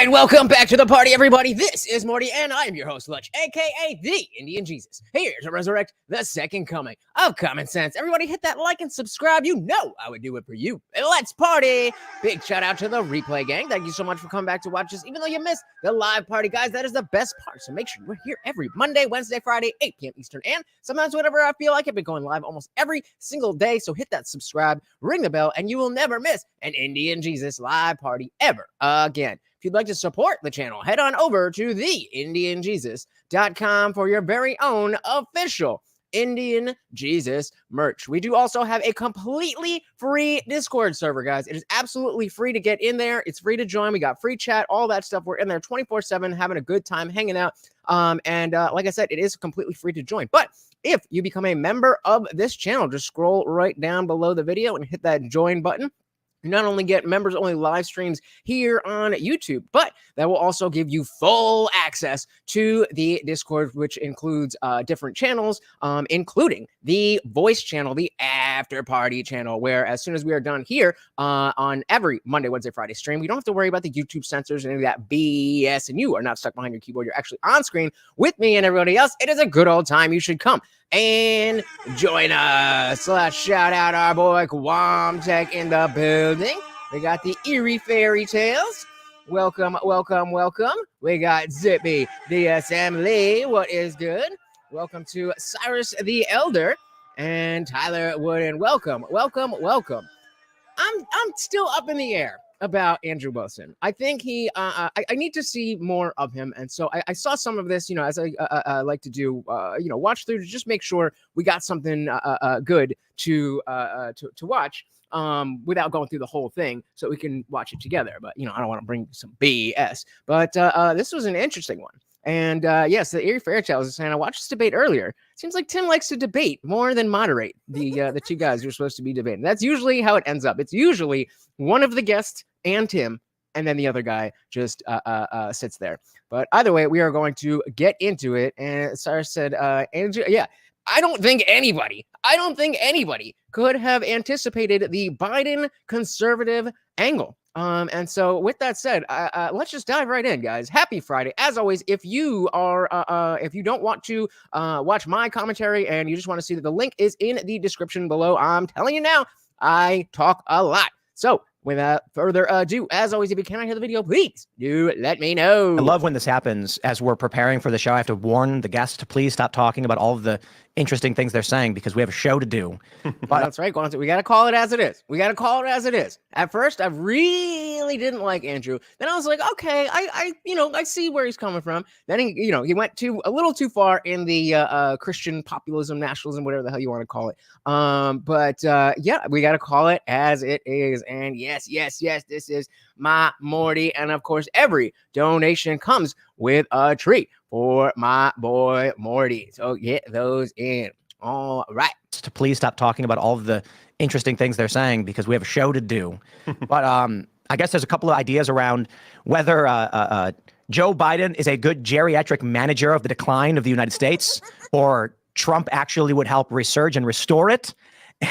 right, welcome back to the party, everybody. This is Morty, and I am your host, Lutch, aka the Indian Jesus, here to resurrect the second coming of common sense. Everybody hit that like and subscribe. You know I would do it for you. Let's party. Big shout out to the replay gang. Thank you so much for coming back to watch this, even though you missed the live party, guys. That is the best part. So make sure you're here every Monday, Wednesday, Friday, 8 p.m. Eastern, and sometimes whenever I feel like it. Been going live almost every single day. So hit that subscribe, ring the bell, and you will never miss an Indian Jesus live party ever again. If you'd like to support the channel, head on over to theindianjesus.com for your very own official Indian Jesus merch. We do also have a completely free Discord server, guys. It is absolutely free to get in there. It's free to join. We got free chat, all that stuff. We're in there 24/7, having a good time, hanging out. Like I said, it is completely free to join. But if you become a member of this channel, just scroll right down below the video and hit that join button. You not only get members-only live streams here on YouTube, but that will also give you full access to the Discord, which includes different channels, including the voice channel, the after party channel, where as soon as we are done here on every Monday, Wednesday, Friday stream, we don't have to worry about the YouTube censors and any of that BS, and you are not stuck behind your keyboard. You're actually on screen with me and everybody else. It is a good old time. You should come and join us. Let's shout out our boy Quam Tech in the building. We got the Eerie Fairy Tales. Welcome, welcome, welcome. We got Zippy, the Assembly. What is good? Welcome to Cyrus the Elder and Tyler Wooden. Welcome, welcome, welcome. I'm still up in the air about Andrew Wilson. I think I need to see more of him, and so I saw some of this, as I like to do, watch through to just make sure we got something good to watch, without going through the whole thing, so we can watch it together. But I don't want to bring some BS. But this was an interesting one. And yes, the Eerie Fairy Tales is saying I watched this debate earlier. Seems like Tim likes to debate more than moderate the two guys who are supposed to be debating. That's usually how it ends up. It's usually one of the guests and Tim, and then the other guy just sits there. But either way, we are going to get into it. And Sarah said, Andrew, yeah, I don't think anybody could have anticipated the Biden conservative angle. And so with that said, let's just dive right in, guys. Happy Friday. As always, if you don't want to watch my commentary and you just want to see that, the link is in the description below. I'm telling you now, I talk a lot. So without further ado, as always, if you cannot hear the video, please do let me know. I love when this happens. As we're preparing for the show, I have to warn the guests to please stop talking about all of the interesting things they're saying, because we have a show to do. But that's right, we got to call it as it is. At first, I really didn't like Andrew. Then I was like, okay, I see where he's coming from. Then he went a little too far in the Christian populism, nationalism, whatever the hell you want to call it. Yeah, we got to call it as it is. And yes, this is my Morty, and of course, every donation comes with a treat for my boy Morty. So get those in. All right. To please stop talking about all of the interesting things they're saying, because we have a show to do. But I guess there's a couple of ideas around whether Joe Biden is a good geriatric manager of the decline of the United States, or Trump actually would help resurge and restore it.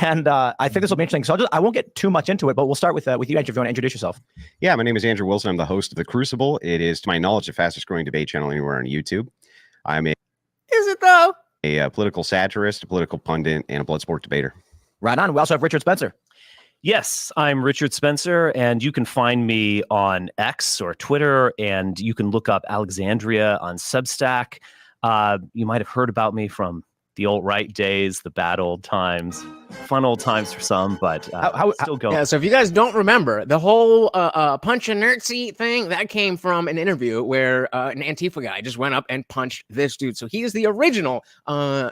And I think this will be interesting. So I won't get too much into it, but we'll start with you, Andrew, if you want to introduce yourself. Yeah, my name is Andrew Wilson. I'm the host of the Crucible. It is, to my knowledge, the fastest growing debate channel anywhere on YouTube. Is it though? A political satirist, a political pundit, and a blood sport debater. Right on. We also have Richard Spencer. Yes, I'm Richard Spencer, and you can find me on X or Twitter, and you can look up Alexandria on Substack. You might have heard about me from the alt-right days, the bad old times, fun old times for some, but still going. Yeah, so if you guys don't remember, the whole punch a Nazi thing, that came from an interview where an Antifa guy just went up and punched this dude. So he is the original of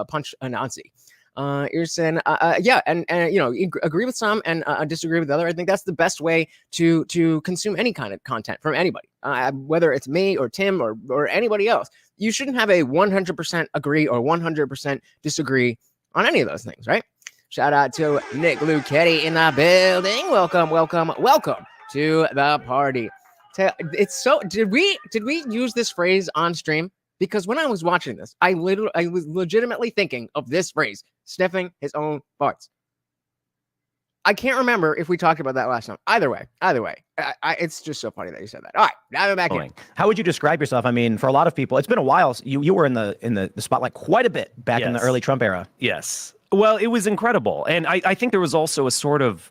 punch a Nazi. You're saying, yeah, and you agree with some and disagree with the other. I think that's the best way to consume any kind of content from anybody, whether it's me or Tim or anybody else. You shouldn't have a 100% agree or 100% disagree on any of those things, right? Shout out to Nick Luchetti in the building. Welcome to the party. It's so. Did we use this phrase on stream? Because when I was watching this, I was legitimately thinking of this phrase: sniffing his own farts. I can't remember if we talked about that last time. Either way, it's just so funny that you said that. All right, now I'm back in. How would you describe yourself? I mean, for a lot of people, it's been a while. You were in the spotlight quite a bit back in the early Trump era. Yes. Well, it was incredible. And I think there was also a sort of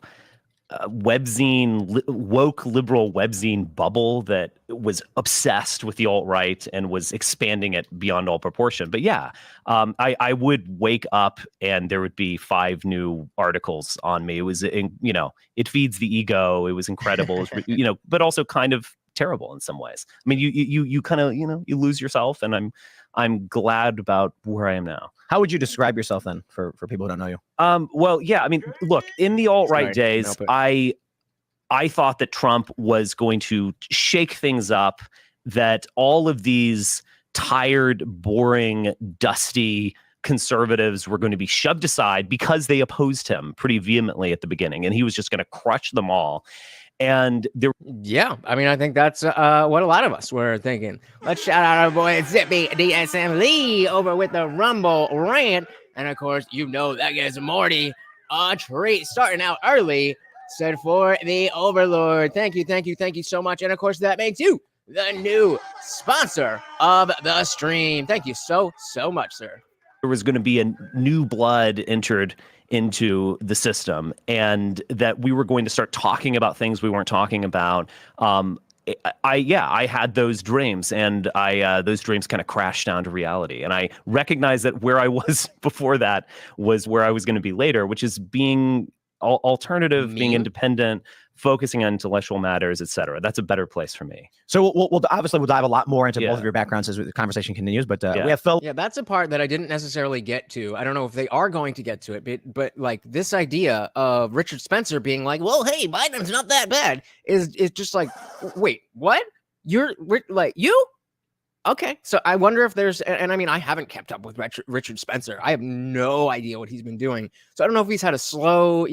woke liberal webzine bubble that was obsessed with the alt-right and was expanding it beyond all proportion. But yeah, I would wake up and there would be 5 new articles on me. It was, it feeds the ego. It was incredible, it was, but also kind of terrible in some ways. I mean, you kind of, you lose yourself, and I'm glad about where I am now. How would you describe yourself then for people who don't know you? Well, yeah, I mean, look, in the alt-right days, I thought that Trump was going to shake things up, that all of these tired, boring, dusty conservatives were going to be shoved aside because they opposed him pretty vehemently at the beginning, and he was just going to crush them all. And yeah, I mean, I think that's what a lot of us were thinking. Let's shout out our boy Zippy DSM Lee over with the Rumble rant. And of course, that guy's Morty, a treat, starting out early, said for the Overlord. Thank you so much. And of course, that makes you the new sponsor of the stream. Thank you so much, sir. There was going to be a new blood entered into the system, and that we were going to start talking about things we weren't talking about. I had those dreams, and those dreams kind of crashed down to reality. And I recognized that where I was before that was where I was going to be later, which is being alternative, being independent, focusing on intellectual matters, etc. That's a better place for me. So we'll dive a lot more into both of your backgrounds as the conversation continues. But we have Phil. Yeah, that's a part that I didn't necessarily get to. I don't know if they are going to get to it, but like this idea of Richard Spencer being like, "Well, hey, Biden's not that bad," is just like, wait, what? You're like you? Okay, so I wonder if there's, and I mean, I haven't kept up with Richard Spencer. I have no idea what he's been doing, so I don't know if he's had a slow,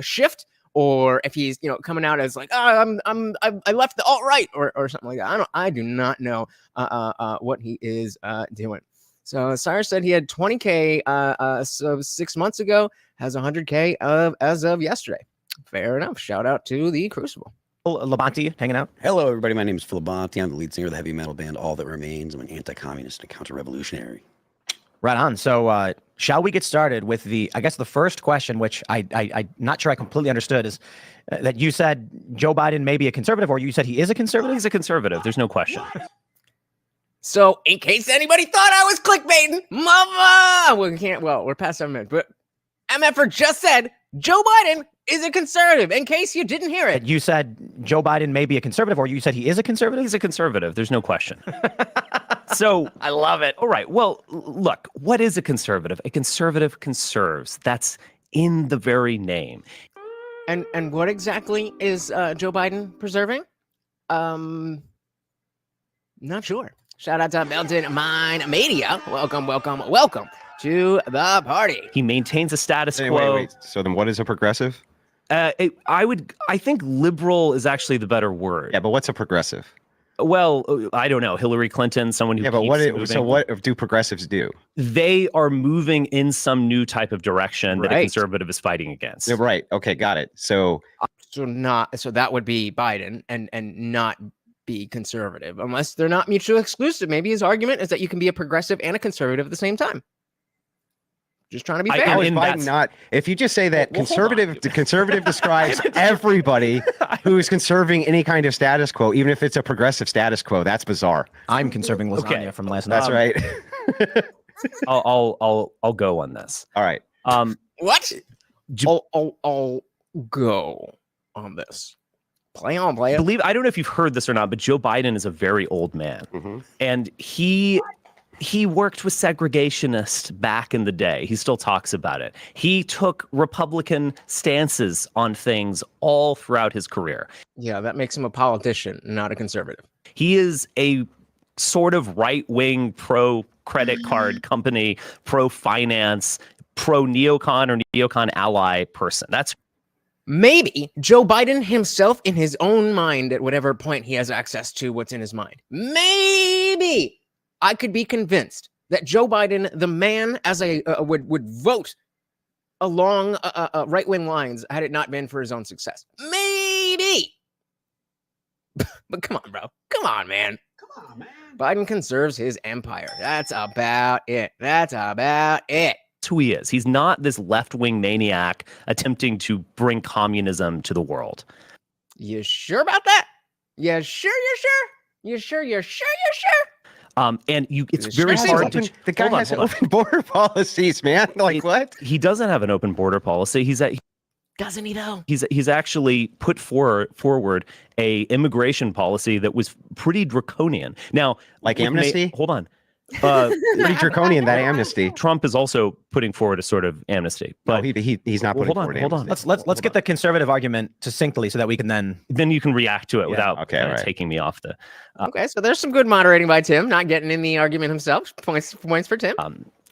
shift, or if he's, coming out as like, I left the alt-right or something like that. I do not know what he is doing. So Cyrus said he had 20K so 6 months ago, has 100K as of yesterday. Fair enough. Shout out to the Crucible. Labonte hanging out. Hello, everybody. My name is Phil Labonte. I'm the lead singer of the heavy metal band All That Remains. I'm an anti-communist and a counter-revolutionary. Right on. So shall we get started with the first question, which I'm not sure I completely understood, is that you said Joe Biden may be a conservative, or you said he is a conservative? He's a conservative. There's no question. So in case anybody thought I was clickbaiting, mama, we're past 7 minutes, but MFR just said Joe Biden is a conservative, in case you didn't hear it. You said Joe Biden may be a conservative, or you said he is a conservative? He's a conservative. There's no question. So I love it. All right. Well, look, what is a conservative? A conservative conserves. That's in the very name. And what exactly is Joe Biden preserving? Not sure. Shout out to Melton Mind Media. Welcome to the party. He maintains a status quo. Wait. So then what is a progressive? I think liberal is actually the better word. Yeah, but what's a progressive? Well, I don't know. Hillary Clinton, someone who what do progressives do? They are moving in some new type of direction that a conservative is fighting against. Yeah, right. Okay, got it. So that would be Biden and not be conservative, unless they're not mutually exclusive. Maybe his argument is that you can be a progressive and a conservative at the same time. Just trying to be fair. How is Biden not? If you just say that conservative describes everybody who's conserving any kind of status quo, even if it's a progressive status quo, that's bizarre. I'm conserving lasagna from last night. That's right. I'll go on this. All right. What? I'll go on this. Play on, play it. I don't know if you've heard this or not, but Joe Biden is a very old man, and he worked with segregationists back in the day. He still talks about it. He took Republican stances on things all throughout his career. Yeah, that makes him a politician, not a conservative. He is a sort of right-wing pro-credit card company, pro-finance, pro-neocon or neocon ally person. That's maybe Joe Biden himself, in his own mind, at whatever point he has access to what's in his mind. Maybe I could be convinced that Joe Biden, the man, as would vote along right-wing lines had it not been for his own success. Maybe. But come on, bro. Come on, man. Biden conserves his empire. That's about it. That's about it. That's who he is. He's not this left-wing maniac attempting to bring communism to the world. You sure about that? You sure? You sure? You sure? You sure? You sure? And it's It very sure hard seems to. The guy has open border policies, man. Like what? He doesn't have an open border policy. Doesn't he though? He's actually put forward a immigration policy that was pretty draconian. Now, Like amnesty? Hold on. Pretty draconian, that amnesty. Trump is also putting forward a sort of amnesty, but No, he's not putting forward hold on. amnesty. Let's get the conservative argument succinctly so that we can then. Then you can react to it without right. taking me off the. Okay, so there's some good moderating by Tim, not getting in the argument himself. Points for Tim.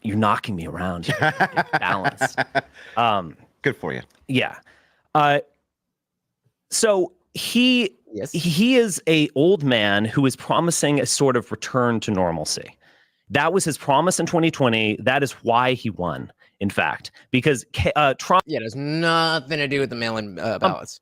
You're knocking me around. Here. Balance. Good for you. Yeah. So he Yes. he is a old man who is promising a sort of return to normalcy. That was his promise in 2020. That is why he won, in fact, because Trump. Yeah, it has nothing to do with the mail-in ballots.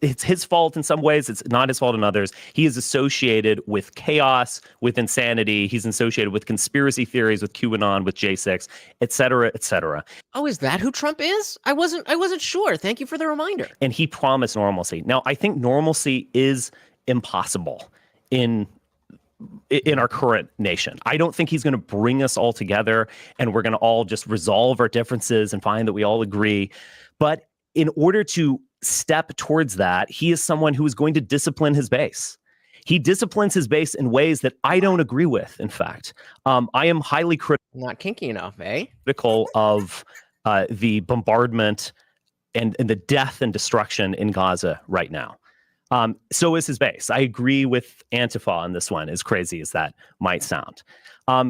It's his fault in some ways. It's not his fault in others. He is associated with chaos, with insanity. He's associated with conspiracy theories, with QAnon, with J6, et cetera, et cetera. Oh, is that who Trump is? I wasn't sure. Thank you for the reminder. And he promised normalcy. Now, I think normalcy is impossible in our current nation. I don't think he's going to bring us all together and we're going to all just resolve our differences and find that we all agree. But in order to step towards that, he is someone who is going to discipline his base. He disciplines his base in ways that I don't agree with, in fact. I am highly Not kinky enough, eh? critical of the bombardment and the death and destruction in Gaza right now. So is his base. I agree with Antifa on this one, as crazy as that might sound.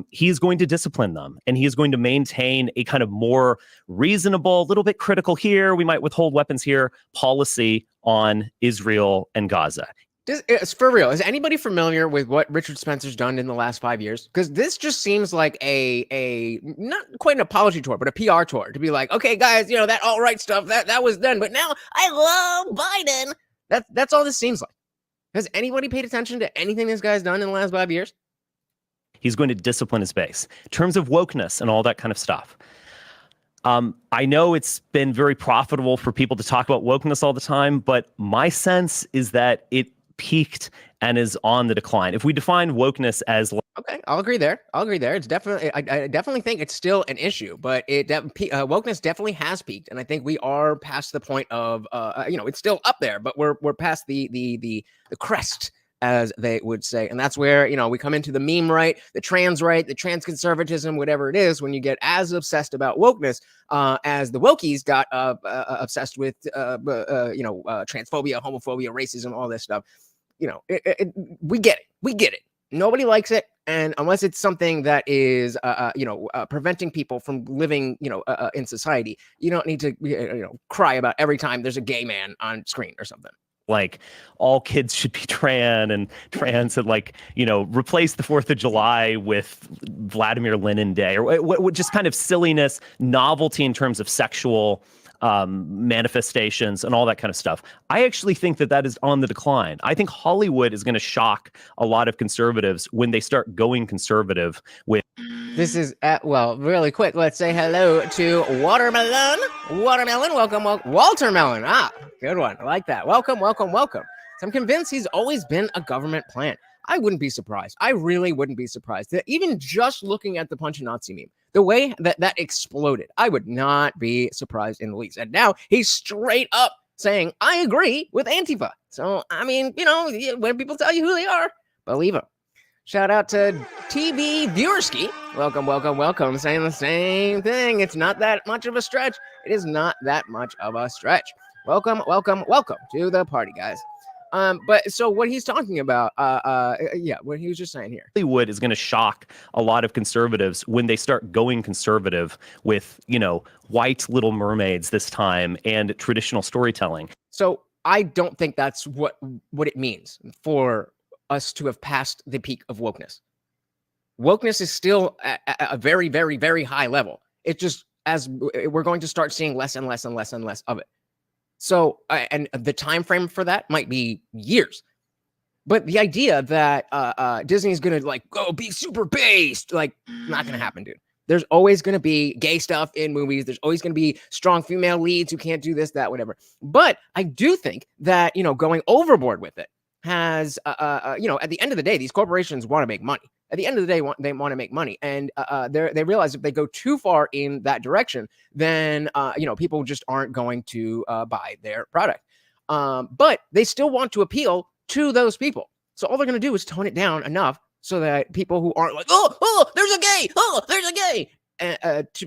He is going to discipline them, and he is going to maintain a kind of more reasonable, a little bit critical here, we might withhold weapons here, policy on Israel and Gaza. It's for real. Is anybody familiar with what Richard Spencer's done in the last 5 years? Because this just seems like a not quite an apology tour, but a PR tour to be like, okay, guys, that alt-right stuff that was done, but now I love Biden. That's all this seems like. Has anybody paid attention to anything this guy's done in the last 5 years? He's going to discipline his base. In terms of wokeness and all that kind of stuff, I know it's been very profitable for people to talk about wokeness all the time, but my sense is that it peaked and is on the decline. If we define wokeness as Okay, I'll agree there. It's definitely, I definitely think it's still an issue, but wokeness definitely has peaked, and I think we are past the point of, it's still up there, but we're past the crest, as they would say, and that's where we come into the meme right, the trans conservatism, whatever it is. When you get as obsessed about wokeness as the wokies got obsessed with, transphobia, homophobia, racism, all this stuff. We get it. Nobody likes it, and unless it's something that is, preventing people from living, in society, you don't need to, cry about every time there's a gay man on screen or something. Like all kids should be trans and replace the 4th of July with Vladimir Lenin Day or what just kind of silliness, novelty in terms of sexual manifestations and all that kind of stuff. I actually think that is on the decline. I think Hollywood is going to shock a lot of conservatives when they start going conservative with. This is really quick. Let's say hello to Watermelon. Welcome. Waltermelon. Ah, good one. I like that. Welcome. So I'm convinced he's always been a government plant. I wouldn't be surprised. I really wouldn't be surprised that even just looking at the Punch a Nazi meme, the way that exploded, I would not be surprised in the least. And now he's straight up saying, I agree with Antifa. So, I mean, when people tell you who they are, believe them. Shout out to TV Viewerski. Welcome. Saying the same thing. It's not that much of a stretch. It is not that much of a stretch. Welcome to the party, guys. But so what he's talking about, what he was just saying here. Hollywood is going to shock a lot of conservatives when they start going conservative with, white Little Mermaids this time and traditional storytelling. So I don't think that's what it means for us to have passed the peak of wokeness. Wokeness is still at a very, very, very high level. It's just as we're going to start seeing less and less and less and less of it. So, and the time frame for that might be years. But the idea that Disney is going to like go be super based, like not going to happen, dude. There's always going to be gay stuff in movies. There's always going to be strong female leads who can't do this, that, whatever. But I do think that, going overboard with it has, at the end of the day, these corporations want to make money. At the end of the day, they want to make money. And they realize if they go too far in that direction, then, people just aren't going to buy their product. But they still want to appeal to those people. So all they're going to do is tone it down enough so that people who aren't like, there's a gay,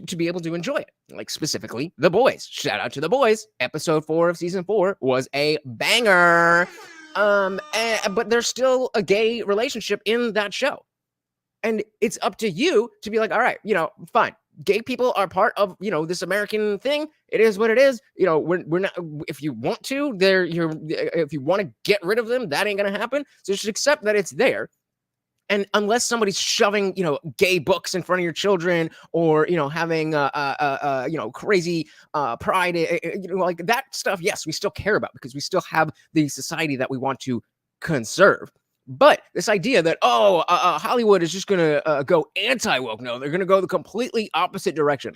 to be able to enjoy it. Like specifically The Boys. Shout out to The Boys. Episode 4 of season 4 was a banger. But there's still a gay relationship in that show. And it's up to you to be like, all right, fine. Gay people are part of, this American thing. It is what it is. We're not, if you want to, if you want to get rid of them, that ain't going to happen. So you should accept that it's there. And unless somebody's shoving, gay books in front of your children or, having, crazy pride, like that stuff, yes, we still care about because we still have the society that we want to conserve. But this idea that, Hollywood is just going to go anti-woke. No, they're going to go the completely opposite direction.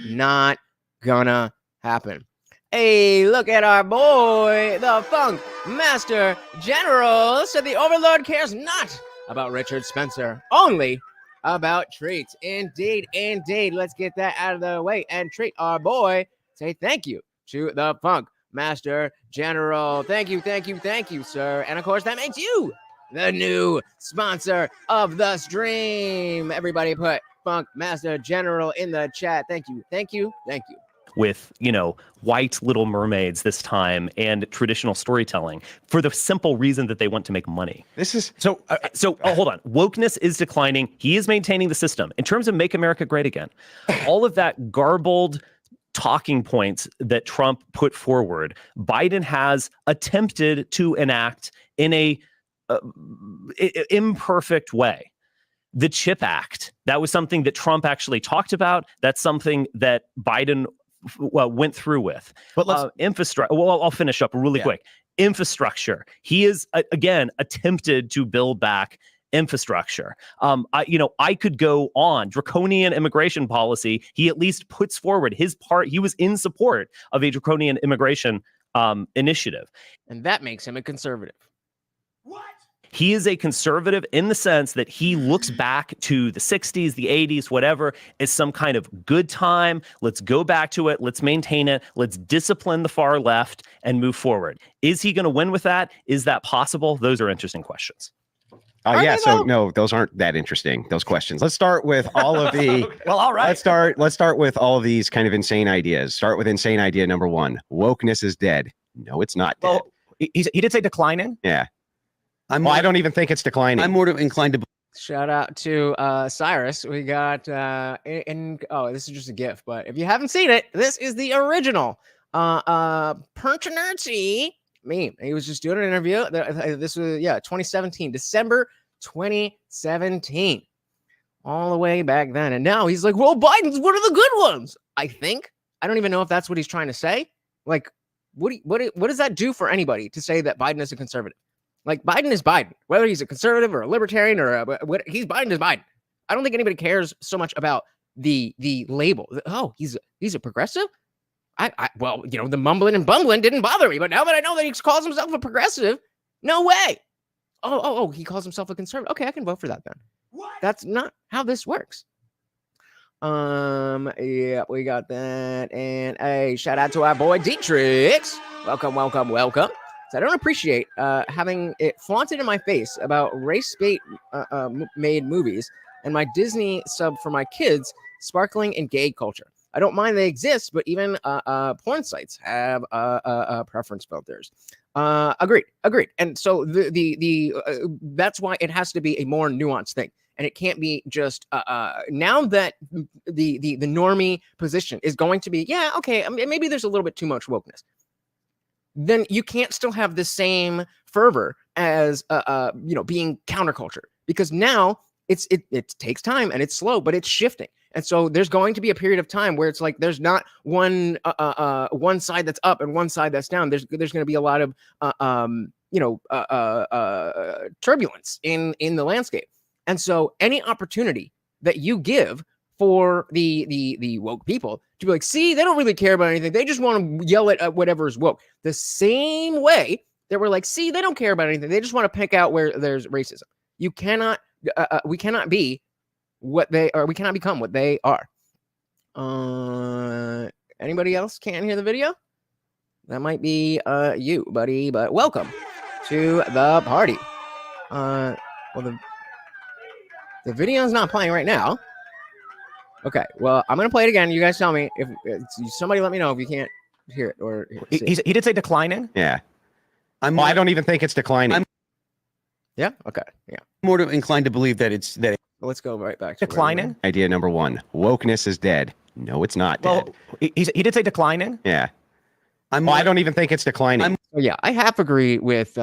Not gonna happen. Hey, look at our boy, the Funk Master General, said the Overlord cares not about Richard Spencer, only about treats. Indeed, indeed. Let's get that out of the way and treat our boy. Say thank you to the Funk Master General. Thank you, sir. And of course, that makes you the new sponsor of the stream. Everybody put Funk Master General in the chat. Thank you. With, white Little Mermaids this time and traditional storytelling for the simple reason that they want to make money. This is hold on. Wokeness is declining. He is maintaining the system. In terms of Make America Great Again, all of that garbled talking points that Trump put forward, Biden has attempted to enact in a imperfect way. The CHIP Act, that was something that Trump actually talked about. That's something that Biden went through with. But let's infrastructure. Well, I'll finish up really quick. Infrastructure. He is again attempted to build back infrastructure. I could go on. Draconian immigration policy. He at least puts forward his part. He was in support of a draconian immigration initiative, and that makes him a conservative. What? He is a conservative in the sense that he looks back to the 60s, the 80s, whatever, as some kind of good time. Let's go back to it. Let's maintain it. Let's discipline the far left and move forward. Is he going to win with that? Is that possible? Those are interesting questions. No, those aren't that interesting, those questions. Let's start with all of the well, all right. Let's start with all of these kind of insane ideas. Start with insane idea number 1. Wokeness is dead. No, it's not dead. Well, he did say declining. Yeah. I don't even think it's declining. I'm more inclined to. Shout out to Cyrus. We got this is just a GIF, but if you haven't seen it, this is the original Pertinency meme. He was just doing an interview. This was 2017, December 2017, all the way back then. And now he's like, well, Biden's one of the good ones. I think. I don't even know if that's what he's trying to say. Like, what does that do for anybody to say that Biden is a conservative? Like, Biden is Biden, whether he's a conservative or a libertarian or he's Biden is Biden. I don't think anybody cares so much about the label. Oh, he's a progressive. Well, the mumbling and bumbling didn't bother me, but now that I know that he calls himself a progressive, no way. Oh, he calls himself a conservative. Okay, I can vote for that then. What? That's not how this works. Yeah, we got that, and a shout out to our boy Dietrich. Welcome. I don't appreciate having it flaunted in my face about race-bait made movies and my Disney sub for my kids sparkling in gay culture. I don't mind they exist, but even porn sites have preference filters. Agreed. And so the that's why it has to be a more nuanced thing. And it can't be just now that the normie position is going to be, maybe there's a little bit too much wokeness. Then you can't still have the same fervor as being counterculture, because now it takes time and it's slow, but it's shifting. And so there's going to be a period of time where it's like there's not one side that's up and one side that's down. There's going to be a lot of turbulence in the landscape. And so any opportunity that you give for the woke people to be like, see, they don't really care about anything. They just want to yell at whatever is woke. The same way that we're like, see, they don't care about anything. They just want to pick out where there's racism. You cannot, we cannot be what they are. We cannot become what they are. Anybody else can't hear the video? That might be you, buddy, but welcome to the party. Well, the video is not playing right now. Okay, well, I'm gonna play it again. You guys tell me if somebody let me know if you can't hear it or he did say declining. Yeah. I don't even think it's declining. Yeah. Okay. Yeah. More inclined to believe that it's that. Let's go right back to Declining. Idea number 1: wokeness is dead. No, it's not dead. Well, he did say declining. Yeah. I don't even think it's declining. Yeah, I half agree with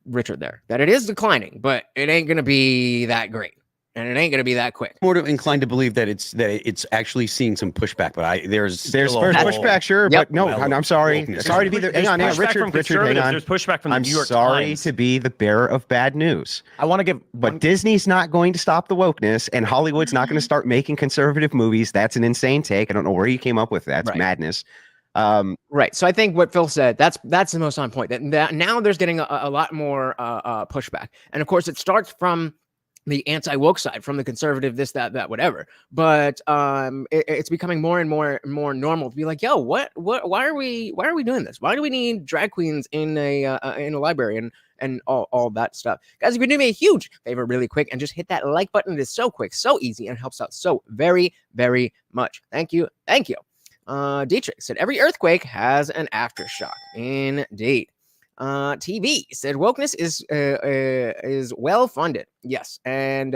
Richard there that it is declining, but it ain't gonna be that great. And it ain't going to be that quick. More inclined to believe that it's actually seeing some pushback, but there's pushback, sure, Yep. but no, I'm sorry. Wokeness. Sorry to be the. Hang on, Richard, hang on. There's pushback from the I'm New York sorry Times. to be the bearer of bad news. I want to give, But Disney's not going to stop the wokeness, and Hollywood's not going to start making conservative movies. That's an insane take. I don't know where you came up with that. That's madness. Right. So I think what Phil said, that's the most on point. That now there's getting a lot more pushback, and of course it starts from the anti-woke side, from the conservative, this, that, whatever. But it's becoming more and more normal to be like, yo, why are we doing this? Why do we need drag queens in a library and all that stuff? Guys, if you do me a huge favor really quick and just hit that like button. It is so quick, so easy, and helps out so very, very much. Thank you. Dietrich said every earthquake has an aftershock. Indeed. TV said wokeness is well funded. Yes, and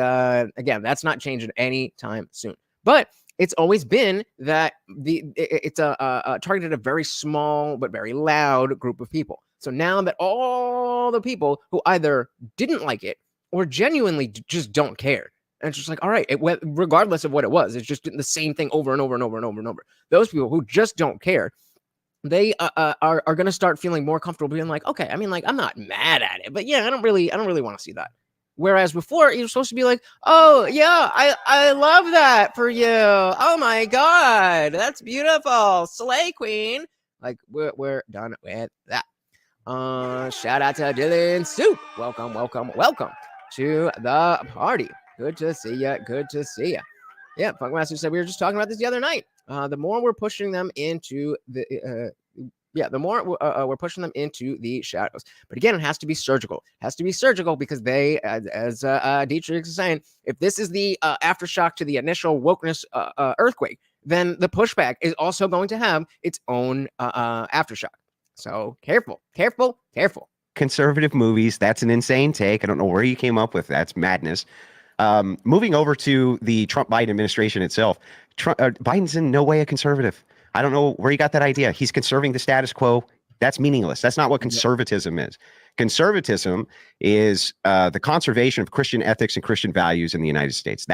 again, that's not changing anytime soon. But it's always been that it's targeted a very small but very loud group of people. So now that all the people who either didn't like it or genuinely just don't care, and it's just like, all right, regardless of what it was, it's just the same thing over and over and over and over and over. Those people who just don't care, they are going to start feeling more comfortable being like, okay, I mean, like, I'm not mad at it, but yeah, I don't really want to see that. Whereas before, you're supposed to be like, oh yeah, I love that for you. Oh my God, that's beautiful, slay queen. Like we're done with that. Shout out to Dylan Soup. Welcome to the party. Good to see ya. Yeah, Funkmaster said we were just talking about this the other night. The more we're pushing them into the we're pushing them into the shadows. But again, it has to be surgical. Because they, as Dietrich is saying, if this is the aftershock to the initial wokeness earthquake, then the pushback is also going to have its own aftershock. So careful. Conservative movies. That's an insane take. I don't know where you came up with that. That's madness. Moving over to the Trump-Biden administration itself, Biden's in no way a conservative. I don't know where you got that idea. He's conserving the status quo. That's meaningless. That's not what conservatism is. Conservatism is the conservation of Christian ethics and Christian values in the United States.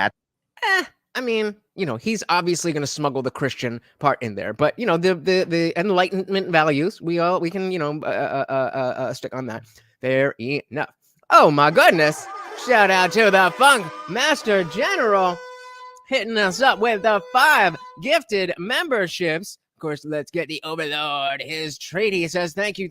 I mean, he's obviously going to smuggle the Christian part in there, but the Enlightenment values, we can stick on that. Fair enough. Oh my goodness! Shout out to the Funk Master General hitting us up with the 5 gifted memberships. Of course, let's get the Overlord his treaty. He says, thank you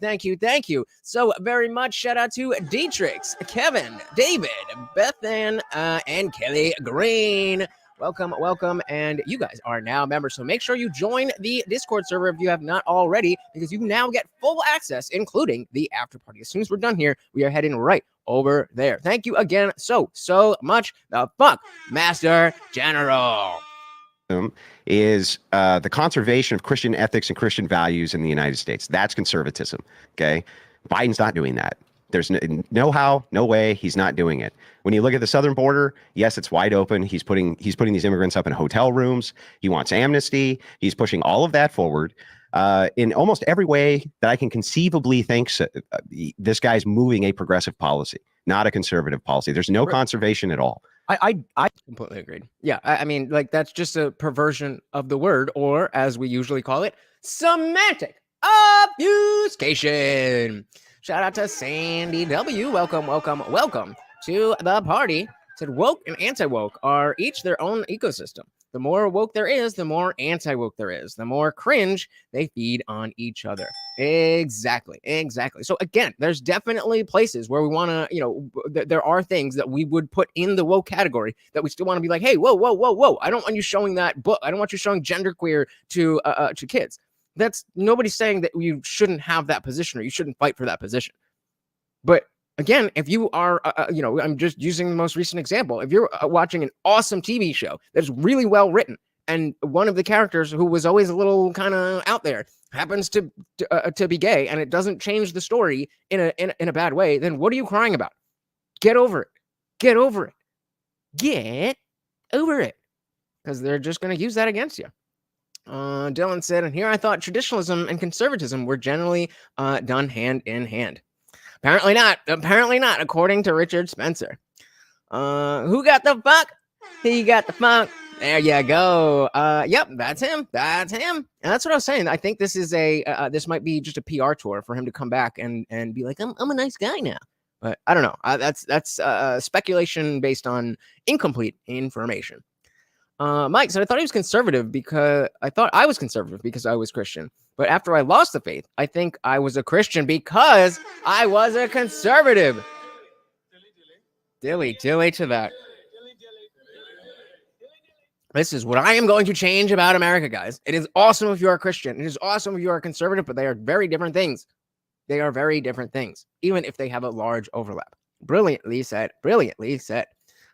so very much. Shout out to Dietrich, Kevin, David, Bethan, and Kelly Green. Welcome, and you guys are now members, so make sure you join the Discord server if you have not already, because you now get full access, including the after party. As soon as we're done here, we are heading right over there. Thank you again so much, the Funk Master General. Is the conservation of Christian ethics and Christian values in the United States. That's conservatism. Okay, Biden's not doing that. There's no how, no way. He's not doing it. When you look at the southern border, yes, it's wide open. He's putting these immigrants up in hotel rooms. He wants amnesty. He's pushing all of that forward in almost every way that I can conceivably think. This guy's moving a progressive policy, not a conservative policy. There's no conservation at all. I Completely agreed. Yeah, I mean, like that's just a perversion of the word, or as we usually call it, semantic obfuscation. Shout out to Sandy W. Welcome, welcome, welcome to the party. Said woke and anti-woke are each their own ecosystem. The more woke there is, the more anti-woke there is. The more cringe they feed on each other. Exactly. So again, there's definitely places where we want to, there are things that we would put in the woke category that we still want to be like, hey, whoa. I don't want you showing that book. I don't want you showing genderqueer to kids. That's nobody's saying that you shouldn't have that position or you shouldn't fight for that position. But again, if you are, I'm just using the most recent example. If you're watching an awesome TV show that's really well written, and one of the characters who was always a little kind of out there happens to be gay, and it doesn't change the story in a bad way, then what are you crying about? Get over it. Get over it. Get over it. Because they're just going to use that against you. Dylan said, and here I thought traditionalism and conservatism were generally done hand in hand. Apparently not. According to Richard Spencer. Who got the fuck? He got the funk. There you go. Yep, that's him. And that's what I was saying. I think this is this might be just a PR tour for him to come back and be like, I'm a nice guy now. But I don't know. That's speculation based on incomplete information. Mike said, I thought he was conservative because I thought I was conservative because I was Christian. But after I lost the faith, I think I was a Christian because I was a conservative. Dilly to that. This is what I am going to change about America, guys. It is awesome if you are a Christian. It is awesome if you are a conservative, but they are very different things. Even if they have a large overlap. Brilliantly said.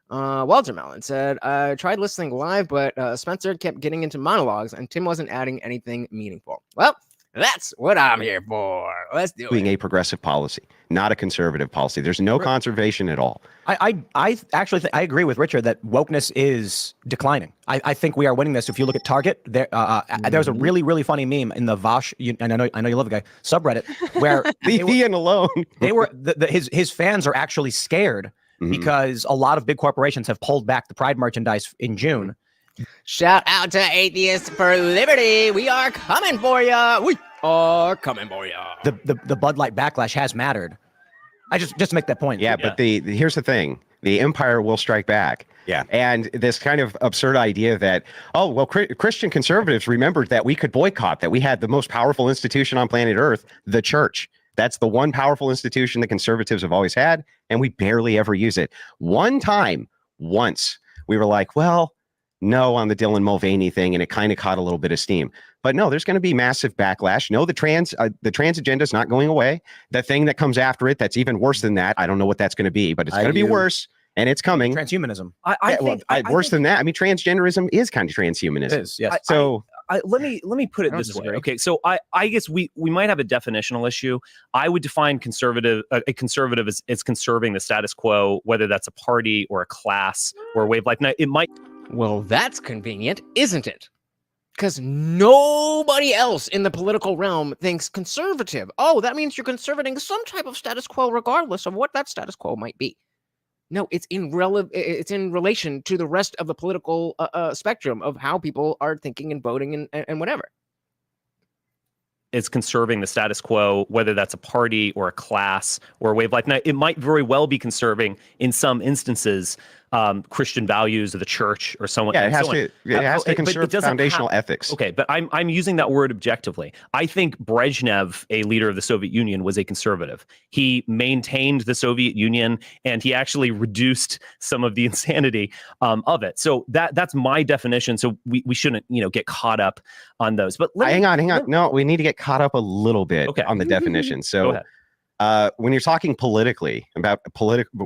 Walter Mellon said, I tried listening live, but Spencer kept getting into monologues and Tim wasn't adding anything meaningful. Well, that's what I'm here for. Let's do it. Doing a progressive policy, not a conservative policy. There's no conservation at all. I actually I agree with Richard that wokeness is declining. I think we are winning this. If you look at Target, there was a really, really funny meme in the Vosh, and I know you love the guy, subreddit, where Leave Ian alone. They were his fans are actually scared because a lot of big corporations have pulled back the Pride merchandise in June. Shout out to Atheists for Liberty. We are coming for ya. The Bud Light backlash has mattered. I just make that point. Yeah, but here's the thing. The empire will strike back. Yeah. And this kind of absurd idea that, Christian conservatives remembered that we could boycott, that we had the most powerful institution on planet Earth, the church. That's the one powerful institution that conservatives have always had, and we barely ever use it. Once, we were like, well, no, on the Dylan Mulvaney thing, and it kind of caught a little bit of steam. But no, there's going to be massive backlash. No, the trans agenda is not going away. The thing that comes after it, that's even worse than that. I don't know what that's going to be, but it's going to be worse, and it's coming. Transhumanism. Worse than that. I mean, transgenderism is kind of transhumanism. It is, yes. Let me put it this way. Okay, so I guess we might have a definitional issue. I would define a conservative as conserving the status quo, whether that's a party or a class or a way of life. Now, it might. Well, that's convenient, isn't it? Because nobody else in the political realm thinks conservative. Oh, that means you're conservating some type of status quo, regardless of what that status quo might be. No, it's in relation to the rest of the political spectrum of how people are thinking and voting and whatever. It's conserving the status quo, whether that's a party or a class or a way of life. Now, it might very well be conserving in some instances Christian values of the church or someone. Yeah, it has to conserve foundational ethics. Okay, but I'm using that word objectively. I think Brezhnev, a leader of the Soviet Union, was a conservative. He maintained the Soviet Union, and he actually reduced some of the insanity of it. So that's my definition. So we shouldn't get caught up on those. But hang on. No, we need to get caught up a little bit on the definition. So when you're talking politically about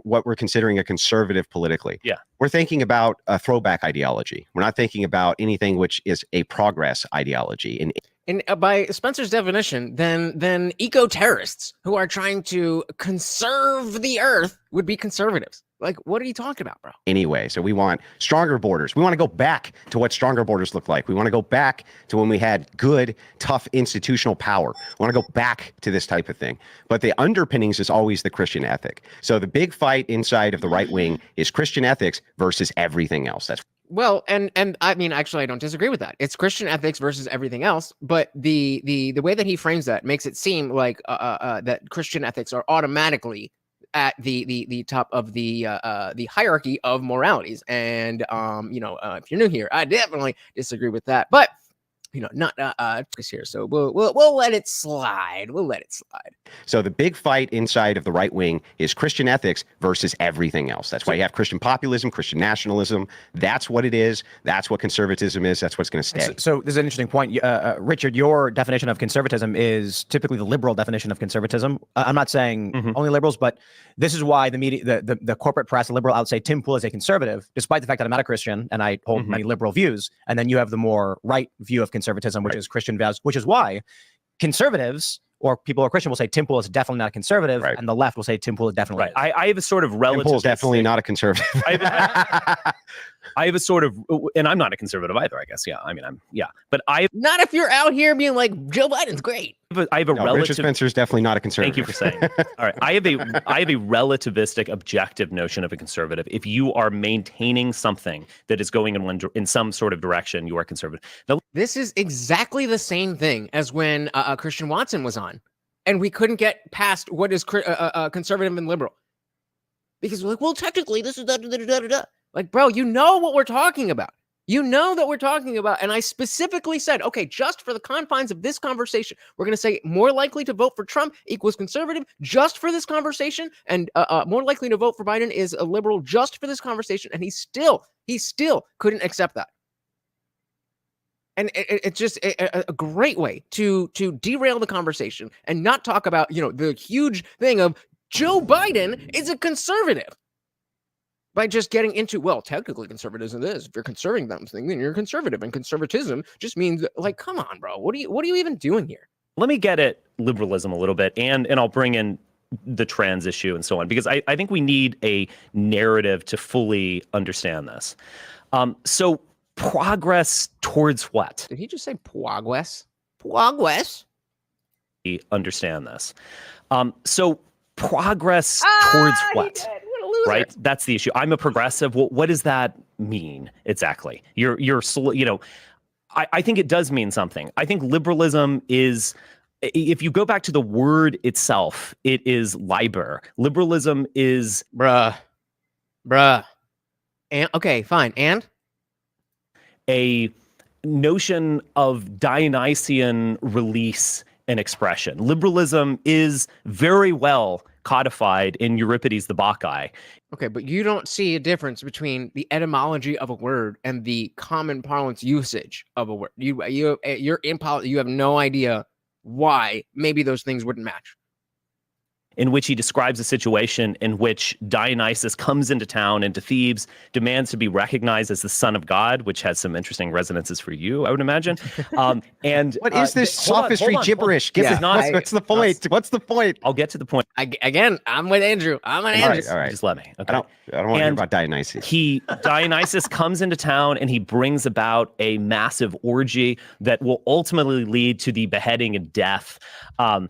what we're considering a conservative politically, we're thinking about a throwback ideology. We're not thinking about anything which is a progress ideology. And by Spencer's definition, then eco-terrorists who are trying to conserve the earth would be conservatives. Like, what are you talking about, bro? Anyway, so we want stronger borders. We want to go back to what stronger borders look like. We want to go back to when we had good, tough institutional power. We want to go back to this type of thing. But the underpinnings is always the Christian ethic. So the big fight inside of the right wing is Christian ethics versus everything else. That's Well, and I mean, actually, I don't disagree with that. It's Christian ethics versus everything else. But the way that he frames that makes it seem like that Christian ethics are automatically at the top of the hierarchy of moralities. And if you're new here, I definitely disagree with that. But not just here. So we'll let it slide. We'll let it slide. So the big fight inside of the right wing is Christian ethics versus everything else. That's why you have Christian populism, Christian nationalism. That's what it is. That's what conservatism is. That's what's going to stay. So this is an interesting point. Richard, your definition of conservatism is typically the liberal definition of conservatism. I'm not saying only liberals, but this is why the media, the corporate press, the liberal outside, Tim Pool is a conservative, despite the fact that I'm not a Christian and I hold many liberal views. And then you have the more right view of conservatism, which is Christian values, which is why conservatives or people who are Christian will say Tim Pool is definitely not a conservative, and the left will say Tim Pool is definitely right. I have a sort of relative. Tim Pool is definitely not a conservative. I have a sort of, and I'm not a conservative either, I guess. Yeah, I mean, but not if you're out here being like Joe Biden's great. I have a relative. Richard Spencer is definitely not a conservative. Thank you for saying that. All right, I have a relativistic, objective notion of a conservative. If you are maintaining something that is going in some sort of direction, you are conservative. Now, this is exactly the same thing as when Christian Watson was on, and we couldn't get past what is conservative and liberal, because we're like, well, technically, this is da da da da da. Like, bro, you know what we're talking about. You know that we're talking about, and I specifically said, okay, just for the confines of this conversation, we're going to say more likely to vote for Trump equals conservative just for this conversation, and more likely to vote for Biden is a liberal just for this conversation, and he still couldn't accept that. And it's just a great way to derail the conversation and not talk about, the huge thing of Joe Biden is a conservative. By just getting into, well, technically conservatism is, if you're conserving something, then you're conservative, and conservatism just means, like, come on, bro, what are you even doing here? Let me get at liberalism a little bit, and I'll bring in the trans issue and so on, because I think we need a narrative to fully understand this. So progress towards what? Did he just say progress? Progress? We understand this. So progress towards what? Right, that's the issue. I'm a progressive. Well, what does that mean exactly? I think it does mean something. I think liberalism is, if you go back to the word itself, it is liber. Liberalism is bruh. And okay, fine. And a notion of Dionysian release and expression. Liberalism is very well codified in Euripides the Bacchae. Okay, but you don't see a difference between the etymology of a word and the common parlance usage of a word. You have no idea why maybe those things wouldn't match. In which he describes a situation in which Dionysus comes into town, into Thebes, demands to be recognized as the son of God, which has some interesting resonances for you, I would imagine. And what is this sophistry gibberish? What's the point? What's the point? I'll get to the point. Again, I'm with Andrew. All right. Just let me. Okay. I don't want to hear about Dionysus. Dionysus comes into town and he brings about a massive orgy that will ultimately lead to the beheading and death of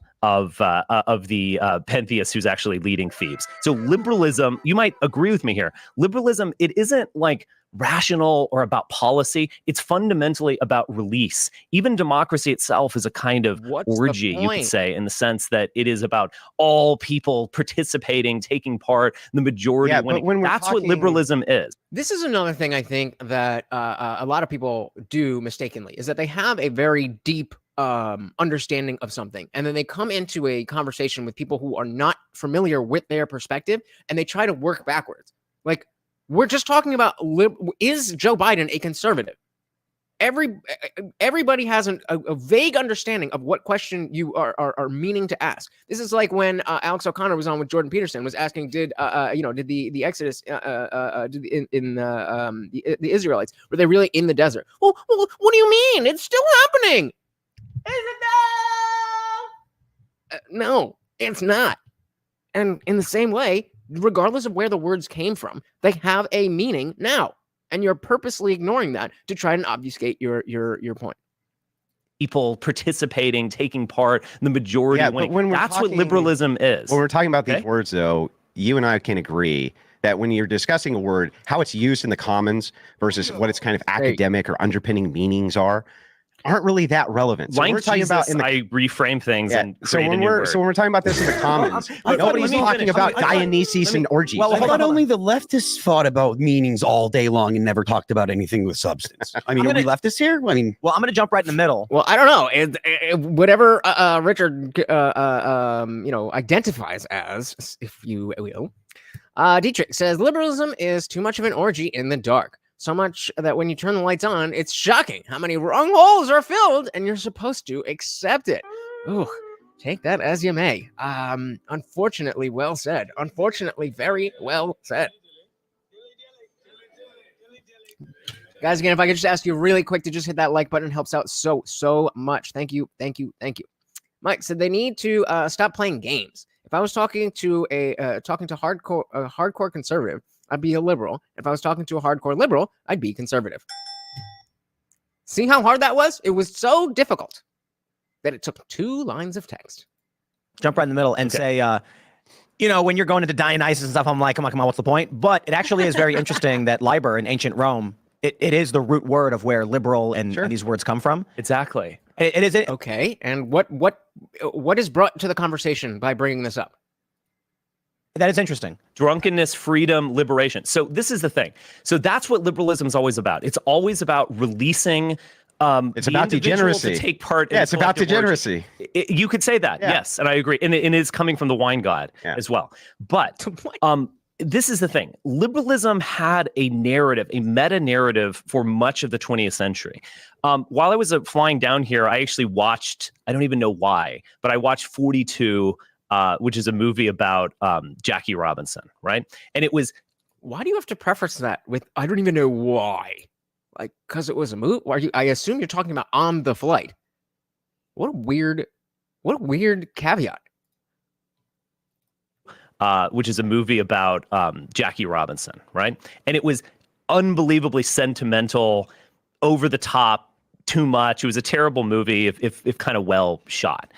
the Pentheus, who's actually leading Thebes. So liberalism, you might agree with me here. Liberalism, it isn't like rational or about policy. It's fundamentally about release. Even democracy itself is a kind of orgy, you could say, in the sense that it is about all people participating, taking part, the majority winning. That's what liberalism is. This is another thing I think that a lot of people do mistakenly, is that they have a very deep understanding of something, and then they come into a conversation with people who are not familiar with their perspective, and they try to work backwards. Like, we're just talking about, is Joe Biden a conservative? Everybody has a vague understanding of what question you are meaning to ask. This is like when Alex O'Connor was on with Jordan Peterson, was asking, did the Exodus in the Israelites, were they really in the desert? Well, what do you mean? It's still happening. Is it no? No, it's not. And in the same way, regardless of where the words came from, they have a meaning now. And you're purposely ignoring that to try and obfuscate your point. People participating, taking part, the majority Yeah, winning. but when we're That's what talking- liberalism is. When we're talking about these Okay. words, though, you and I can agree that when you're discussing a word, how it's used in the commons versus what its kind of academic or underpinning meanings aren't really that relevant. So Like we're talking Jesus, about in the I reframe things and so create a when new we're word. so when we're talking about this in the commons, nobody's talking about Dionysus and orgies. Well, I Hold thought on. only the leftists thought about meanings all day long and never talked about anything with substance. I mean, are we leftists here? I mean, Well, I'm going to jump right in the middle. Well, I don't know. Whatever Richard, identifies as, if you will. Dietrich says liberalism is too much of an orgy in the dark. So much that when you turn the lights on, it's shocking how many wrong holes are filled, and you're supposed to accept it. Ooh, take that as you may. Unfortunately, well said. Unfortunately, very well said. Guys, again, if I could just ask you really quick to just hit that like button, it helps out so much. Thank you. Mike said they need to stop playing games. If I was talking to a hardcore conservative, I'd be a liberal. If I was talking to a hardcore liberal, I'd be conservative. See how hard that was? It was so difficult that it took 2 lines of text. Jump right in the middle and say, when you're going into Dionysus and stuff, I'm like, come on, what's the point? But it actually is very interesting that liber in ancient Rome, it is the root word of where liberal and these words come from. Exactly. It is. Okay, and what is brought to the conversation by bringing this up? That is interesting. Drunkenness, freedom, liberation. So this is the thing. So that's what liberalism is always about. It's always about releasing It's the about individual degeneracy. to take part in Yeah, it's about collective orgy. degeneracy. You could say that, Yeah. yes, and I agree. And it is coming from the wine god as well. But this is the thing. Liberalism had a narrative, a meta-narrative for much of the 20th century. While I was flying down here, I actually watched, I don't even know why, but I watched 42, which is a movie about Jackie Robinson, right? And it was... Why do you have to preface that with, I don't even know why? Like, because it was a movie? I assume you're talking about On the Flight. What a weird caveat. Which is a movie about Jackie Robinson, right? And it was unbelievably sentimental, over the top, too much. It was a terrible movie, if kind of well shot.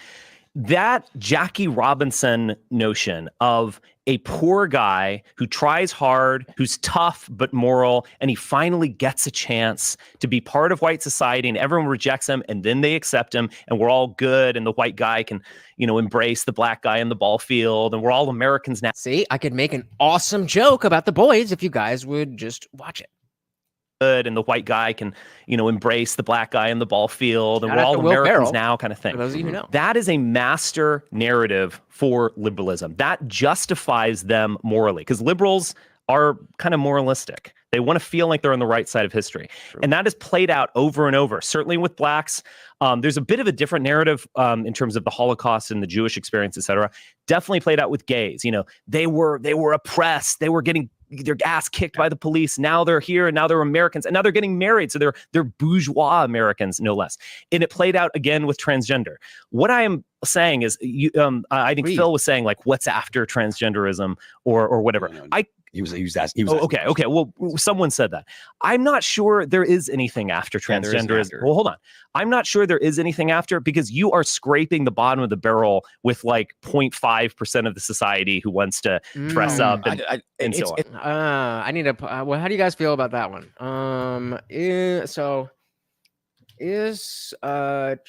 That Jackie Robinson notion of a poor guy who tries hard, who's tough but moral, and he finally gets a chance to be part of white society, and everyone rejects him, and then they accept him, and we're all good, and the white guy can, embrace the black guy in the ball field, and we're all Americans now. See, I could make an awesome joke about the boys if you guys would just watch it. And the white guy can, embrace the black guy in the ball field, and Shout we're out all to Will Americans Ferrell, now, kind of thing. For those of you who know. That is a master narrative for liberalism. That justifies them morally, because liberals are kind of moralistic. They want to feel like they're on the right side of history. True. And that is played out over and over, certainly with blacks. There's a bit of a different narrative in terms of the Holocaust and the Jewish experience, et cetera. Definitely played out with gays. They were oppressed. They were getting their ass kicked by the police. Now they're here, and now they're Americans, and now they're getting married. So they're bourgeois Americans, no less. And it played out again with transgender. What I am saying is, I think Phil was saying, like, what's after transgenderism or whatever. No. He was asking. Okay. Well, someone said that. I'm not sure there is anything after transgenderism. Well, hold on. I'm not sure there is anything after, because you are scraping the bottom of the barrel with like 0.5% of the society who wants to dress up and so on. I need to. Well, how do you guys feel about that one? Is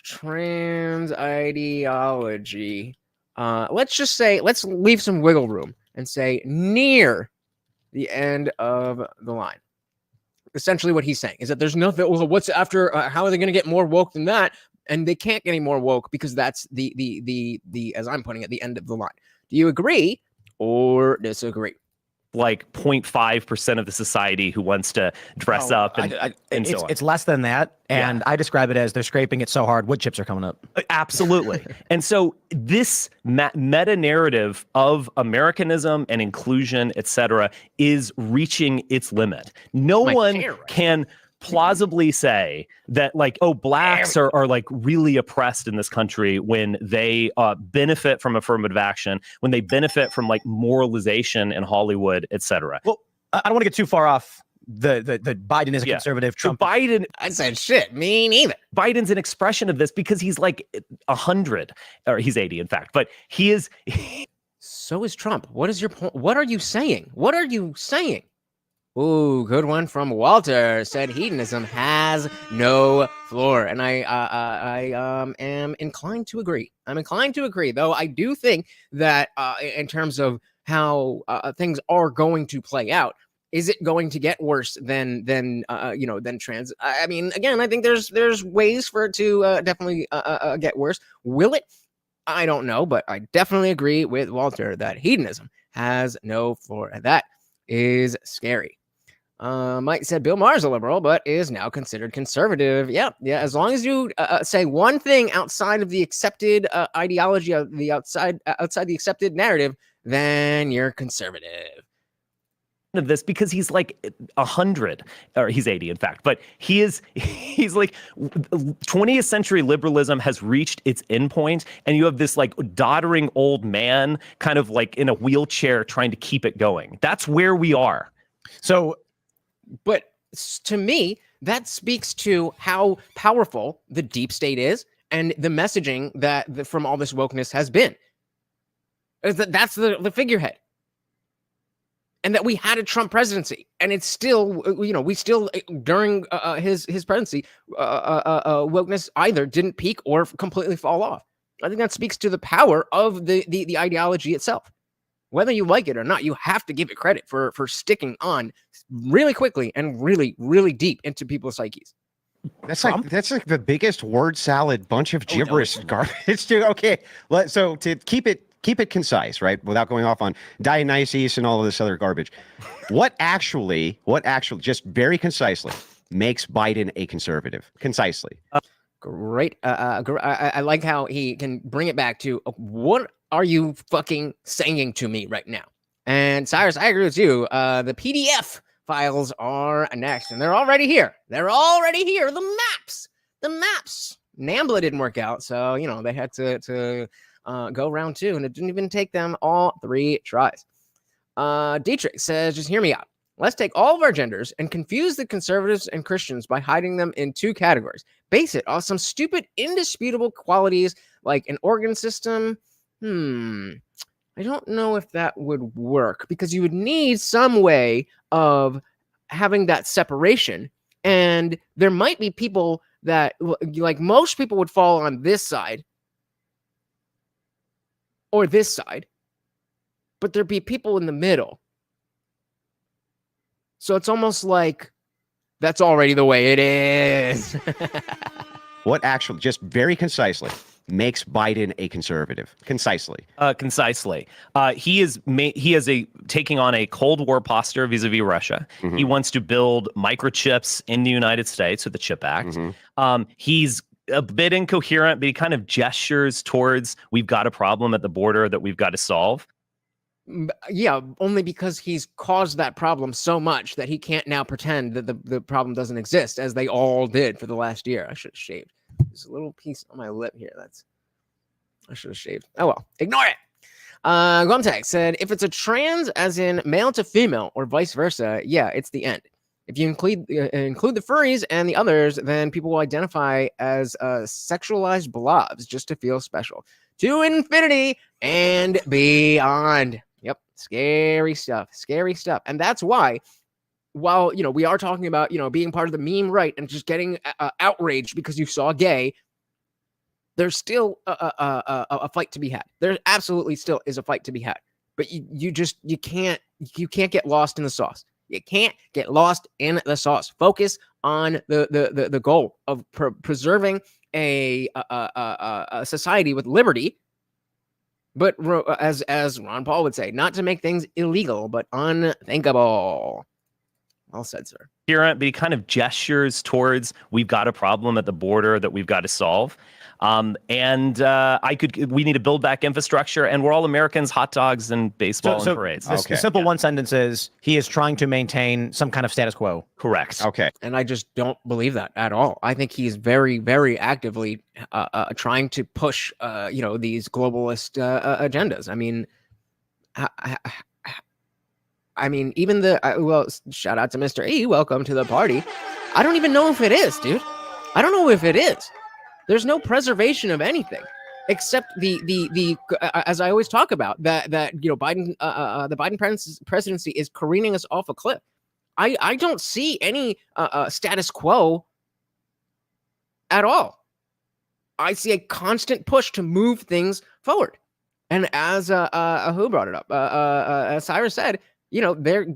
trans ideology? Let's leave some wiggle room and say near the end of the line. Essentially what he's saying is that there's nothing, well, what's after, how are they going to get more woke than that? And they can't get any more woke because that's the as I'm putting it, the end of the line. Do you agree or disagree? Like 0.5% of the society who wants to dress up and so on. It's less than that. And I describe it as they're scraping it so hard, wood chips are coming up. Absolutely. And so this meta narrative of Americanism and inclusion, et cetera, is reaching its limit. No one can plausibly say that like, oh, blacks are like really oppressed in this country when they benefit from affirmative action, when they benefit from like moralization in Hollywood, etc. Well, I don't want to get too far off the Biden is a conservative. So Trump. Biden, I said shit. Me neither. Biden's an expression of this because he's like 100, or he's 80, in fact. But he is. So is Trump. What is your point? What are you saying? What are you saying? Ooh, good one from Walter. Said hedonism has no floor, and I am inclined to agree. I'm inclined to agree, though I do think that in terms of how things are going to play out, is it going to get worse than trans? I mean, again, I think there's ways for it to definitely get worse. Will it? I don't know, but I definitely agree with Walter that hedonism has no floor, and that is scary. Mike said Bill Maher's a liberal, but is now considered conservative. Yeah. As long as you say one thing outside of the accepted ideology of the outside the accepted narrative, then you're conservative. Of this because he's like 100, or he's 80, in fact. But he's like 20th century liberalism has reached its endpoint, and you have this like doddering old man kind of like in a wheelchair trying to keep it going. That's where we are. So. But to me, that speaks to how powerful the deep state is and the messaging that from all this wokeness has been. That's the figurehead. And that we had a Trump presidency, and it's still, we still, during his presidency, wokeness either didn't peak or completely fall off. I think that speaks to the power of the ideology itself. Whether you like it or not, you have to give it credit for sticking on really quickly and really, really deep into people's psyches. That's like the biggest word salad bunch of gibberish garbage. Dude. Okay, so to keep it concise, right, without going off on Dionysus and all of this other garbage, what actually, just very concisely makes Biden a conservative? Concisely. Great. I like how he can bring it back to what are you fucking saying to me right now? And Cyrus, I agree with you. The PDF files are next, and they're already here. They're already here. The maps. NAMBLA didn't work out, so they had to go round 2, and it didn't even take them all 3 tries. Dietrich says, just hear me out. Let's take all of our genders and confuse the conservatives and Christians by hiding them in 2 categories. Base it on some stupid, indisputable qualities like an organ system. I don't know if that would work, because you would need some way of having that separation. And there might be people that, like, most people would fall on this side or this side, but there'd be people in the middle. So it's almost like that's already the way it is. What actually, just very concisely, makes Biden a conservative? Concisely. He is taking on a Cold War posture vis-a-vis Russia. Mm-hmm. He wants to build microchips in the United States with the CHIP Act. Mm-hmm. He's a bit incoherent, but he kind of gestures towards we've got a problem at the border that we've got to solve. Yeah, only because he's caused that problem so much that he can't now pretend that the problem doesn't exist, as they all did for the last year. I should have shaved. There's a little piece on my lip here. I should have shaved. Oh well, ignore it. Gomtag said, if it's a trans as in male to female or vice versa, yeah, it's the end. If you include the furries and the others, then people will identify as sexualized blobs just to feel special. To infinity and beyond. Yep. Scary stuff. And that's why, while, we are talking about, being part of the meme right and just getting outraged because you saw gay, there's still a fight to be had. There absolutely still is a fight to be had. But you can't get lost in the sauce. You can't get lost in the sauce. Focus on the goal of preserving a society with liberty, but as Ron Paul would say, not to make things illegal, but unthinkable. Well said, sir. But he kind of gestures towards we've got a problem at the border that we've got to solve. We need to build back infrastructure, and we're all Americans, hot dogs and baseball and parades. The simple one sentence is he is trying to maintain some kind of status quo. Correct. Okay. And I just don't believe that at all. I think he's very, very actively trying to push, these globalist agendas. I mean, even shout out to Mr. E. Welcome to the party. I don't even know if it is, dude. I don't know if it is. There's no preservation of anything except the as I always talk about that Biden the Biden presidency is careening us off a cliff. I don't see any status quo at all. I see a constant push to move things forward. And as who brought it up? As Cyrus said, they're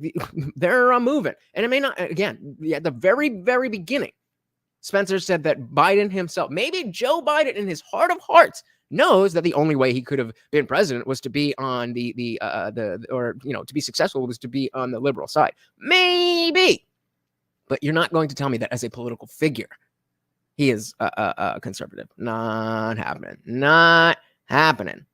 moving, and it may not. Again, at the very, very beginning, Spencer said that Biden himself, maybe Joe Biden in his heart of hearts, knows that the only way he could have been president was to be on to be successful was to be on the liberal side. Maybe. But you're not going to tell me that as a political figure, he is conservative. Not happening. Not happening.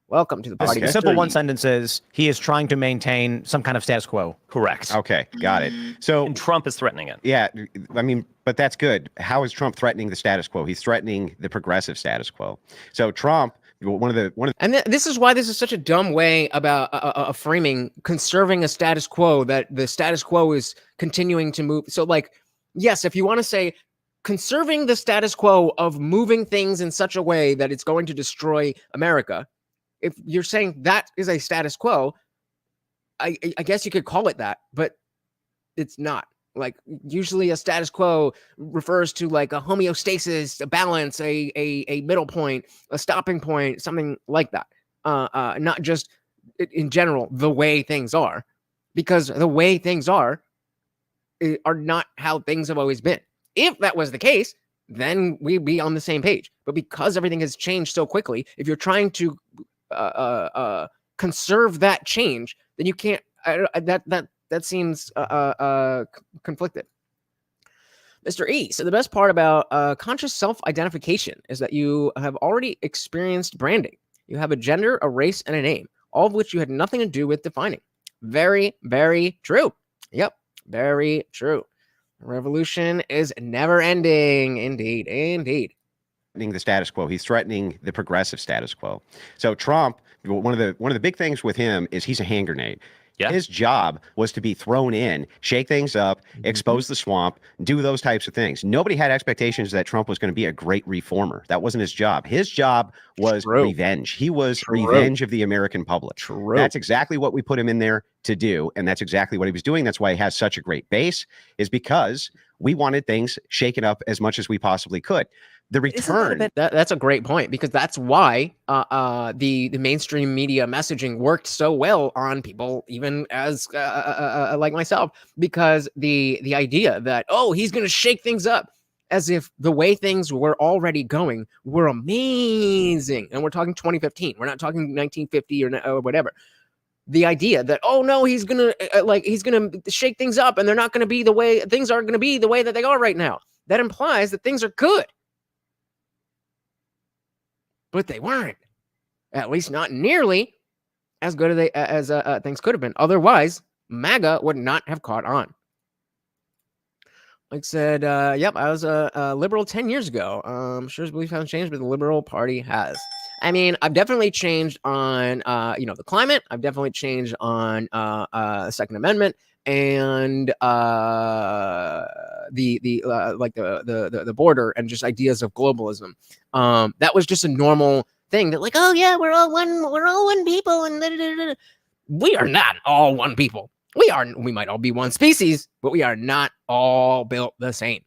Welcome to the party. The simple one sentence is he is trying to maintain some kind of status quo. Correct. Okay, got it. So and Trump is threatening it. Yeah, I mean, but that's good. How is Trump threatening the status quo? He's threatening the progressive status quo. So Trump, this is why this is such a dumb way about framing conserving a status quo, that the status quo is continuing to move. So, like, yes, if you want to say conserving the status quo of moving things in such a way that it's going to destroy America. If you're saying that is a status quo, I guess you could call it that, but it's not. Like, usually a status quo refers to like a homeostasis, a balance, a middle point, a stopping point, something like that. Not just in general, the way things are, because the way things are not how things have always been. If that was the case, then we'd be on the same page. But because everything has changed so quickly, if you're trying to conserve that change, then you can't. That seems conflicted. Mr. E. So the best part about conscious self-identification is that you have already experienced branding. You have a gender, a race, and a name, all of which you had nothing to do with defining. Very, very true. Yep, very true. Revolution is never ending. Indeed, indeed. The status quo. He's threatening the progressive status quo. So Trump, one of the big things with him is he's a hand grenade. Yeah. His job was to be thrown in, shake things up, expose the swamp, do those types of things. Nobody had expectations that Trump was going to be a great reformer. That wasn't his job. His job was revenge. He was revenge of the American public. That's exactly what we put him in there to do, and that's exactly what he was doing. That's why he has such a great base, is because we wanted things shaken up as much as we possibly could. The return. That's a great point, because that's why the mainstream media messaging worked so well on people, even as like myself, because the idea that, oh, he's going to shake things up, as if the way things were already going were amazing. And we're talking 2015. We're not talking 1950 or whatever. The idea that, oh no, he's going to shake things up, and they're not going to be the way things aren't going to be the way that they are right now. That implies that things are good. But they weren't, at least not nearly as good as things could have been. Otherwise, MAGA would not have caught on. Like I said, yep, I was a liberal 10 years ago. I'm sure his belief hasn't changed, but the Liberal Party has. I mean, I've definitely changed on, the climate. I've definitely changed on Second Amendment and the border and just ideas of globalism. That was just a normal thing that, like, oh yeah, we're all one people, and we are not all one people. We might all be one species, but we are not all built the same.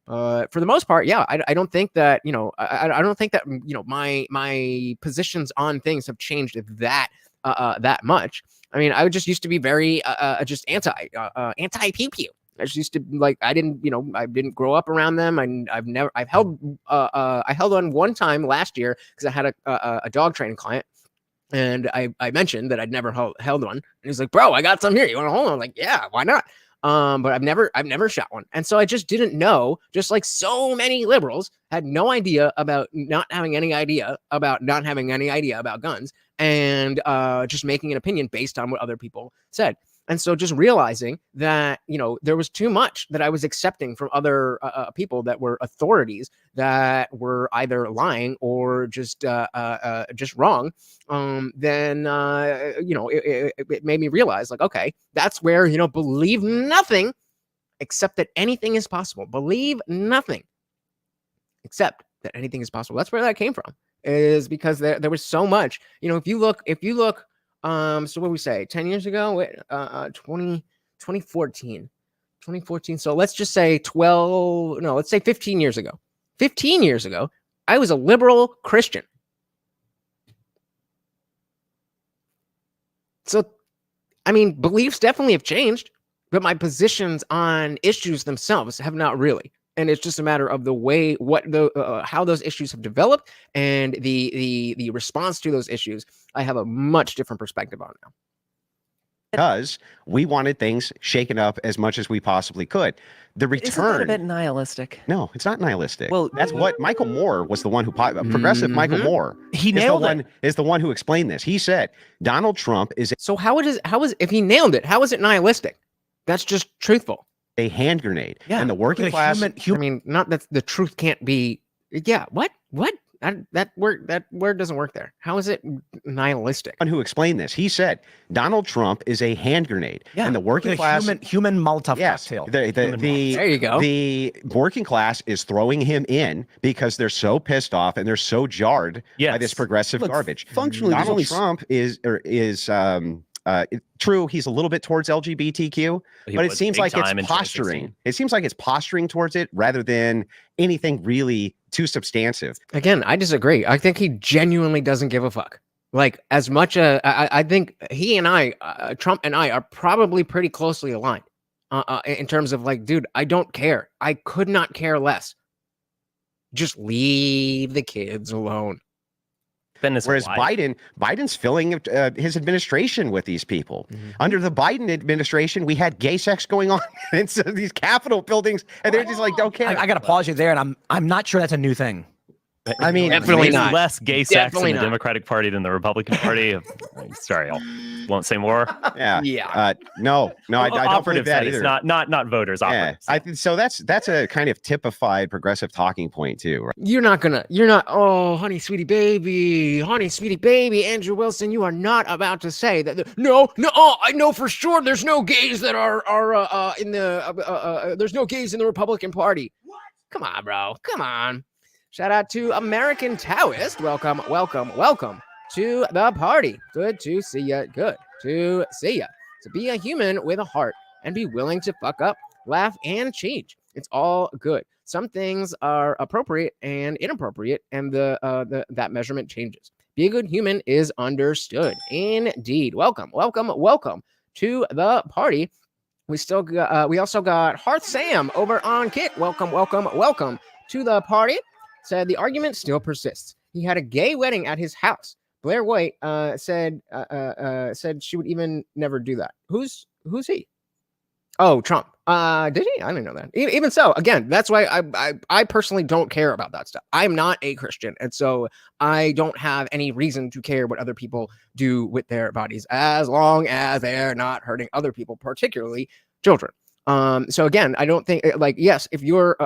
For the most part, yeah, I don't think that, I don't think that, my positions on things have changed that much. I mean, I just used to be very just anti pew pew. I just used to, like, I didn't grow up around them. I held on one time last year because I had a dog training client, and I mentioned that I'd never held one, and he's like, bro, I got some here. You want to hold on? I'm like, yeah, why not? but I've never shot one. And so I just didn't know, just like so many liberals had no idea about not having any idea about guns, and just making an opinion based on what other people said. And so just realizing that, there was too much that I was accepting from other people that were authorities that were either lying or just wrong. Then it made me realize, like, okay, that's where, believe nothing except that anything is possible. Believe nothing except that anything is possible. That's where that came from, is because there was so much. If you look, so what we say 10 years ago, 2014. So let's just say 15 years ago. 15 years ago, I was a liberal Christian. So, I mean, beliefs definitely have changed, but my positions on issues themselves have not really. And it's just a matter of the way, how those issues have developed, and the response to those issues. I have a much different perspective on now. Because we wanted things shaken up as much as we possibly could. The return. Isn't that a bit nihilistic? No, it's not nihilistic. Well, that's what Michael Moore was the one who progressive Michael Moore. He nailed it. Is the one who explained this. He said Donald Trump is. So how is if he nailed it? How is it nihilistic? That's just truthful. A hand grenade. Yeah. And the working class. I mean, not that the truth can't be. Yeah. What? That word doesn't work there. How is it nihilistic? Who explained this? He said Donald Trump is a hand grenade. Yeah. And the working class. Human Molotov Yes. cocktail. There you go. The working class is throwing him in because they're so pissed off and they're so jarred by this progressive garbage. Functionally, Donald Trump is true. He's a little bit towards LGBTQ, but it seems like it's posturing. It seems like it's posturing towards it rather than anything really too substantive. Again, I disagree. I think he genuinely doesn't give a fuck. Like, as much I think he and Trump and I are probably pretty closely aligned in terms of, like, dude, I don't care. I could not care less. Just leave the kids alone. Whereas Biden's filling his administration with these people. Under the Biden administration, we had gay sex going on in these Capitol buildings, and they're just like, don't care. I got to pause you there, and I'm not sure that's a new thing. I mean, definitely not. Less gay sex in the Democratic Party than the Republican Party. Sorry, I won't say more. Yeah. No, I don't believe that either. Not voters. Yeah. So that's a kind of typified progressive talking point too. Right? You're not. Oh, honey, sweetie baby, Andrew Wilson. You are not about to say that. No. I know for sure. There's no gays that are in the. There's no gays in the Republican Party. What? Come on, bro. Come on. Shout out to American Taoist. Welcome to the party. Good to see ya. To be a human with a heart and be willing to fuck up, laugh, and change. It's all good. Some things are appropriate and inappropriate, and that measurement changes. Be a good human is understood. Indeed. Welcome to the party. We also got Hearth Sam over on Kit. Welcome to the party. Said the argument still persists. He had a gay wedding at his house. Blair White said she would even never do that. Who's he? Oh, Trump. Did he? I didn't know that. Even so, again, that's why I personally don't care about that stuff. I'm not a Christian, and so I don't have any reason to care what other people do with their bodies, as long as they're not hurting other people, particularly children. So again, I don't think, like, yes, if you're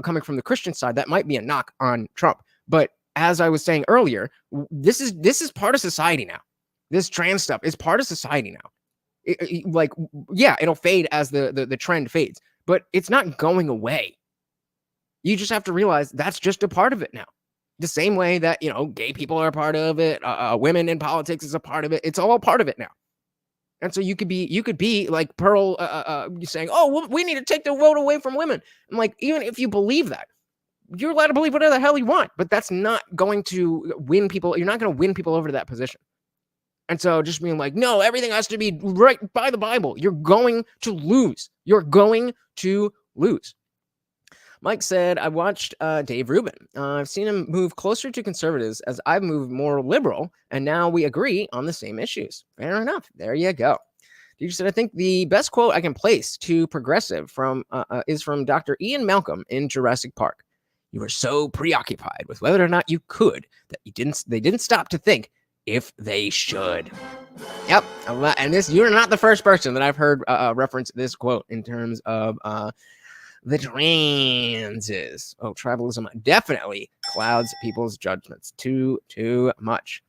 coming from the Christian side, that might be a knock on Trump. But as I was saying earlier, this is part of society now. This trans stuff is part of society now. It'll fade as the trend fades, but it's not going away. You just have to realize that's just a part of it now. The same way that, gay people are a part of it. Women in politics is a part of it. It's all part of it now. And so you could be like Pearl saying, oh, well, we need to take the vote away from women. I'm like, even if you believe that, you're allowed to believe whatever the hell you want, but that's not going to win people. You're not going to win people over to that position. And so just being like, no, everything has to be right by the Bible. You're going to lose. Mike said, I watched Dave Rubin. I've seen him move closer to conservatives as I've moved more liberal, and now we agree on the same issues. Fair enough. There you go. He said, I think the best quote I can place to progressive from is from Dr. Ian Malcolm in Jurassic Park. You were so preoccupied with whether or not you could that they didn't stop to think if they should. Yep. And you're not the first person that I've heard reference this quote in terms of the transes. Oh, tribalism definitely clouds people's judgments too much.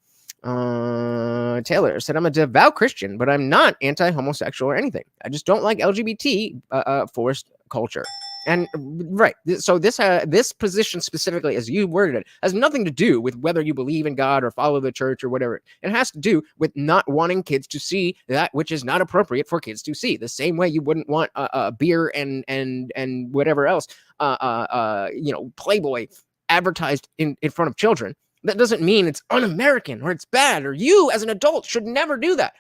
Taylor said, I'm a devout Christian, but I'm not anti-homosexual or anything. I just don't like LGBT forced culture. And right, so this position specifically, as you worded it, has nothing to do with whether you believe in God or follow the church or whatever. It has to do with not wanting kids to see that which is not appropriate for kids to see. The same way you wouldn't want beer and whatever else, Playboy advertised in front of children. That doesn't mean it's un-American or it's bad or you as an adult should never do that.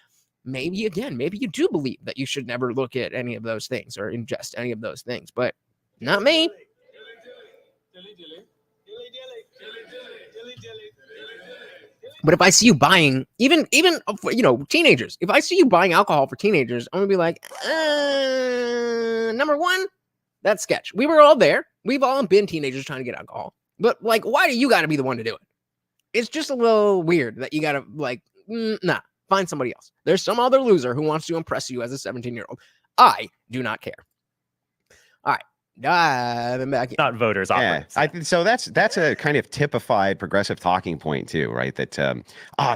Maybe you do believe that you should never look at any of those things or ingest any of those things, but not me. But if I see you buying, even teenagers, if I see you buying alcohol for teenagers, I'm gonna be like, number one, that's sketch. We were all there. We've all been teenagers trying to get alcohol. But like, why do you got to be the one to do it? It's just a little weird that you got to nah, find somebody else. There's some other loser who wants to impress you as a 17-year-old. I do not care. All right. Not voters. Yeah, so that's a kind of typified progressive talking point too, right? That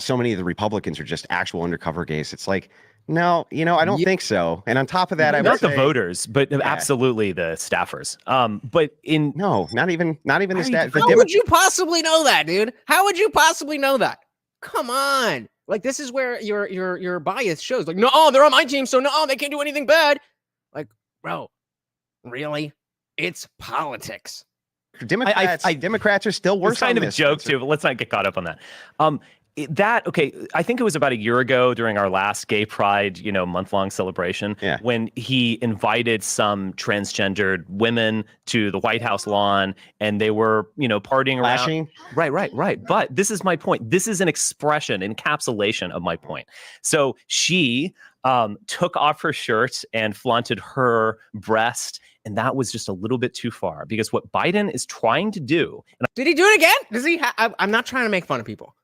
so many of the Republicans are just actual undercover gays. It's like, no, I don't think so. And on top of that, not the voters, but absolutely the staffers. But not even the staff. How would you possibly know that, dude? How would you possibly know that? Come on, like this is where your bias shows. Like, no, they're on my team, so no, they can't do anything bad. Like, bro, really? It's politics. Democrats are still worse. It's kind of a joke too, but let's not get caught up on that. I think it was about a year ago during our last Gay Pride, month-long celebration, when he invited some transgendered women to the White House lawn, and they were, partying around. Right. But this is my point. This is an encapsulation of my point. So she took off her shirt and flaunted her breast. And that was just a little bit too far, because what Biden is trying to do. Did he do it again? Does he? I'm not trying to make fun of people.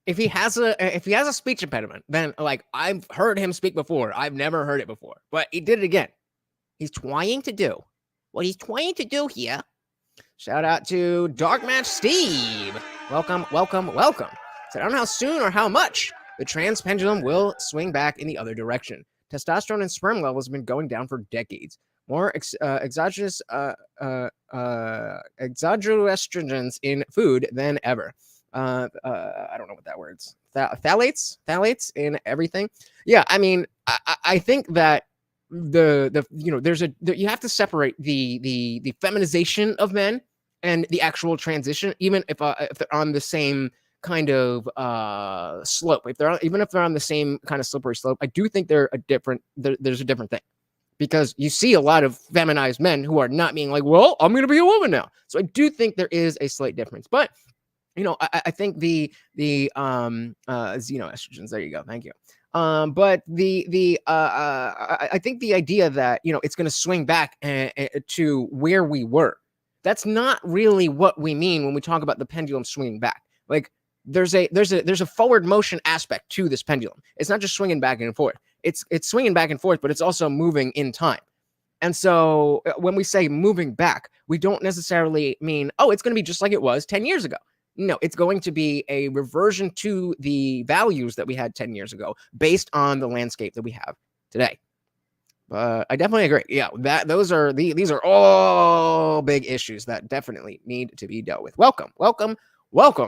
If he has a speech impediment, then like I've heard him speak before. I've never heard it before, but he did it again. He's trying to do what he's trying to do here. Shout out to Dark Match Steve. Welcome. Said, I don't know how soon or how much the trans pendulum will swing back in the other direction. Testosterone and sperm levels have been going down for decades. More exogenous estrogens in food than ever. I don't know what that word's. Phthalates in everything. Yeah, I mean, I think that you have to separate the feminization of men and the actual transition, even if they're on the same kind of slope. If they're on the same kind of slippery slope, I do think there's a different thing. Because you see a lot of feminized men who are not being like, well, I'm going to be a woman now. So I do think there is a slight difference. But, I think the xenoestrogens, there you go. Thank you. But I think the idea that, it's going to swing back to where we were, that's not really what we mean when we talk about the pendulum swinging back. Like there's a forward motion aspect to this pendulum. It's not just swinging back and forth. It's swinging back and forth, but it's also moving in time. And so when we say moving back, we don't necessarily mean, it's going to be just like it was 10 years ago. No, it's going to be a reversion to the values that we had 10 years ago based on the landscape that we have today. But I definitely agree. Yeah, these are all big issues that definitely need to be dealt with. Welcome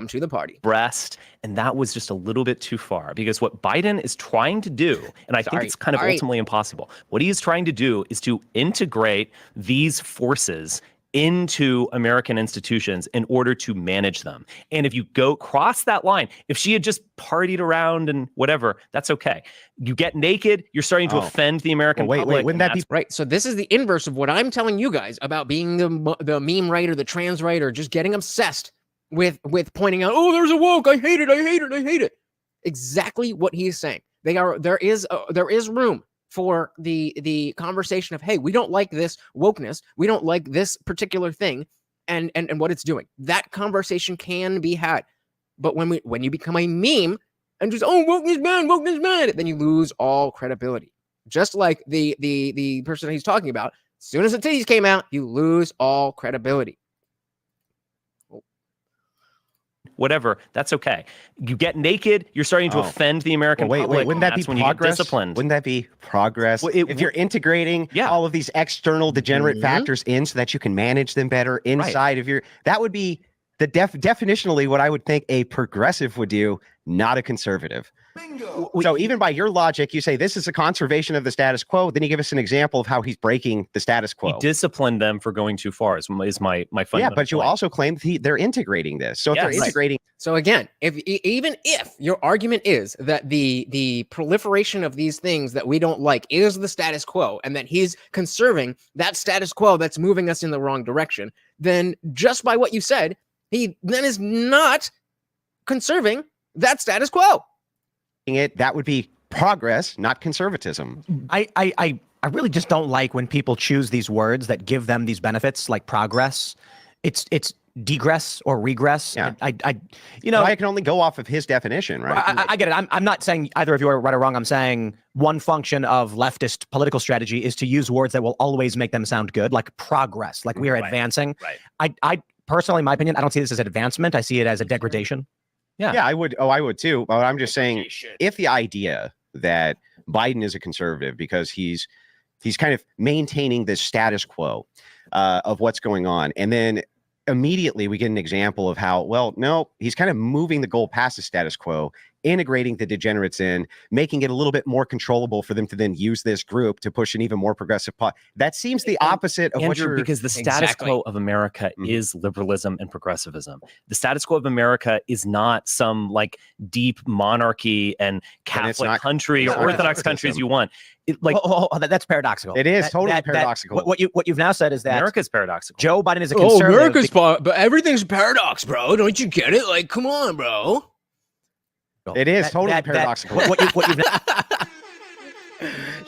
to the party. Breast, and that was just a little bit too far, because what Biden is trying to do, and I think it's kind of ultimately impossible, what he is trying to do is to integrate these forces into American institutions in order to manage them. And if you go cross that line, if she had just partied around and whatever, that's okay. You get naked, you're starting to offend the American public. Wait, wouldn't that be right? So this is the inverse of what I'm telling you guys about being the meme writer, the trans writer, just getting obsessed with pointing out, there's a woke, I hate it. Exactly what he's saying. There is room for the conversation of, hey, we don't like this wokeness, we don't like this particular thing, and what it's doing. That conversation can be had, but when you become a meme and just wokeness bad, then you lose all credibility. Just like the person he's talking about, as soon as the titties came out, you lose all credibility. Whatever, that's okay. You get naked, you're starting to offend the American public. Wouldn't that be when you get progress? disciplined. Wouldn't that be progress? Well, if you're integrating all of these external degenerate factors in so that you can manage them better inside of your, that would be the definitionally what I would think a progressive would do, not a conservative. Bingo. So even by your logic, you say this is a conservation of the status quo. Then you give us an example of how he's breaking the status quo. He disciplined them for going too far. Is my fundamental Yeah, but you point. also claim they're integrating this. So if they're integrating, so again, even if your argument is that the proliferation of these things that we don't like is the status quo, and that he's conserving that status quo that's moving us in the wrong direction, then just by what you said, he then is not conserving that status quo. That would be progress, not conservatism. I really just don't like when people choose these words that give them these benefits, like progress. It's degress or regress. Yeah. I I can only go off of his definition, right? I get it. I'm not saying either of you are right or wrong. I'm saying one function of leftist political strategy is to use words that will always make them sound good, like progress, like we are advancing. Right. I personally, in my opinion, I don't see this as an advancement. I see it as a degradation. Yeah, I would. Oh, I would too. But I'm just saying, if the idea that Biden is a conservative because he's kind of maintaining this status quo of what's going on, and then immediately we get an example of how, well, no, he's kind of moving the goal past the status quo, integrating the degenerates in, making it a little bit more controllable for them to then use this group to push an even more progressive that seems the opposite of what you're... because the status quo of America is liberalism and progressivism. The status quo of America is not some like deep monarchy and Catholic country or Orthodox countries you want. That's paradoxical. It is totally paradoxical. What you've now said is that America's paradoxical. Joe Biden is a conservative. But everything's a paradox, bro. Don't you get it? Like, come on, bro. It is totally paradoxical. What you've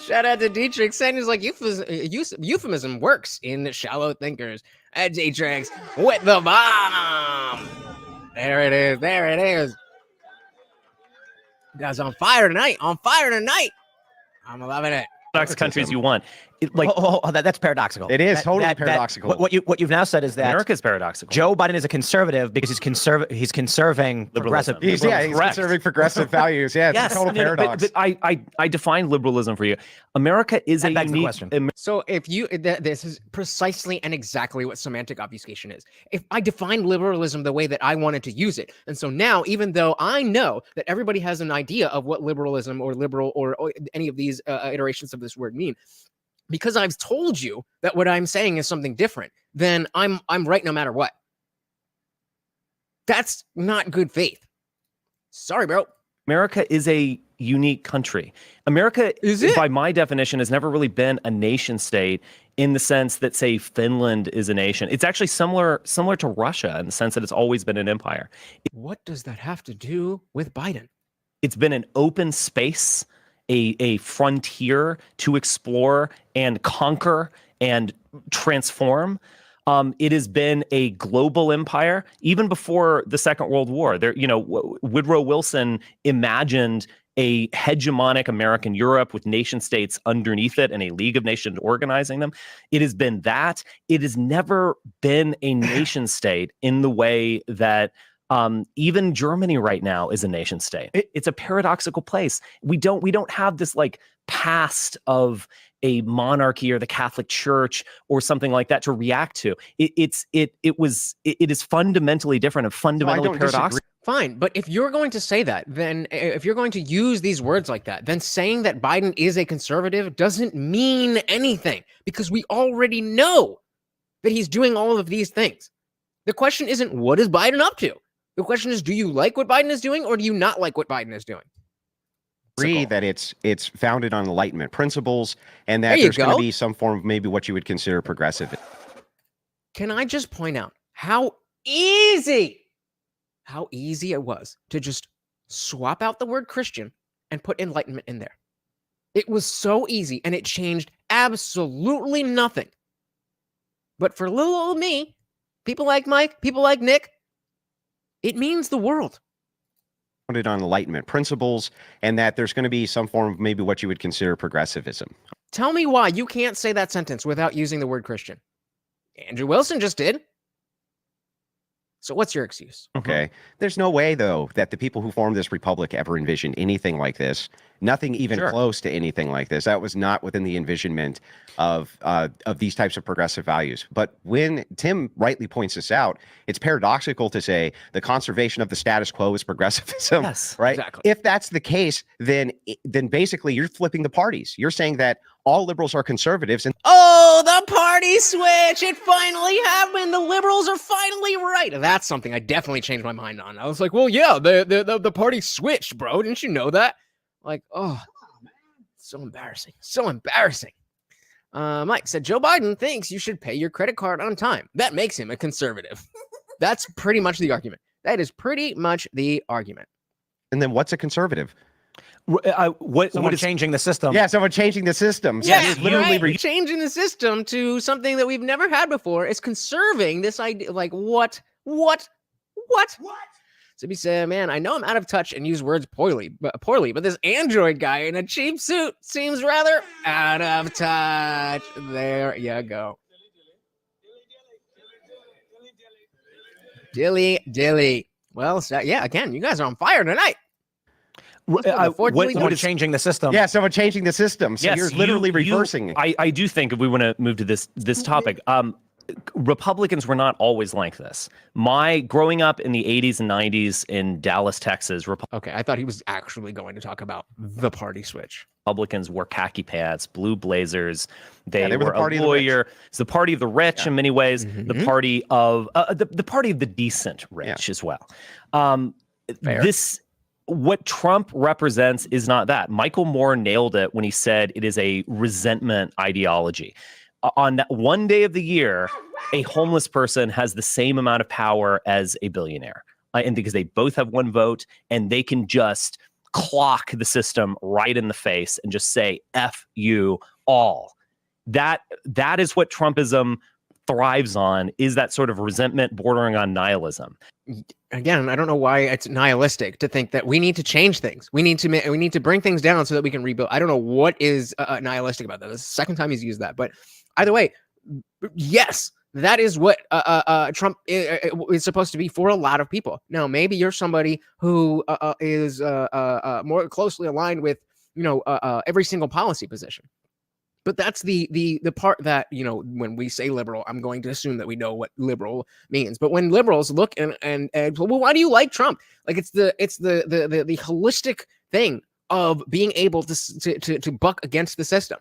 Shout out to Dietrich saying he's like euphemism works in shallow thinkers. Dietrich's with the bomb. There it is. There it is. You guys on fire tonight. On fire tonight. I'm loving it. Orthodox countries you want. That's paradoxical. It is totally paradoxical. What you've now said is that America's paradoxical. Joe Biden is a conservative because he's conserving progressive. He's conserving progressive values. Yeah, it's a total paradox. But I define liberalism for you. America is a unique question. So if you this is precisely and exactly what semantic obfuscation is. If I define liberalism the way that I wanted to use it, and so now even though I know that everybody has an idea of what liberalism or liberal or any of these iterations of this word mean, because I've told you that what I'm saying is something different, then I'm right no matter what. That's not good faith. Sorry, bro. America is a unique country. America, by my definition, has never really been a nation state in the sense that, say, Finland is a nation. It's actually similar to Russia in the sense that it's always been an empire. What does that have to do with Biden? It's been an open space, a frontier to explore and conquer and transform. It has been a global empire even before the Second World War. Woodrow Wilson imagined a hegemonic American Europe with nation states underneath it and a League of Nations organizing them. It has been that. It has never been a nation state in the way that even Germany right now is a nation state. It's a paradoxical place. We don't have this like past of a monarchy or the Catholic Church or something like that to react to. It is fundamentally different and fundamentally paradoxical. Fine, but if you're going to say that, then if you're going to use these words like that, then saying that Biden is a conservative doesn't mean anything because we already know that he's doing all of these things. The question isn't what is Biden up to? The question is, do you like what Biden is doing or do you not like what Biden is doing? Agree that it's founded on Enlightenment principles and that there's going to be some form of maybe what you would consider progressive. Can I just point out how easy it was to just swap out the word Christian and put Enlightenment in there? It was so easy, and it changed absolutely nothing. But for little old me, people like Mike, people like Nick, it means the world. Founded on Enlightenment principles, and that there's going to be some form of maybe what you would consider progressivism. Tell me why you can't say that sentence without using the word Christian. Andrew Wilson just did. So what's your excuse? Okay. There's no way, though, that the people who formed this republic ever envisioned anything like this. Nothing even close to anything like this. That was not within the envisionment of these types of progressive values. But when Tim rightly points this out, it's paradoxical to say the conservation of the status quo is progressivism. Yes, right? exactly. If that's the case, then basically you're flipping the parties. You're saying that all liberals are conservatives, and Oh, the party switch! It finally happened. The liberals are finally right. That's something I definitely changed my mind on. I was like, well, yeah, the party switched, bro. Didn't you know that? Like, oh, so embarrassing. So embarrassing. Mike said, Joe Biden thinks you should pay your credit card on time. That makes him a conservative. That's pretty much the argument. That is pretty much the argument. and then what's a conservative? Someone changing the system. Yeah, someone changing the system. So Yeah, it's literally right. Changing the system to something that we've never had before is conserving this idea. Like, what? So he said, man, I know I'm out of touch and use words poorly, but this Android guy in a cheap suit seems rather out of touch. There you go. Dilly. Well, so, yeah, again, you guys are on fire tonight. What is changing the system? Yeah, someone changing the system. So Yes, you're literally reversing it. I do think if we want to move to this topic, Republicans were not always like this. My growing up in the 80s and 90s in Dallas, Texas, Okay, I thought he was actually going to talk about the party switch. Republicans wore khaki pants, blue blazers. They were the were party a of the rich. lawyer. It's the party of the rich in many ways. Mhm. The party of the party of the decent rich as well. Fair. What Trump represents is not that. Michael Moore nailed it when he said it is a resentment ideology. On that one day of the year, a homeless person has the same amount of power as a billionaire. And because they both have one vote and they can just clock the system right in the face and just say, F you all. That is what Trumpism thrives on, is that sort of resentment bordering on nihilism. Again, I don't know why it's nihilistic to think that we need to change things. We need to bring things down so that we can rebuild. I don't know what is nihilistic about that. This is the second time he's used that. But either way, yes, that is what Trump is supposed to be for a lot of people. Now, maybe you're somebody who is more closely aligned with, every single policy position. But that's the part that, when we say liberal, I'm going to assume that we know what liberal means. But when liberals look and well, why do you like Trump? Like it's the holistic thing of being able to buck against the system.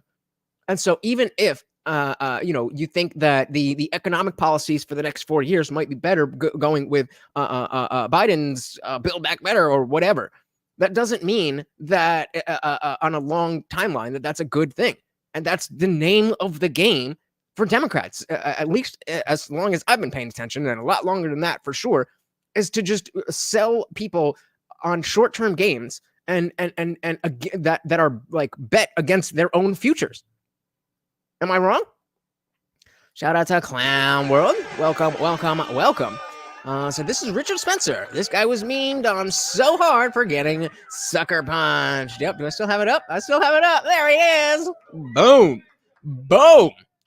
And so even if you think that the economic policies for the next 4 years might be better going with Biden's Build Back Better or whatever, that doesn't mean that on a long timeline that's a good thing. And that's the name of the game for Democrats, at least as long as I've been paying attention, and a lot longer than that for sure, is to just sell people on short-term gains and that are like bet against their own futures. Am I wrong? Shout out to Clown World. Welcome. So this is Richard Spencer. This guy was memed on so hard for getting sucker punched. Yep. Do I still have it up? I still have it up. There he is. Boom.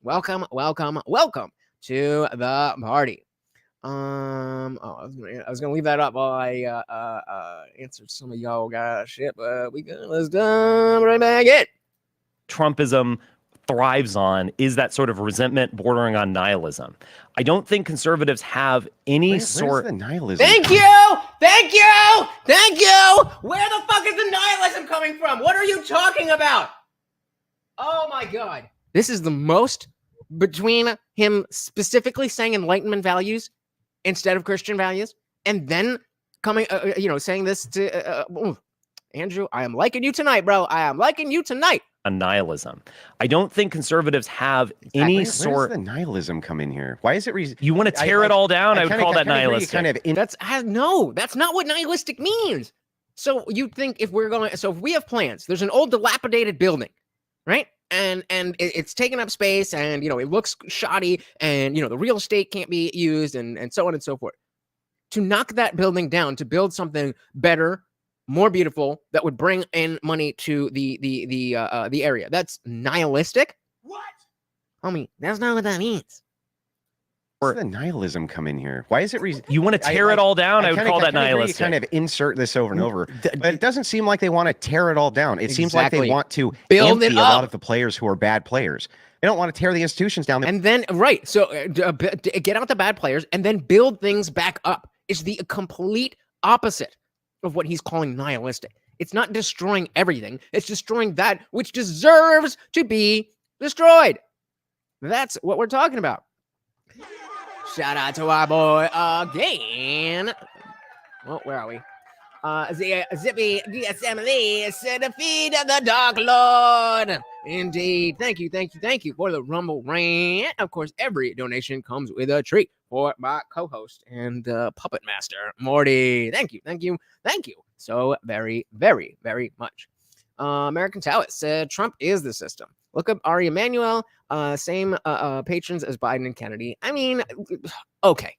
Welcome to the party. I was gonna leave that up while I answered some of y'all guys shit, but let's jump right back in. Trumpism thrives on is that sort of resentment bordering on nihilism. I don't think conservatives have any Where's the nihilism? Thank you. Where the fuck is the nihilism coming from? What are you talking about? Oh my God. This is the most between him specifically saying Enlightenment values instead of Christian values, and then coming, saying this to Andrew. I am liking you tonight, bro. I am liking you tonight. Nihilism. I don't think conservatives have any sort. Where does the nihilism come in here? Why is it? You want to tear it all down? I would call that nihilistic. That's not what nihilistic means. So you think if we have plans, there's an old dilapidated building right? And it's taking up space, and it looks shoddy, and the real estate can't be used, and so on and so forth. To knock that building down to build something better, more beautiful, that would bring in money to the area. That's nihilistic. What? Homie, that's not what that means. Where did the nihilism come in here? Why is it? You want to tear it all down? I would call that nihilistic. Kind of insert this over and over, but it doesn't seem like they want to tear it all down. It seems like they Exactly. want to Build empty it a lot up. of the players who are bad players. They don't want to tear the institutions down. And then, right, so get out the bad players and then build things back up. It's the complete opposite of what he's calling nihilistic. It's not destroying everything. It's destroying that which deserves to be destroyed. That's what we're talking about. Shout out to our boy again. Well, where are we? Zippy DSMLE said the feed of the Dark Lord. Indeed. Thank you for the Rumble rant. Of course, every donation comes with a treat for my co-host and puppet master, Morty. Thank you so very, very, very much. American Talent said Trump is the system. Look up Ari Emanuel, same patrons as Biden and Kennedy. I mean, okay,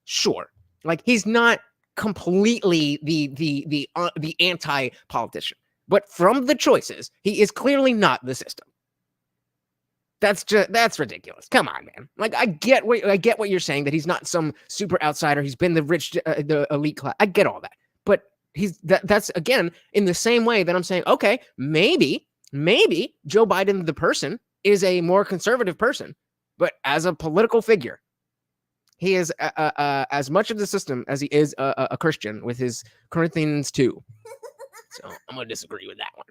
sure. Like, he's not completely the anti-politician, but from the choices, he is clearly not the system. That's ridiculous. Come on, man. Like, I get what you're saying, that he's not some super outsider. He's been the rich, the elite class. I get all that, but that's again in the same way that I'm saying, okay, maybe Joe Biden, the person, is a more conservative person, but as a political figure, he is as much of the system as he is a Christian with his Corinthians 2. So I'm going to disagree with that one.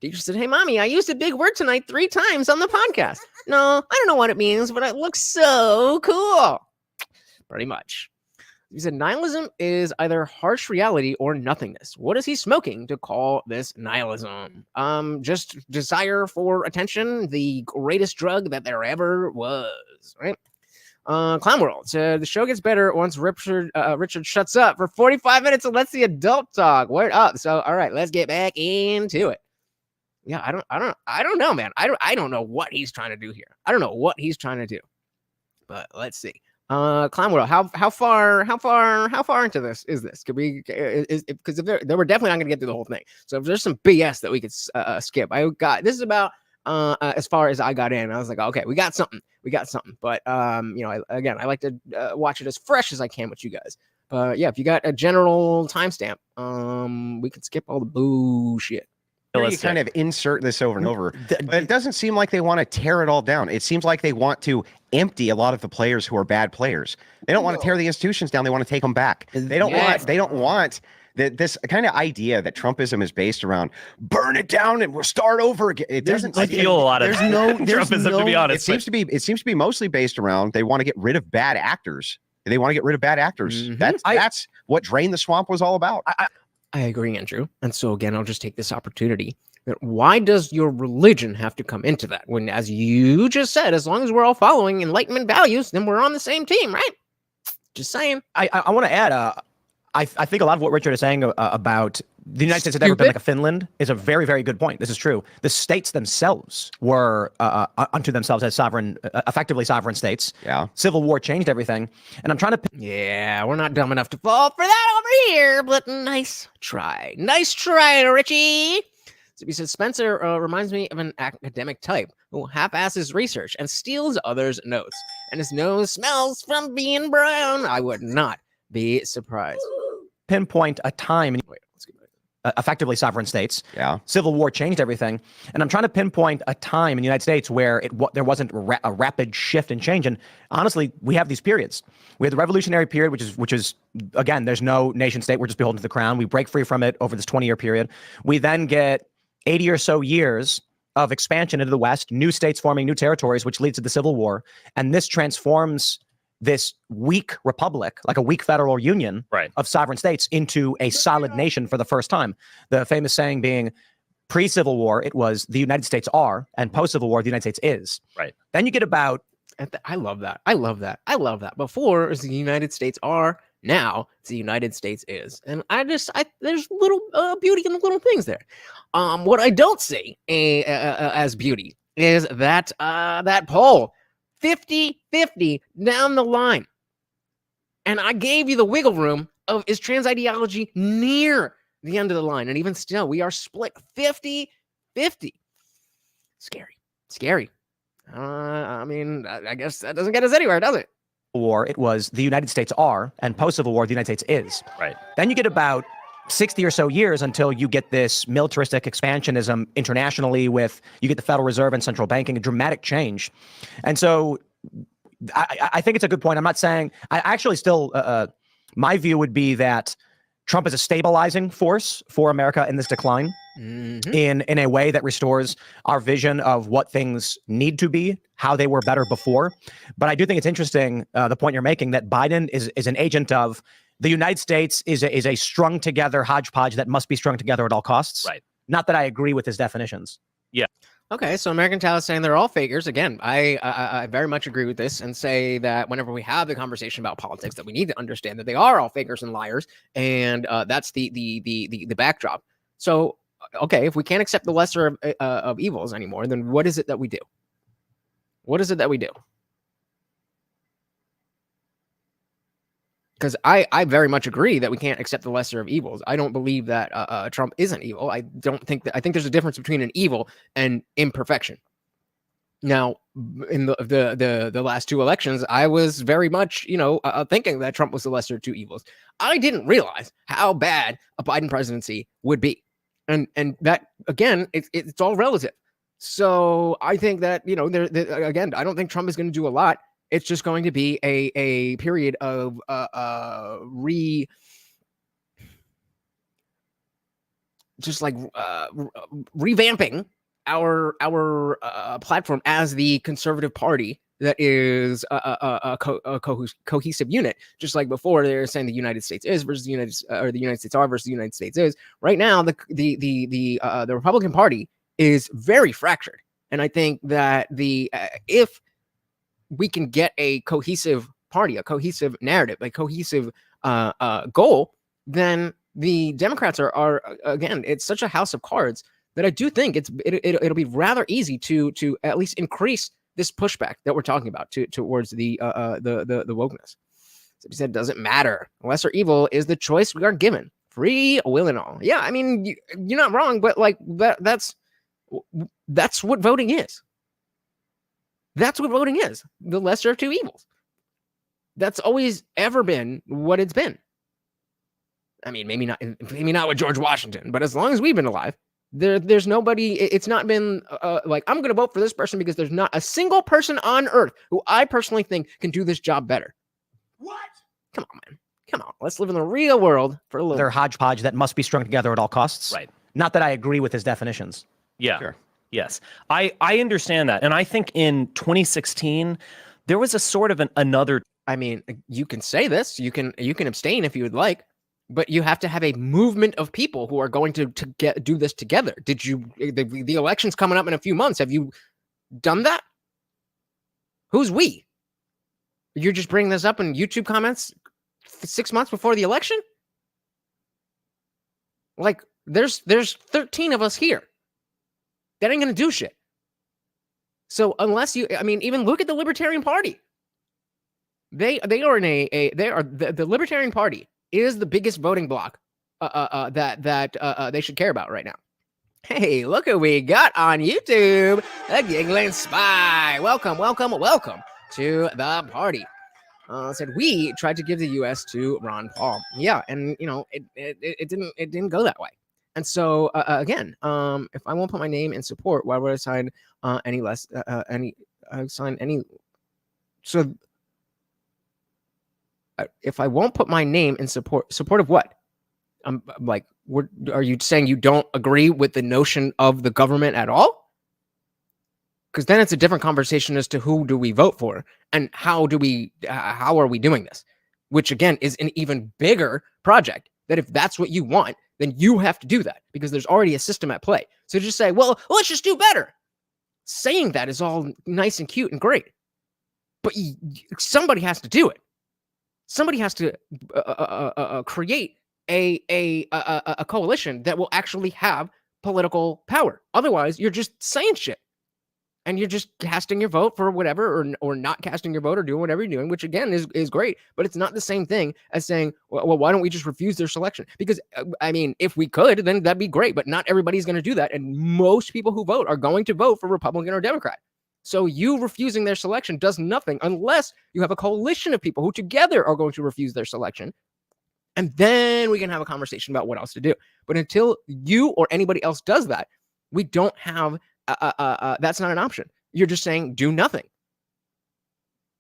Teacher said, hey, mommy, I used a big word tonight 3 times on the podcast. No, I don't know what it means, but it looks so cool. Pretty much. He said, nihilism is either harsh reality or nothingness. What is he smoking to call this nihilism? Just desire for attention, the greatest drug that there ever was, right? Clown World said, the show gets better once Richard shuts up for 45 minutes and lets the adult talk. Word up. So, all right, let's get back into it. Yeah, I don't know, man. I don't know what he's trying to do here. I don't know what he's trying to do. But let's see. Clown World, how far into this is this? Could we, because if they were definitely not going to get through the whole thing. So if there's some BS that we could skip, this is about as far as I got in. I was like, okay, we got something. But I like to watch it as fresh as I can with you guys. But yeah, if you got a general timestamp, we could skip all the bullshit. You kind of insert this over and over, but it doesn't seem like they want to tear it all down. It seems like they want to empty a lot of the players who are bad players. They don't want to tear the institutions down. They want to take them back. They don't want this kind of idea that Trumpism is based around burn it down and we'll start over again. It doesn't feel a lot of Trumpism, to be honest. It seems to be mostly based around they want to get rid of bad actors. They want to get rid of bad actors. Mm-hmm. That's what Drain the Swamp was all about. I agree, Andrew. And so again, I'll just take this opportunity. Why does your religion have to come into that? When, as you just said, as long as we're all following Enlightenment values, then we're on the same team, right? Just saying. I want to add, I think a lot of what Richard is saying about the United States had never been like a Finland is a very, very good point. This is true. The states themselves were unto themselves as effectively sovereign states. Yeah. Civil War changed everything. And I'm trying to... Yeah, we're not dumb enough to fall for that over here, but nice try. Nice try, Richie. So he said, Spencer reminds me of an academic type who half-asses research and steals others' notes. And his nose smells from being brown. I would not be surprised. Pinpoint a time... effectively sovereign states. Yeah. Civil War changed everything. And I'm trying to pinpoint a time in the United States where there wasn't a rapid shift and change. And honestly, we have these periods. We have the Revolutionary period, which is again, there's no nation state. We're just beholden to the crown. We break free from it over this 20-year period. We then get 80 or so years of expansion into the West, new states forming new territories, which leads to the Civil War. And this transforms this weak republic, like a weak federal union of sovereign states, into a solid nation for the first time. The famous saying being, pre-Civil War, it was the United States are, and post-Civil War, the United States is. Right. Then you get about... I love that. Before, it was the United States are, Now it's the United States is. And there's little beauty in the little things there. What I don't see as beauty is that that poll 50-50 down the line. And I gave you the wiggle room of is trans ideology near the end of the line. And even still, we are split 50-50. Scary. I mean, I guess that doesn't get us anywhere, does it? War, it was the United States are, and post-Civil War, the United States is. Right. Then you get about 60 or so years until you get this militaristic expansionism internationally with, you get the Federal Reserve and central banking, a dramatic change. And so I think it's a good point. I'm not saying, I actually still, my view would be that Trump is a stabilizing force for America in this decline, in a way that restores our vision of what things need to be, how they were better before. But I do think it's interesting, the point you're making, that Biden is an agent of the United States is a strung together hodgepodge that must be strung together at all costs. Right. Not that I agree with his definitions. Yeah. Okay, so American Tao is saying they're all fakers. Again, I very much agree with this and say that whenever we have the conversation about politics, that we need to understand that they are all fakers and liars, and that's the backdrop. So, okay, if we can't accept the lesser of evils anymore, then what is it that we do? What is it that we do? Because I very much agree that we can't accept the lesser of evils. I don't believe that Trump isn't evil. I don't think that. I think there's a difference between an evil and imperfection. Now, in the last two elections, I was very much, thinking that Trump was the lesser of two evils. I didn't realize how bad a Biden presidency would be, and that again, it's all relative. So I think that again, I don't think Trump is going to do a lot. It's just going to be a period of revamping our platform as the conservative party that is a cohesive unit. Just like before, they're saying the United States is versus the United States are versus the United States is. Right now, the Republican Party is very fractured, and I think that if we can get a cohesive party, a cohesive narrative, a cohesive goal, then the Democrats are again, it's such a house of cards that I do think it'll be rather easy to at least increase this pushback that we're talking about towards the wokeness. So he said, doesn't matter. Lesser evil is the choice we are given. Free will and all. Yeah, I mean, you're not wrong, but like that's what voting is. That's what voting is. The lesser of two evils. That's always ever been what it's been. I mean, maybe not with George Washington, but as long as we've been alive, there's nobody. It's not been like I'm going to vote for this person because there's not a single person on earth who I personally think can do this job better. What? Come on, man. Come on. Let's live in the real world for a little. They're hodgepodge that must be strung together at all costs. Right. Not that I agree with his definitions. Yeah. Sure. Yes, I understand that. And I think in 2016, there was a sort of another. I mean, you can say this, you can abstain if you would like, but you have to have a movement of people who are going to do this together. Did you, the election's coming up in a few months. Have you done that? Who's we? You're just bringing this up in YouTube comments 6 months before the election? Like, there's 13 of us here. That ain't going to do shit. So unless even look at the Libertarian Party. They are the Libertarian Party is the biggest voting bloc that they should care about right now. Hey, look who we got on YouTube, the Giggling Spy. Welcome to the party. Said we tried to give the U.S. to Ron Paul. Yeah, and it didn't go that way. And so again, if I won't put my name in support, why would I sign any less? So if I won't put my name in support of what? I'm like, are you saying you don't agree with the notion of the government at all? Because then it's a different conversation as to who do we vote for and how are we doing this? Which again is an even bigger project. That if that's what you want, then you have to do that because there's already a system at play. So just say, well, let's just do better. Saying that is all nice and cute and great, but somebody has to do it. somebody has to create a coalition that will actually have political power. Otherwise, you're just saying shit. And you're just casting your vote for whatever, or not casting your vote, or doing whatever you're doing, which again is great, but it's not the same thing as saying, well, why don't we just refuse their selection? Because I mean, if we could, then that'd be great, but not everybody's going to do that, and most people who vote are going to vote for Republican or Democrat. So you refusing their selection does nothing unless you have a coalition of people who together are going to refuse their selection, and then we can have a conversation about what else to do. But until you or anybody else does that, we don't have. That's not an option. You're just saying do nothing.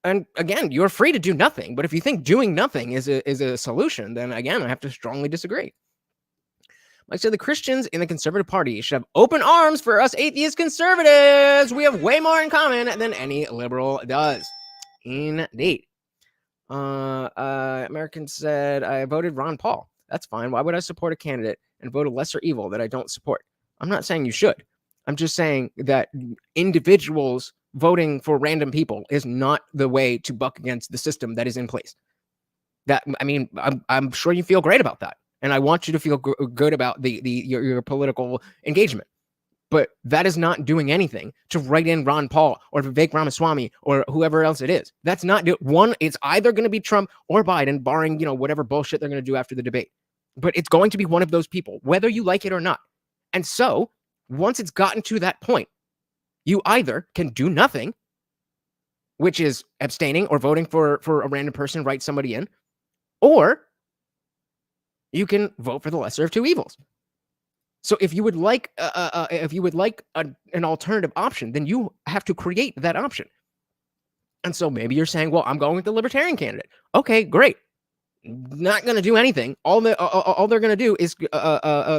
And again, you're free to do nothing. But if you think doing nothing is a solution, then again, I have to strongly disagree. Like I said, the Christians in the Conservative Party should have open arms for us atheist conservatives. We have way more in common than any liberal does. Indeed. American said, I voted Ron Paul. That's fine. Why would I support a candidate and vote a lesser evil that I don't support? I'm not saying you should. I'm just saying that individuals voting for random people is not the way to buck against the system that is in place. That, I mean, I'm sure you feel great about that, and I want you to feel good about your political engagement. But that is not doing anything to write in Ron Paul or Vivek Ramaswamy or whoever else it is. That's not one. It's either going to be Trump or Biden, barring whatever bullshit they're going to do after the debate. But it's going to be one of those people, whether you like it or not. And so, once it's gotten to that point, you either can do nothing, which is abstaining or voting for a random person, write somebody in, or you can vote for the lesser of two evils. So if you would like an alternative option, then you have to create that option. And so maybe you're saying, well, I'm going with the libertarian candidate. Okay, great. Not going to do anything. All they're going to do is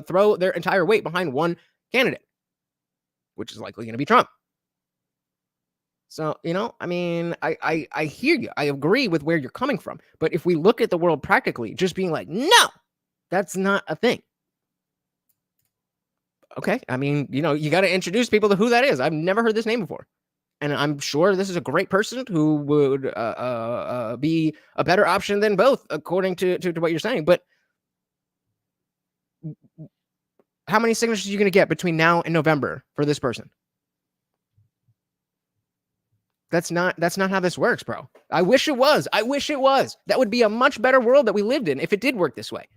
throw their entire weight behind one candidate, which is likely going to be Trump. So, I mean, I hear you. I agree with where you're coming from. But if we look at the world practically, just being like, no, that's not a thing. Okay. I mean, you got to introduce people to who that is. I've never heard this name before. And I'm sure this is a great person who would be a better option than both, according to what you're saying. But how many signatures are you going to get between now and November for this person? That's not how this works, bro. I wish it was. That would be a much better world that we lived in if it did work this way.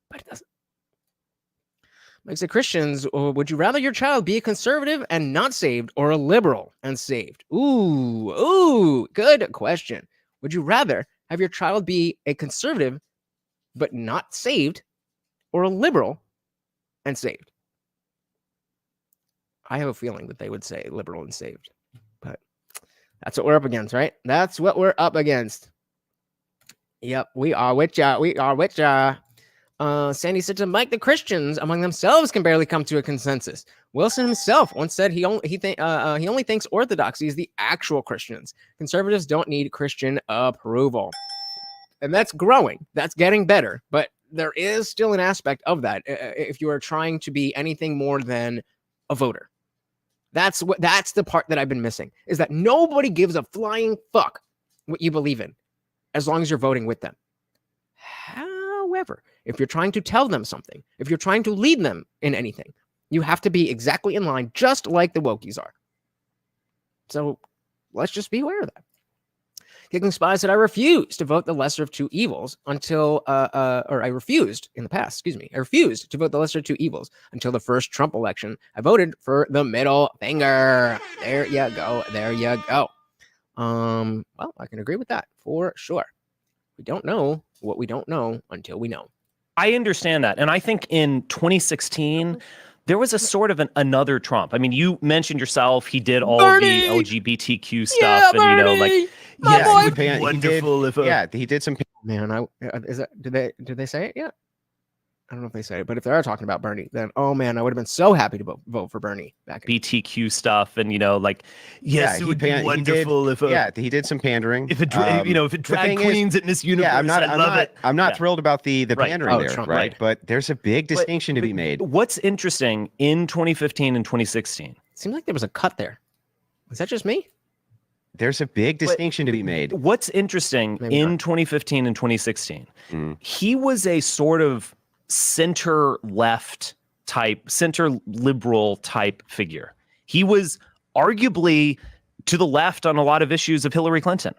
But it doesn't. Like the Christians, would you rather your child be a conservative and not saved, or a liberal and saved? Ooh, good question. Would you rather have your child be a conservative but not saved, or a liberal and saved? I have a feeling that they would say liberal and saved, but that's what we're up against, right? That's what we're up against. Yep, we are with ya. Sandy said to Mike, the Christians among themselves can barely come to a consensus. Wilson himself once said he only thinks orthodoxy is the actual Christians. Conservatives don't need Christian approval. And that's growing. That's getting better. But there is still an aspect of that if you are trying to be anything more than a voter. That's the part that I've been missing, is that nobody gives a flying fuck what you believe in as long as you're voting with them. However, if you're trying to tell them something, if you're trying to lead them in anything, you have to be exactly in line, just like the wokies are. So let's just be aware of that. Kicking Spy said, I refuse to vote the lesser of two evils until, or I refused in the past, I refused to vote the lesser of two evils until the first Trump election. I voted for the middle finger. There you go. Well, I can agree with that for sure. We don't know what we don't know until we know. I understand that. And I think in 2016, there was a sort of another Trump. I mean, you mentioned yourself, he did all Bernie! the LGBTQ stuff. Yeah, and, Bernie! He did some. Man, did they say it yet? I don't know if they say it, but if they are talking about Bernie, then, oh man, I would have been so happy to vote for Bernie back in BTQ stuff. And, yes, it would be wonderful if he did some pandering. If it drag queens at Miss Universe, I'm not thrilled about the pandering there, Trump, right? But there's a big distinction to be made. What's interesting in 2015 and 2016? Seems like there was a cut there. Is that just me? There's a big distinction to be made. What's interesting in 2015 and 2016, he was a sort of center left type, center liberal type figure. He was arguably to the left on a lot of issues of Hillary Clinton,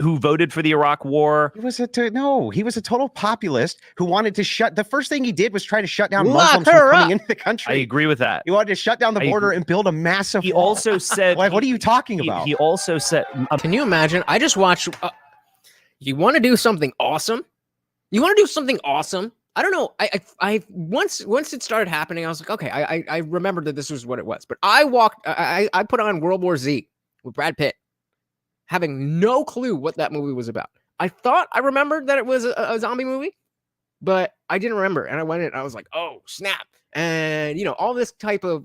who voted for the Iraq War. He was a total populist who wanted to the first thing he did was try to shut down Muslims from coming into the country. I agree with that. He wanted to shut down the border and build a massive He also said, like, what are you talking about? He also said, can you imagine? I just watched, you want to do something awesome? You want to do something awesome? I don't know. I once it started happening, I was like, okay, I remembered that this was what it was. But I put on World War Z with Brad Pitt, having no clue what that movie was about. I thought I remembered that it was a zombie movie, but I didn't remember. And I went in and I was like, oh, snap. And, all this type of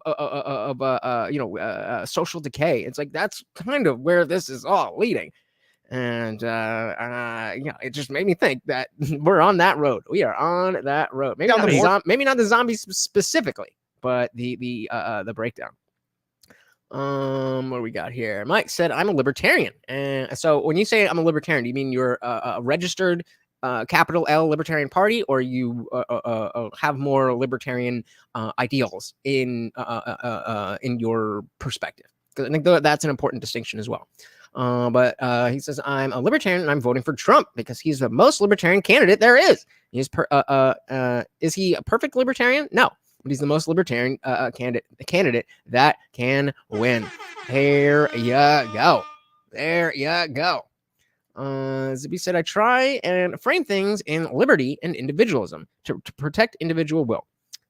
social decay. It's like, that's kind of where this is all leading. And, it just made me think that we're on that road. We are on that road. Maybe not the zombies specifically, but the breakdown. What do we got here? Mike said, I'm a libertarian. And so when you say I'm a libertarian, do you mean you're a registered capital L Libertarian Party, or you have more libertarian ideals in your perspective? Because I think that's an important distinction as well. But he says, I'm a libertarian and I'm voting for Trump because he's the most libertarian candidate there is. Is he a perfect libertarian? No. But he's the most libertarian candidate that can win. There you go. There you go. Zippy said, I try and frame things in liberty and individualism to protect individual will.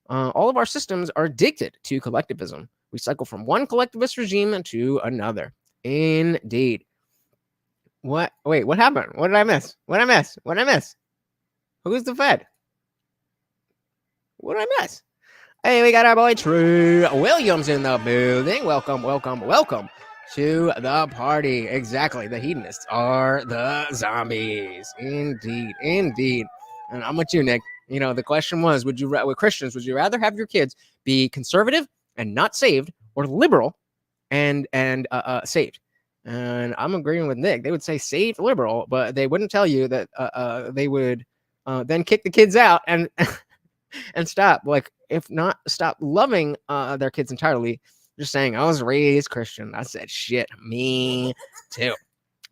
All of our systems are addicted to collectivism. We cycle from one collectivist regime to another. Indeed. What? Wait, what happened? What did I miss? What did I miss? Who's the Fed? What did I miss? Hey, we got our boy True Williams in the building. Welcome to the party. Exactly. The hedonists are the zombies. Indeed. And I'm with you, Nick. The question was, with Christians, would you rather have your kids be conservative and not saved, or liberal and saved? And I'm agreeing with Nick. They would say saved liberal, but they wouldn't tell you that they would then kick the kids out and stop, if not stop loving their kids entirely. Just saying, I was raised Christian. I said, shit, me too.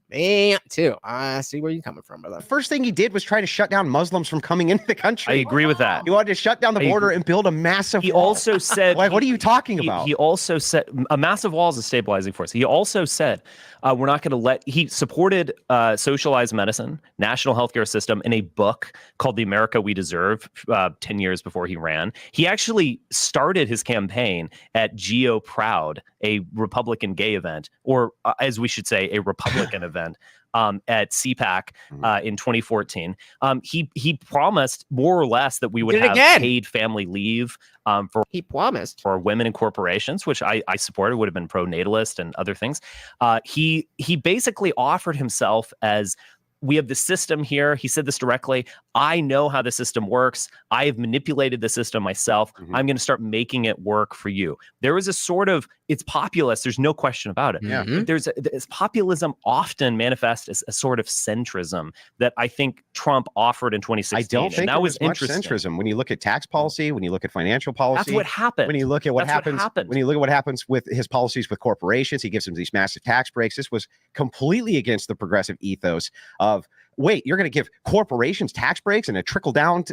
Me too. I see where you're coming from, brother. The first thing he did was try to shut down Muslims from coming into the country. I agree with that. He wanted to shut down the border and build a massive He wall. also said... what are you talking about? He also said a massive wall is a stabilizing force. He also said we're not going to let... He supported socialized medicine, national healthcare system in a book called The America We Deserve 10 years before he ran. He actually started his campaign at Geo Proud, a Republican gay event, or as we should say, a Republican event. At CPAC in 2014. He promised more or less that we would have paid family leave for women in corporations, which I supported, would have been pro-natalist and other things. He basically offered himself as, we have the system here. He said this directly. I know how the system works. I have manipulated the system myself. I'm going to start making it work for you. There is a sort of, it's populist. There's no question about it. Yeah. There's populism often manifests as a sort of centrism that I think Trump offered in 2016. I don't think that was much centrism. When you look at tax policy, when you look at financial policy, that's what happened. When you look at what happens, when you look at what happens with his policies with corporations, he gives them these massive tax breaks. This was completely against the progressive ethos of, wait, you're going to give corporations tax breaks and a trickle-down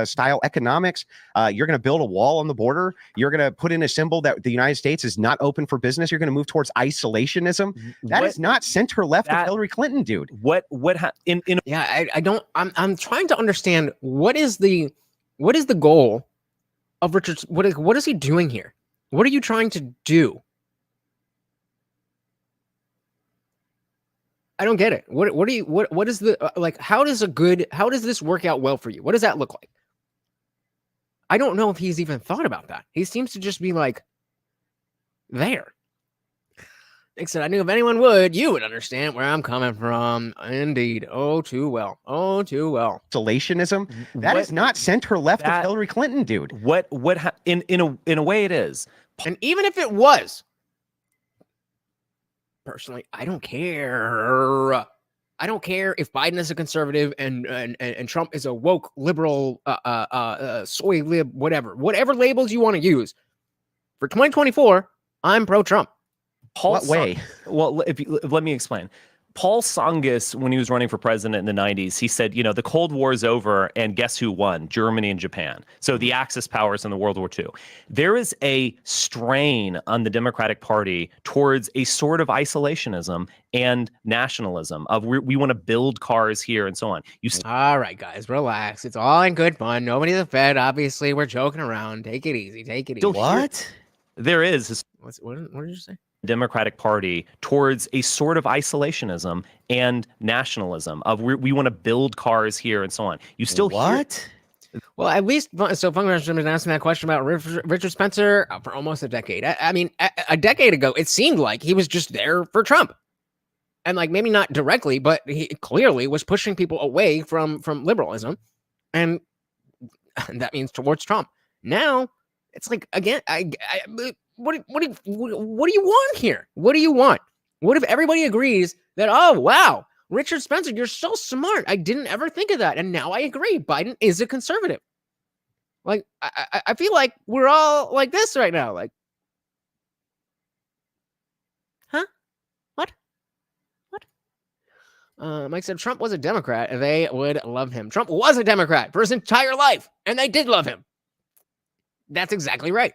style economics. You're going to build a wall on the border. You're going to put in a symbol that the United States is not open for business. You're going to move towards isolationism. That is not center-left of Hillary Clinton, dude. I'm trying to understand what is the goal of Richard's. What is he doing here? What are you trying to do? I don't get it. What is the how does this work out well for you? What does that look like? I don't know if he's even thought about that. He seems to just be there. Nick said, I knew if anyone would, you would understand where I'm coming from. Indeed. Oh, too well. Oh, too well. Isolationism. That is not center left of Hillary Clinton, dude. In a way it is. And even if it was, personally, I don't care. I don't care if Biden is a conservative and Trump is a woke liberal, soy lib, whatever labels you want to use. For 2024, I'm pro-Trump. What way? Well, let me explain. Paul Tsongas, when he was running for president in the 90s, he said, the Cold War is over, and guess who won? Germany and Japan. So the Axis powers in the World War II. There is a strain on the Democratic Party towards a sort of isolationism and nationalism of we want to build cars here and so on. All right, guys, relax. It's all in good fun. Nobody's a Fed. Obviously, we're joking around. Take it easy. Take it easy. What? There is. What did you say? Democratic Party towards a sort of isolationism and nationalism of we want to build cars here and so on. You still what? Well, at least so. Funky has been asking that question about Richard Spencer for almost a decade. I mean, a decade ago, it seemed like he was just there for Trump, and like maybe not directly, but he clearly was pushing people away from liberalism, and that means towards Trump. Now it's like again, what do you want here? What do you want? What if everybody agrees that, oh, wow, Richard Spencer, you're so smart. I didn't ever think of that. And now I agree. Biden is a conservative. Like, I feel like we're all like this right now. Like, huh? What? Mike said Trump was a Democrat and they would love him. Trump was a Democrat for his entire life and they did love him. That's exactly right.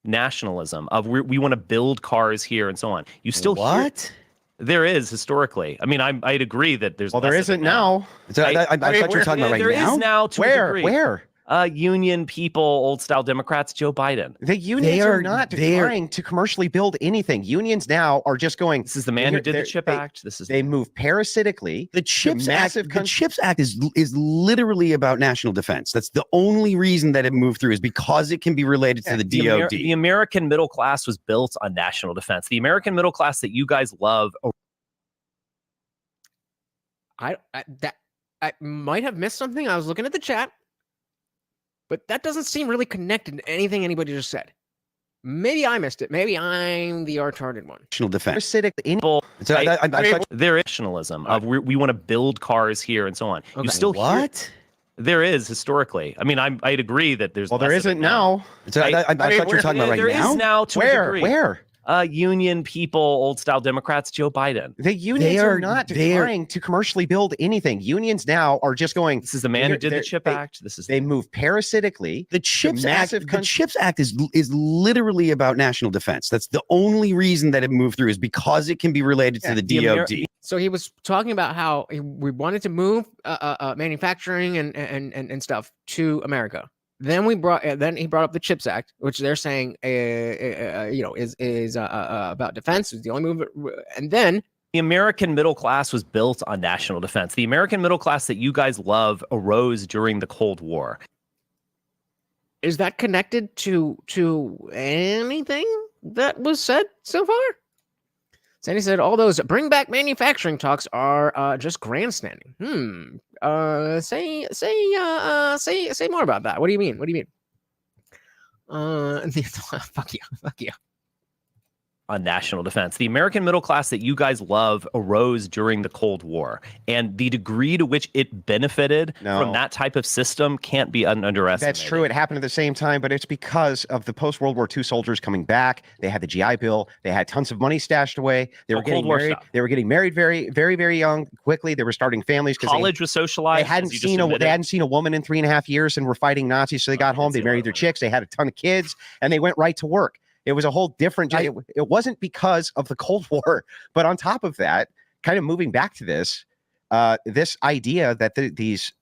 Nationalism of we want to build cars here and so on. You still what? There is historically. I mean, I'd agree that there's. Well, there isn't now. I thought you were talking about right now. There is now to a degree. Where? Union people, old style Democrats, Joe Biden. The unions are not trying to commercially build anything. Unions now are just going. This is the man who did the CHIP Act. They move parasitically. The CHIPS Act. The CHIPS Act is literally about national defense. That's the only reason that it moved through is because it can be related to the DoD. The American middle class was built on national defense. The American middle class that you guys love. I might have missed something. I was looking at the chat. But that doesn't seem really connected to anything anybody just said. Maybe I missed it. Maybe I'm the retarded one. National defense. There is nationalism of we want to build cars here and so on. Okay. You still what? There is historically. I mean, I'd agree that there's. Well, there isn't now. I thought you were talking about right now. There is now to a degree. Where? Union people, old style Democrats, Joe Biden. The unions are not trying to commercially build anything. Unions now are just going. This is the man who did the CHIP Act. They move parasitically. The CHIPS Act. The CHIPS Act is literally about national defense. That's the only reason that it moved through is because it can be related to the DoD. So he was talking about how we wanted to move manufacturing and stuff to America. Then he brought up the CHIPS Act, which they're saying, is about defense. Is the only move, and then the American middle class was built on national defense. The American middle class that you guys love arose during the Cold War. Is that connected to anything that was said so far? Sandy said all those bring back manufacturing talks are just grandstanding. Say more about that. What do you mean? Fuck you. On national defense. The American middle class that you guys love arose during the Cold War, and the degree to which it benefited from that type of system can't be underestimated. That's true. It happened at the same time, but it's because of the post-World War II soldiers coming back. They had the GI Bill. They had tons of money stashed away. They were getting married. They were getting married very, very, very young, quickly. They were starting families because college was socialized. They hadn't seen a woman in 3.5 years and were fighting Nazis. So they got home. They married their chicks. They had a ton of kids, and they went right to work. It was a whole different. It wasn't because of the Cold War, but on top of that, kind of moving back to this idea that these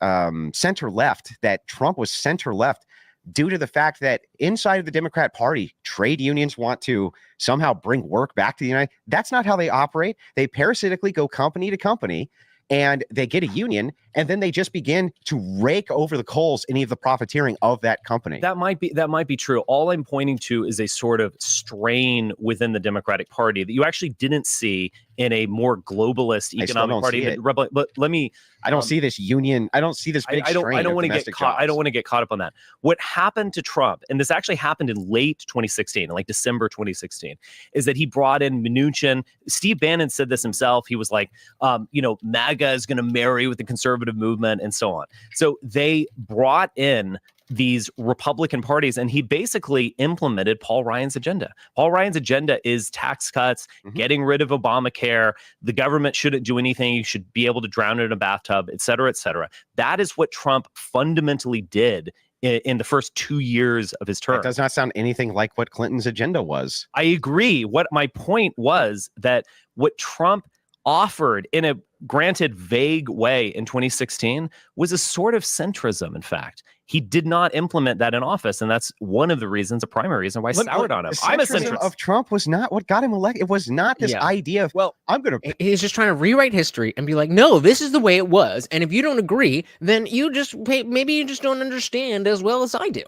center left, that Trump was center left, due to the fact that inside of the Democrat Party, trade unions want to somehow bring work back to the United. That's not how they operate. They parasitically go company to company, and they get a union, and then they just begin to rake over the coals any of the profiteering of that company. That might be true. All I'm pointing to is a sort of strain within the Democratic Party that you actually didn't see in a more globalist economic party. But let me. I don't see this union. I don't see this big strain. I don't want to get caught. I don't want to get caught up on that. What happened to Trump, and this actually happened in late 2016, like December 2016, is that he brought in Mnuchin. Steve Bannon said this himself. He was like, MAGA is going to marry with the conservative movement and so on. So they brought in these Republican parties, and he basically implemented Paul Ryan's agenda. Paul Ryan's agenda is tax cuts, getting rid of Obamacare. The government shouldn't do anything. You should be able to drown it in a bathtub, et cetera, et cetera. That is what Trump fundamentally did in the first 2 years of his term. It does not sound anything like what Clinton's agenda was. I agree. What my point was that what Trump offered in a granted vague way in 2016 was a sort of centrism. In fact, he did not implement that in office, and that's one of the reasons, a primary reason why I soured on him. I'm a centrist. Of Trump was not what got him elected. It was not this idea of, well, I'm going to... He's just trying to rewrite history and be like, no, this is the way it was, and if you don't agree, then maybe you just don't understand as well as I do.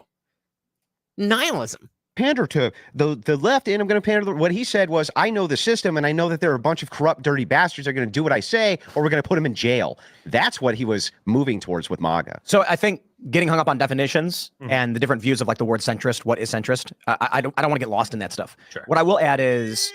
Nihilism. Pander to the left, and I'm going to pander to what he said was, I know the system, and I know that there are a bunch of corrupt, dirty bastards that are going to do what I say, or we're going to put them in jail. That's what he was moving towards with MAGA. So I think getting hung up on definitions and the different views of like the word centrist, what is centrist, I don't want to get lost in that stuff. Sure. What I will add is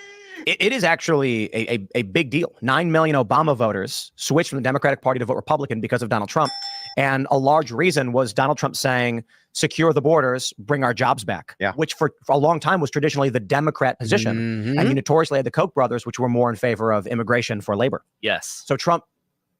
it is actually a big deal. 9 million Obama voters switched from the Democratic Party to vote Republican because of Donald Trump. And a large reason was Donald Trump saying, secure the borders, bring our jobs back, which for a long time was traditionally the Democrat position. And you notoriously had the Koch brothers, which were more in favor of immigration for labor. Yes. So Trump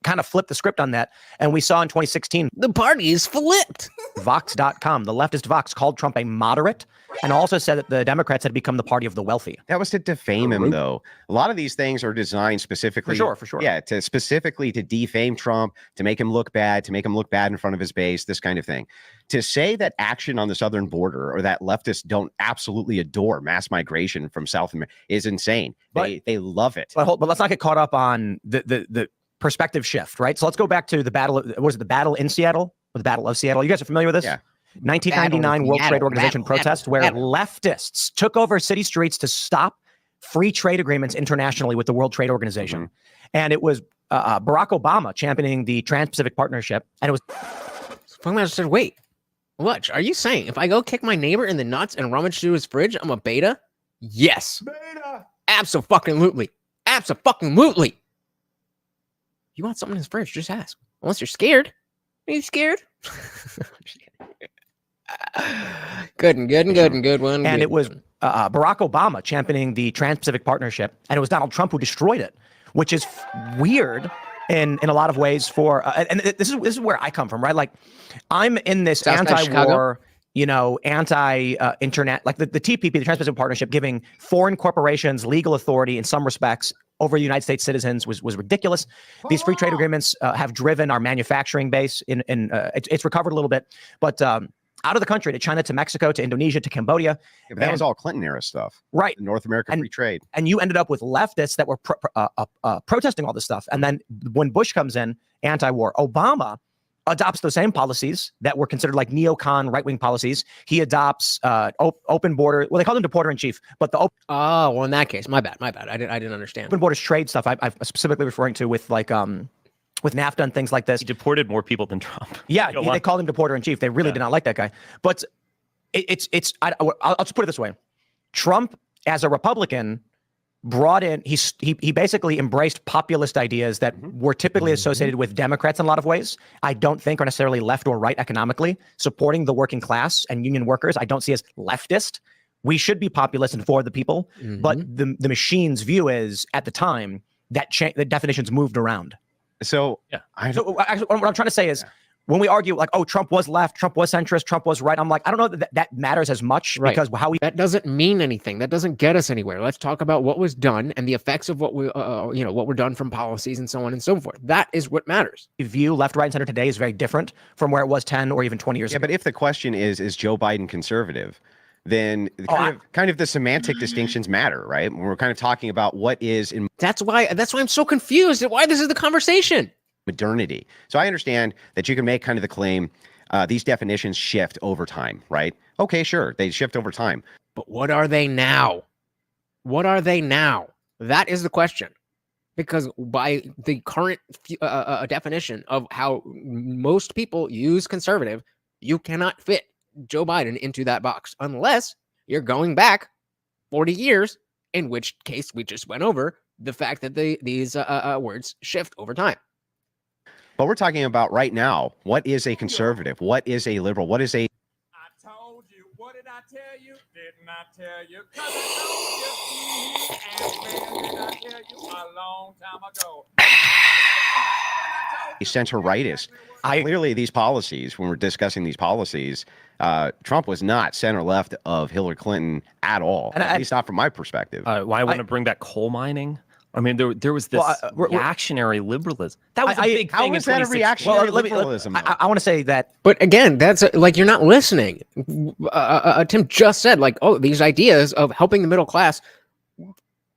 kind of flipped the script on that. And we saw in 2016, the party is flipped. Vox.com, the leftist Vox, called Trump a moderate and also said that the Democrats had become the party of the wealthy. That was to defame him, though. A lot of these things are designed specifically. For sure. Yeah, specifically to defame Trump, to make him look bad, in front of his base, this kind of thing. To say that action on the southern border or that leftists don't absolutely adore mass migration from South America is insane. They love it. But let's not get caught up on the perspective shift, right? So let's go back to the battle. Was it the battle in Seattle or the Battle of Seattle? You guys are familiar with this? Yeah. 1999 World Trade Organization protests where leftists took over city streets to stop free trade agreements internationally with the World Trade Organization. And it was Barack Obama championing the Trans-Pacific Partnership. And it was... I said, wait, what? Are you saying if I go kick my neighbor in the nuts and rummage through his fridge, I'm a beta? Yes. Beta. Abso-fucking-lutely. Abso-fucking-lutely. You want something in his fridge, just ask. Unless you're scared. Are you scared? Good one. And it was Barack Obama championing the Trans-Pacific Partnership, and it was Donald Trump who destroyed it, which is weird in a lot of ways. And this is where I come from, right? Like, I'm in this anti-war, anti-internet, like the TPP, the Trans-Pacific Partnership, giving foreign corporations legal authority in some respects over the United States citizens was ridiculous. These free trade agreements have driven our manufacturing base it's recovered a little bit, but out of the country to China, to Mexico, to Indonesia, to Cambodia. Yeah, but that was all Clinton era stuff. Right. North America free trade. And you ended up with leftists that were protesting all this stuff. And then when Bush comes in, anti-war, Obama adopts those same policies that were considered like neocon right-wing policies. He adopts open border. Well, they call them deporter-in-chief, but well, in that case, my bad. I didn't understand. Open borders trade stuff. I'm specifically referring to with like with NAFTA and things like this. He deported more people than Trump. Yeah, they called him deporter-in-chief. They really did not like that guy. But I'll just put it this way. Trump, as a Republican, brought in, he basically embraced populist ideas that were typically associated with Democrats in a lot of ways. I don't think are necessarily left or right economically. Supporting the working class and union workers, I don't see as leftist. We should be populist and for the people. But the machine's view is, at the time, that the definitions moved around. So, actually, what I'm trying to say is, when we argue like, oh, Trump was left, Trump was centrist, Trump was right, I'm like, I don't know that matters as much, because that doesn't mean anything. That doesn't get us anywhere. Let's talk about what was done and the effects of what what were done from policies and so on and so forth. That is what matters. View left, right, and center today is very different from where it was 10 or even 20 years ago. But if the question is Joe Biden conservative, then kind of the semantic distinctions matter, right? We're kind of talking about what is in. That's why I'm so confused at why this is the conversation. modernity. So I understand that you can make kind of the claim these definitions shift over time, right? Okay, sure, they shift over time. But what are they now? What are they now? That is the question. Because by the current definition of how most people use conservative, you cannot fit Joe Biden into that box unless you're going back 40 years, in which case we just went over the fact that these words shift over time. But we're talking about right now, what is a conservative? What is a liberal? What is a... I told you. What did I tell you? Didn't I tell you? 'Cause I told you. And when did I tell you? A long time ago. center-rightist. Clearly, these policies, when we're discussing these policies, Trump was not center-left of Hillary Clinton at all, at least not from my perspective. Why I want to bring back coal mining? I mean, there was this reactionary liberalism. That was a big thing. How is that a reactionary liberalism? I want to say that. But again, that's like you're not listening. Tim just said, like, oh, these ideas of helping the middle class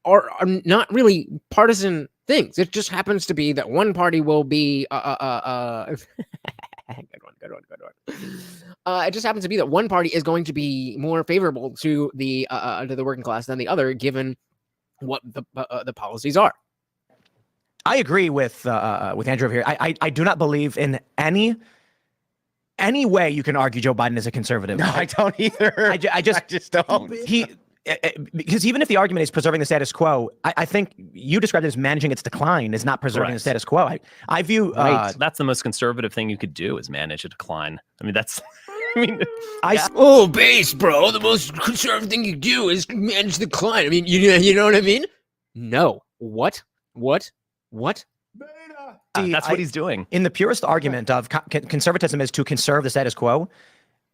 are not really partisan things. It just happens to be that one party will be good one. It just happens to be that one party is going to be more favorable to the working class than the other, given what the policies are. I agree with Andrew here. I do not believe in any way you can argue Joe Biden is a conservative. No, I don't either. I just don't. Because even if the argument is preserving the status quo, I think you described it as managing its decline is not preserving the status quo. I view that's the most conservative thing you could do is manage a decline. I mean, that's. Oh, base, bro. The most conservative thing you do is manage the decline. I mean, you know what I mean? No. What? That's what he's doing. In the purest argument of conservatism is to conserve the status quo,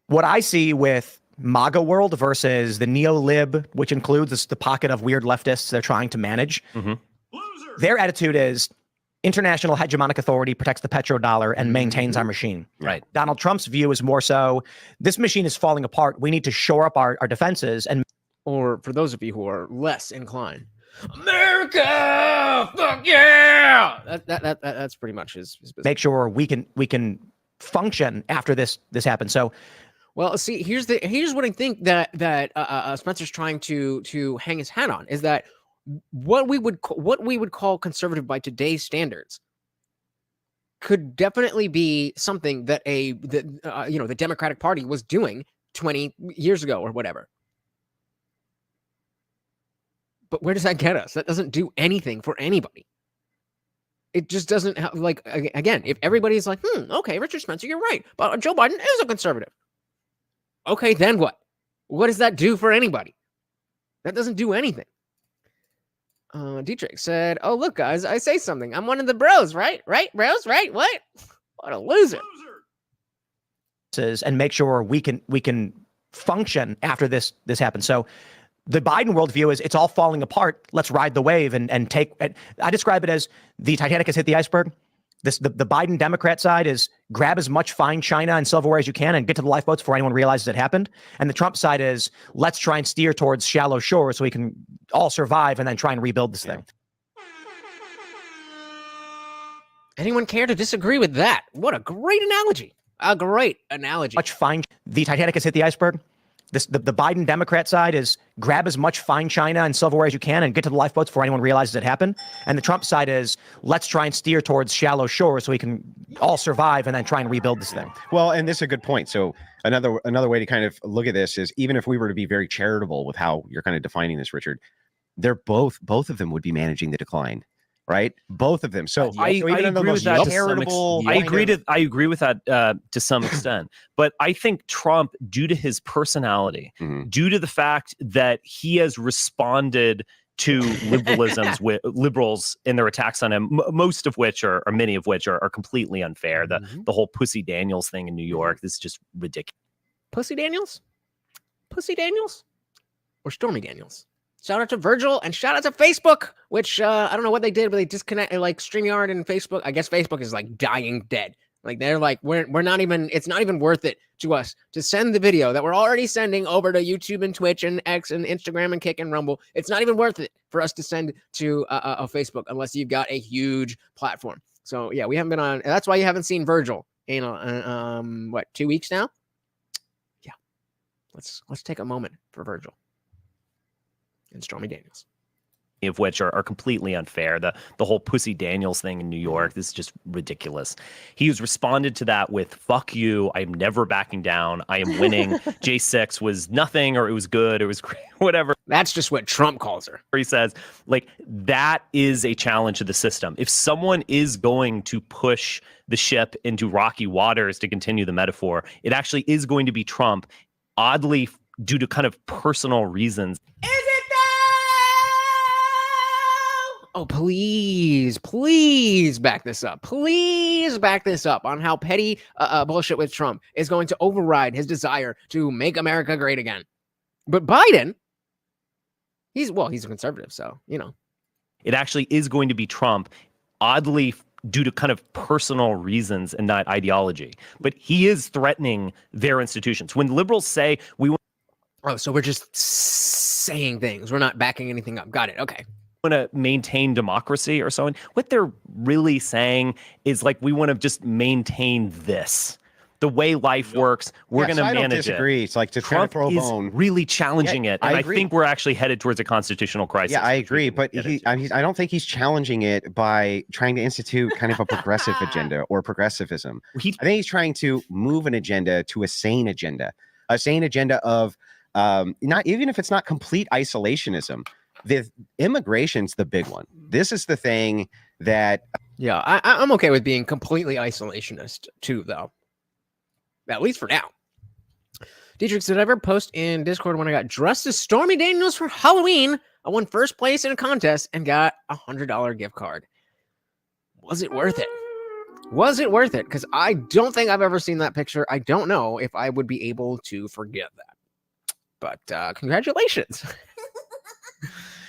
what I see with MAGA world versus the neo-lib, which includes the pocket of weird leftists they're trying to manage, their attitude is international hegemonic authority protects the petrodollar and maintains our machine. Right. Donald Trump's view is more so, this machine is falling apart. We need to shore up our defenses. And or for those of you who are less inclined, America, fuck yeah! That's pretty much his business. Make sure we can function after this happens. So, well, see, here's what I think that Spencer's trying to hang his hat on is that what we would call conservative by today's standards could definitely be something that the Democratic Party was doing 20 years ago or whatever. But where does that get us? That doesn't do anything for anybody. It just doesn't have, like, again, if everybody's like, okay, Richard Spencer, you're right, but Joe Biden is a conservative. Okay, then what? What does that do for anybody? That doesn't do anything. Dietrich said, oh, look, guys, I say something. I'm one of the bros, right? Right, bros, right? What? What a loser. And make sure we can function after this happens. So the Biden worldview is it's all falling apart. Let's ride the wave and take. I describe it as the Titanic has hit the iceberg. The Biden Democrat side is grab as much fine china and silverware as you can and get to the lifeboats before anyone realizes it happened. And the Trump side is let's try and steer towards shallow shore so we can all survive and then try and rebuild this thing. Anyone care to disagree with that? What a great analogy. A great analogy. The Titanic has hit the iceberg. The Biden Democrat side is grab as much fine china and silverware as you can and get to the lifeboats before anyone realizes it happened. And the Trump side is let's try and steer towards shallow shore so we can all survive and then try and rebuild this thing. Well, and this is a good point. So another way to kind of look at this is even if we were to be very charitable with how you're kind of defining this, Richard, they're both of them would be managing the decline. Right, both of them. So I agree with that. I agree with that to some extent. But I think Trump, due to his personality, due to the fact that he has responded to liberals in their attacks on him, most of which or many of which are completely unfair. The whole Pussy Daniels thing in New York, this is just ridiculous. Pussy Daniels, or Stormy Daniels. Shout out to Virgil and shout out to Facebook, which I don't know what they did, but they disconnected like StreamYard and Facebook. I guess Facebook is like dying dead. Like they're like, we're not even, it's not even worth it to us to send the video that we're already sending over to YouTube and Twitch and X and Instagram and Kick and Rumble. It's not even worth it for us to send to Facebook unless you've got a huge platform. So yeah, we haven't been on. That's why you haven't seen Virgil in what, 2 weeks now? Yeah, let's take a moment for Virgil and Stormy Daniels. Of which are completely unfair. The whole Pussy Daniels thing in New York, this is just ridiculous. He has responded to that with, fuck you, I am never backing down, I am winning. J6 was nothing, or it was good, it was great, whatever. That's just what Trump calls her. He says, like, that is a challenge to the system. If someone is going to push the ship into rocky waters, to continue the metaphor, it actually is going to be Trump, oddly due to kind of personal reasons. Oh, please back this up. Please back this up on how petty bullshit with Trump is going to override his desire to make America great again. But Biden, he's a conservative, so, you know. It actually is going to be Trump, oddly due to kind of personal reasons and not ideology. But he is threatening their institutions. When liberals say we want... Oh, so we're just saying things. We're not backing anything up. Got it. Okay. Want to maintain democracy or so on. What they're really saying is, like, we want to just maintain this. The way life works, we're going to manage it. I don't disagree. It's like to Trump try to throw a is bone. really challenging it, and I think we're actually headed towards a constitutional crisis. Yeah, I agree, but I don't think he's challenging it by trying to institute kind of a progressive agenda or progressivism. I think he's trying to move an agenda to a sane agenda of not, even if it's not complete isolationism. The immigration's the big one. This is the thing that... Yeah, I'm okay with being completely isolationist too, though. At least for now. Dietrich, did I ever post in Discord when I got dressed as Stormy Daniels for Halloween? I won first place in a contest and got a $100 gift card. Was it worth it? Was it worth it? Because I don't think I've ever seen that picture. I don't know if I would be able to forget that. But congratulations.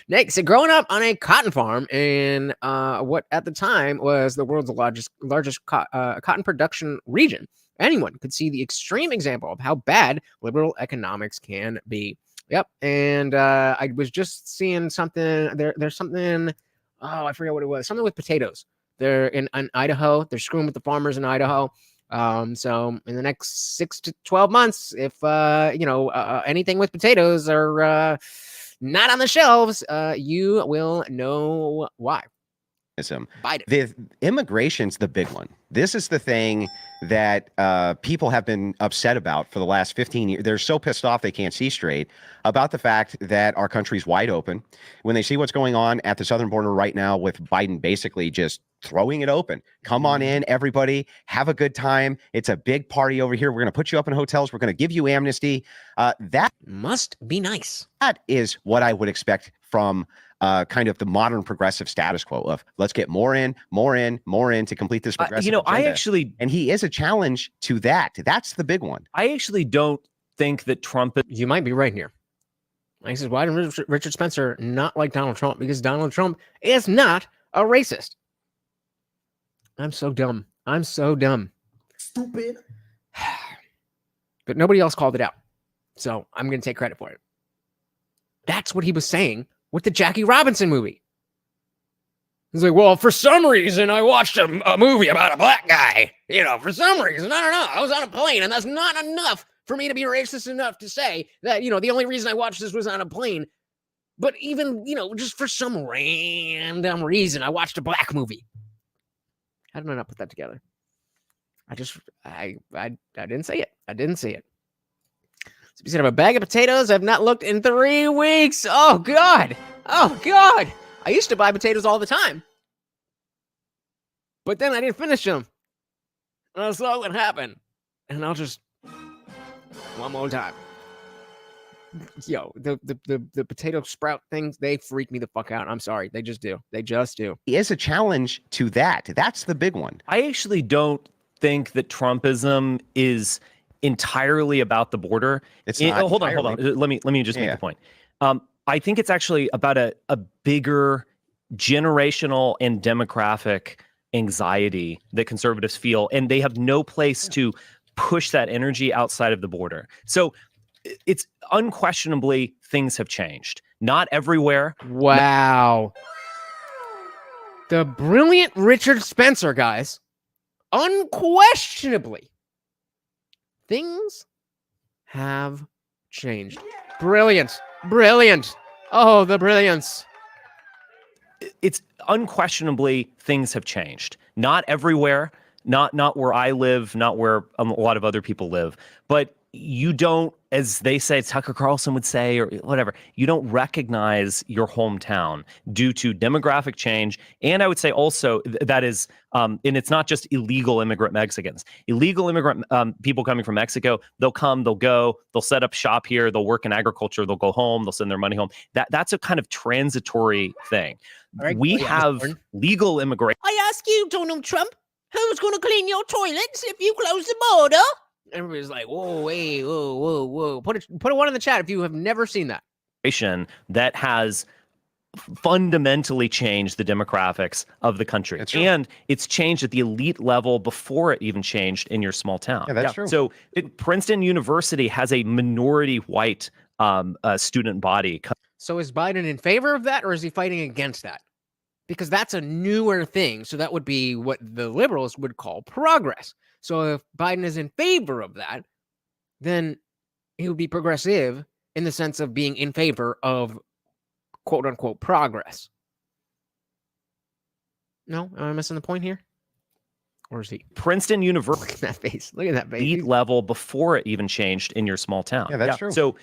Next, growing up on a cotton farm in what at the time was the world's largest cotton production region, anyone could see the extreme example of how bad liberal economics can be. Yep, and I was just seeing something. There's something. Oh, I forget what it was. Something with potatoes. They're in Idaho. They're screwing with the farmers in Idaho. So in the next 6 to 12 months, if anything with potatoes are not on the shelves, you will know why. Biden. The immigration's the big one. This is the thing that people have been upset about for the last 15 years. They're so pissed off they can't see straight about the fact that our country's wide open. When they see what's going on at the southern border right now with Biden basically just throwing it open. Come on in, everybody. Have a good time. It's a big party over here. We're going to put you up in hotels. We're going to give you amnesty. That must be nice. That is what I would expect from kind of the modern progressive status quo of let's get more in to complete this progressive agenda. I actually... And he is a challenge to that. That's the big one. I actually don't think that Trump... You might be right here. He says, why did Richard Spencer not like Donald Trump? Because Donald Trump is not a racist. I'm so dumb. I'm so dumb. Stupid. But nobody else called it out. So I'm going to take credit for it. That's what he was saying with the Jackie Robinson movie. He's like, well, for some reason, I watched a movie about a black guy. You know, for some reason, I don't know. I was on a plane, and that's not enough for me to be racist enough to say that, you know, the only reason I watched this was on a plane. But even, you know, just for some random reason, I watched a black movie. How did I not put that together? I didn't say it. I didn't see it. So instead of a bag of potatoes, I've not looked in 3 weeks. Oh, God. Oh, God. I used to buy potatoes all the time. But then I didn't finish them. And I saw what happened. And I'll just... one more time. Yo, the potato sprout things, they freak me the fuck out. I'm sorry. They just do. They just do. He is a challenge to that. That's the big one. I actually don't think that Trumpism is entirely about the border. It's not. Hold on. Let me just make the point. I think it's actually about a bigger generational and demographic anxiety that conservatives feel, and they have no place to push that energy outside of the border. So it's unquestionably things have changed. Not everywhere. Wow. The brilliant Richard Spencer, guys. Unquestionably, things have changed. Brilliant. Brilliant. Oh, the brilliance. It's unquestionably things have changed. Not everywhere, not where I live, not where a lot of other people live, but you don't, as they say, Tucker Carlson would say, or whatever, you don't recognize your hometown due to demographic change. And I would say also that is, and it's not just illegal immigrant Mexicans. Illegal immigrant people coming from Mexico, they'll come, they'll go, they'll set up shop here, they'll work in agriculture, they'll go home, they'll send their money home. That's a kind of transitory thing. Right, we have legal immigration. I ask you, Donald Trump, who's going to clean your toilets if you close the border? Everybody's like, whoa, wait, whoa. Put a one in the chat if you have never seen that. That has fundamentally changed the demographics of the country. That's true. And it's changed at the elite level before it even changed in your small town. Yeah, that's true. So Princeton University has a minority white student body. So is Biden in favor of that, or is he fighting against that? Because that's a newer thing. So that would be what the liberals would call progress. So if Biden is in favor of that, then he would be progressive in the sense of being in favor of quote unquote progress. No, am I missing the point here? Or is he? Princeton University. Look at that face. Look at that face. Elite level before it even changed in your small town. Yeah, that's true. So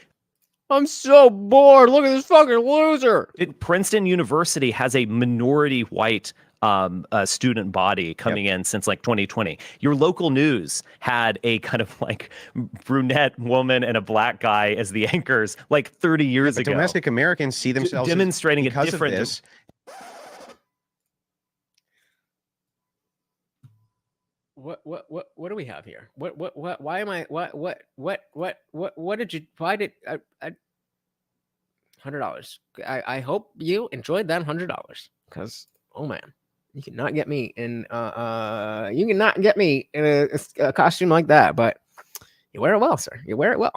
I'm so bored. Look at this fucking loser. Princeton University has a minority white student body coming in since like 2020. Your local news had a kind of like brunette woman and a black guy as the anchors like 30 years ago. Domestic Americans see themselves demonstrating a because different. of this. What do we have here? Why am I what did you why did I $100. I hope you enjoyed that $100 because oh man, you cannot get me in a costume like that, but you wear it well, sir. You wear it well.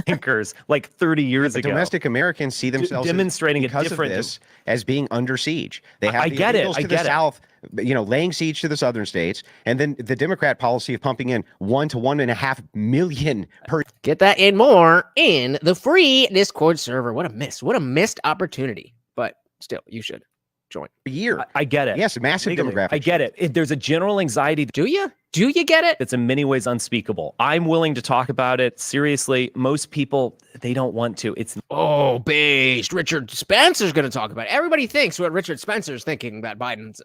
Anchors like 30 years ago. Domestic Americans see themselves demonstrating because a different of this as being under siege. They have I the get it. illegals I to get the it. south, laying siege to the southern states, and then the Democrat policy of pumping in 1 to 1.5 million per. Get that and more in the free Discord server. What a missed opportunity. But still, you should join. year. I get it. Yes, massive Legally, demographic. I get it. There's a general anxiety Do you? Do you get it? that's in many ways unspeakable. I'm willing to talk about it. Seriously, most people, they don't want to. It's Oh, based. Richard Spencer's going to talk about it. Everybody thinks what Richard Spencer's thinking that Biden's,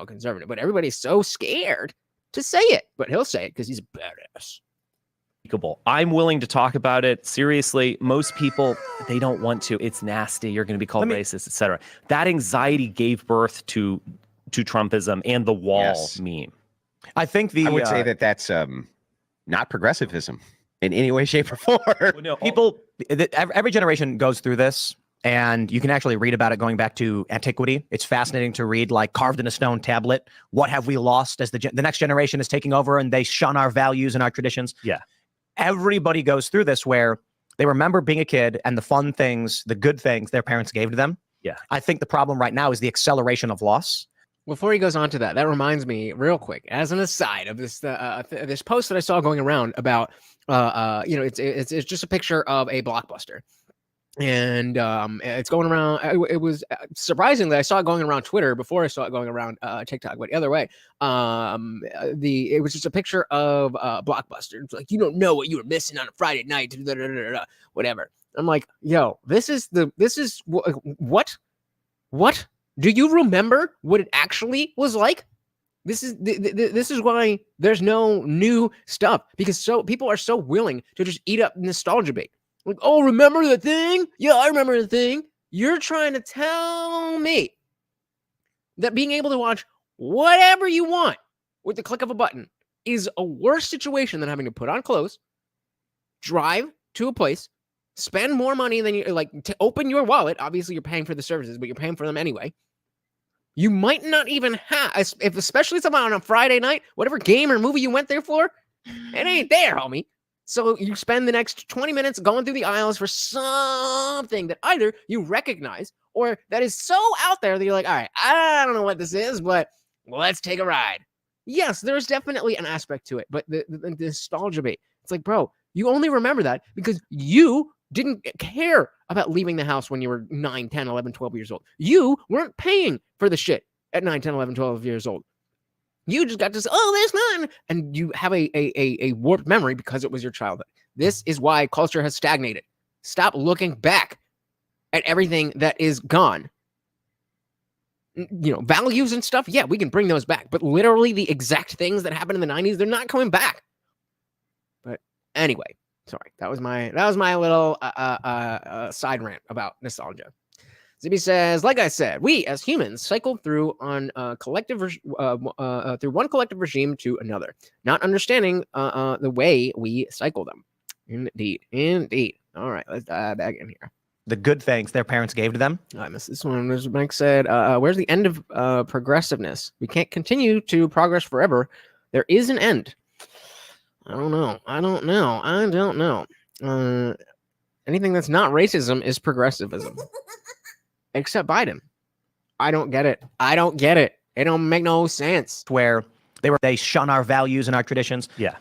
conservative, but everybody's so scared to say it. But he'll say it because he's a badass. unspeakable. I'm willing to talk about it. Seriously, most people, they don't want to. It's nasty. You're going to be called racist, etc. That anxiety gave birth to Trumpism and the wall meme. I think I would say that that's not progressivism in any way, shape, or form. people, every generation goes through this, and you can actually read about it going back to antiquity. It's fascinating to read, like carved in a stone tablet. What have we lost as the next generation is taking over and they shun our values and our traditions? Yeah. Everybody goes through this where they remember being a kid and the fun things, the good things their parents gave to them. Yeah. I think the problem right now is the acceleration of loss. Before he goes on to that reminds me real quick, as an aside of this this post that I saw going around about it's just a picture of a Blockbuster, and it's going around. It was surprisingly I saw it going around Twitter before I saw it going around TikTok, but either way, it was just a picture of Blockbuster. It's like, you don't know what you were missing on a Friday night, whatever. I'm like, yo, this is what. Do you remember what it actually was like? This is why there's no new stuff, because people are so willing to just eat up nostalgia bait. Like, oh, remember the thing? Yeah, I remember the thing. You're trying to tell me that being able to watch whatever you want with the click of a button is a worse situation than having to put on clothes, drive to a place, spend more money than you like to open your wallet. Obviously, you're paying for the services, but you're paying for them anyway. You might not even have, especially someone on a Friday night, whatever game or movie you went there for, it ain't there, homie. So you spend the next 20 minutes going through the aisles for something that either you recognize or that is so out there that you're like, all right, I don't know what this is, but let's take a ride. Yes, there's definitely an aspect to it, but the nostalgia bait, it's like, bro, you only remember that because you didn't care about leaving the house when you were 9, 10, 11, 12 years old. You weren't paying for the shit at 9, 10, 11, 12 years old. You just got to say, oh, there's none. And you have a warped memory because it was your childhood. This is why culture has stagnated. Stop looking back at everything that is gone. You know, values and stuff, yeah, we can bring those back. But literally the exact things that happened in the 90s, they're not coming back. But anyway, sorry. That was my little side rant about nostalgia. Zippy says, like I said, we as humans cycle through on through one collective regime to another, not understanding the way we cycle them. Indeed. All right, let's dive back in here. The good things their parents gave to them. I missed this one. As Mike said, where's the end of progressiveness? We can't continue to progress forever. There is an end. I don't know. Anything that's not racism is progressivism. Except Biden. I don't get it. It don't make no sense. Where they shun our values and our traditions. Yeah.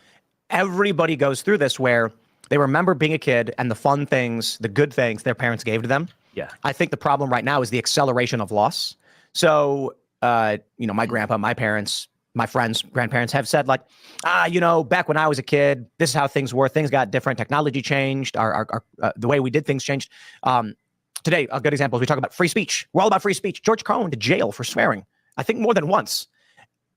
Everybody goes through this where they remember being a kid and the fun things, the good things their parents gave to them. Yeah. I think the problem right now is the acceleration of loss. So, my grandpa, my parents, my friends, grandparents have said like, back when I was a kid, this is how things were. Things got different. Technology changed. Our the way we did things changed. Today, a good example is we talk about free speech. We're all about free speech. George Carlin went to jail for swearing, I think more than once.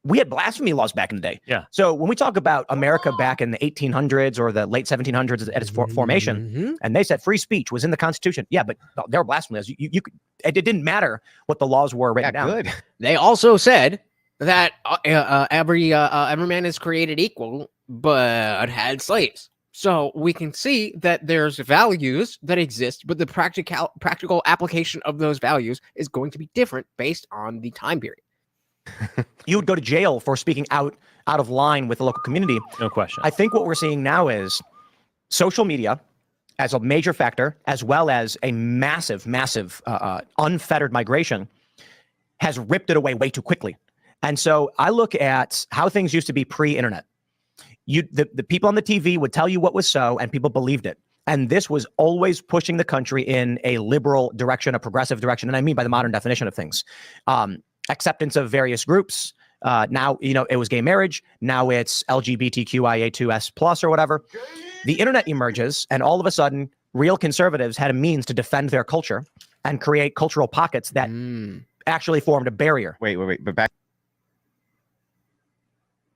We had blasphemy laws back in the day. Yeah. So when we talk about America back in the 1800s or the late 1700s at its formation, and they said free speech was in the Constitution. Yeah, but there were blasphemy laws. You could, it didn't matter what the laws were written down. Good. They also said that every man is created equal, but had slaves. So we can see that there's values that exist, but the practical application of those values is going to be different based on the time period. You would go to jail for speaking out of line with the local community. No question. I think what we're seeing now is social media as a major factor, as well as a massive unfettered migration, has ripped it away way too quickly. And so I look at how things used to be pre-internet. The people on the TV would tell you what was so, and people believed it. And this was always pushing the country in a liberal direction, a progressive direction. And I mean by the modern definition of things. Acceptance of various groups. Now, it was gay marriage. Now it's LGBTQIA2S plus or whatever. The internet emerges, and all of a sudden, real conservatives had a means to defend their culture and create cultural pockets that actually formed a barrier. Wait. But back.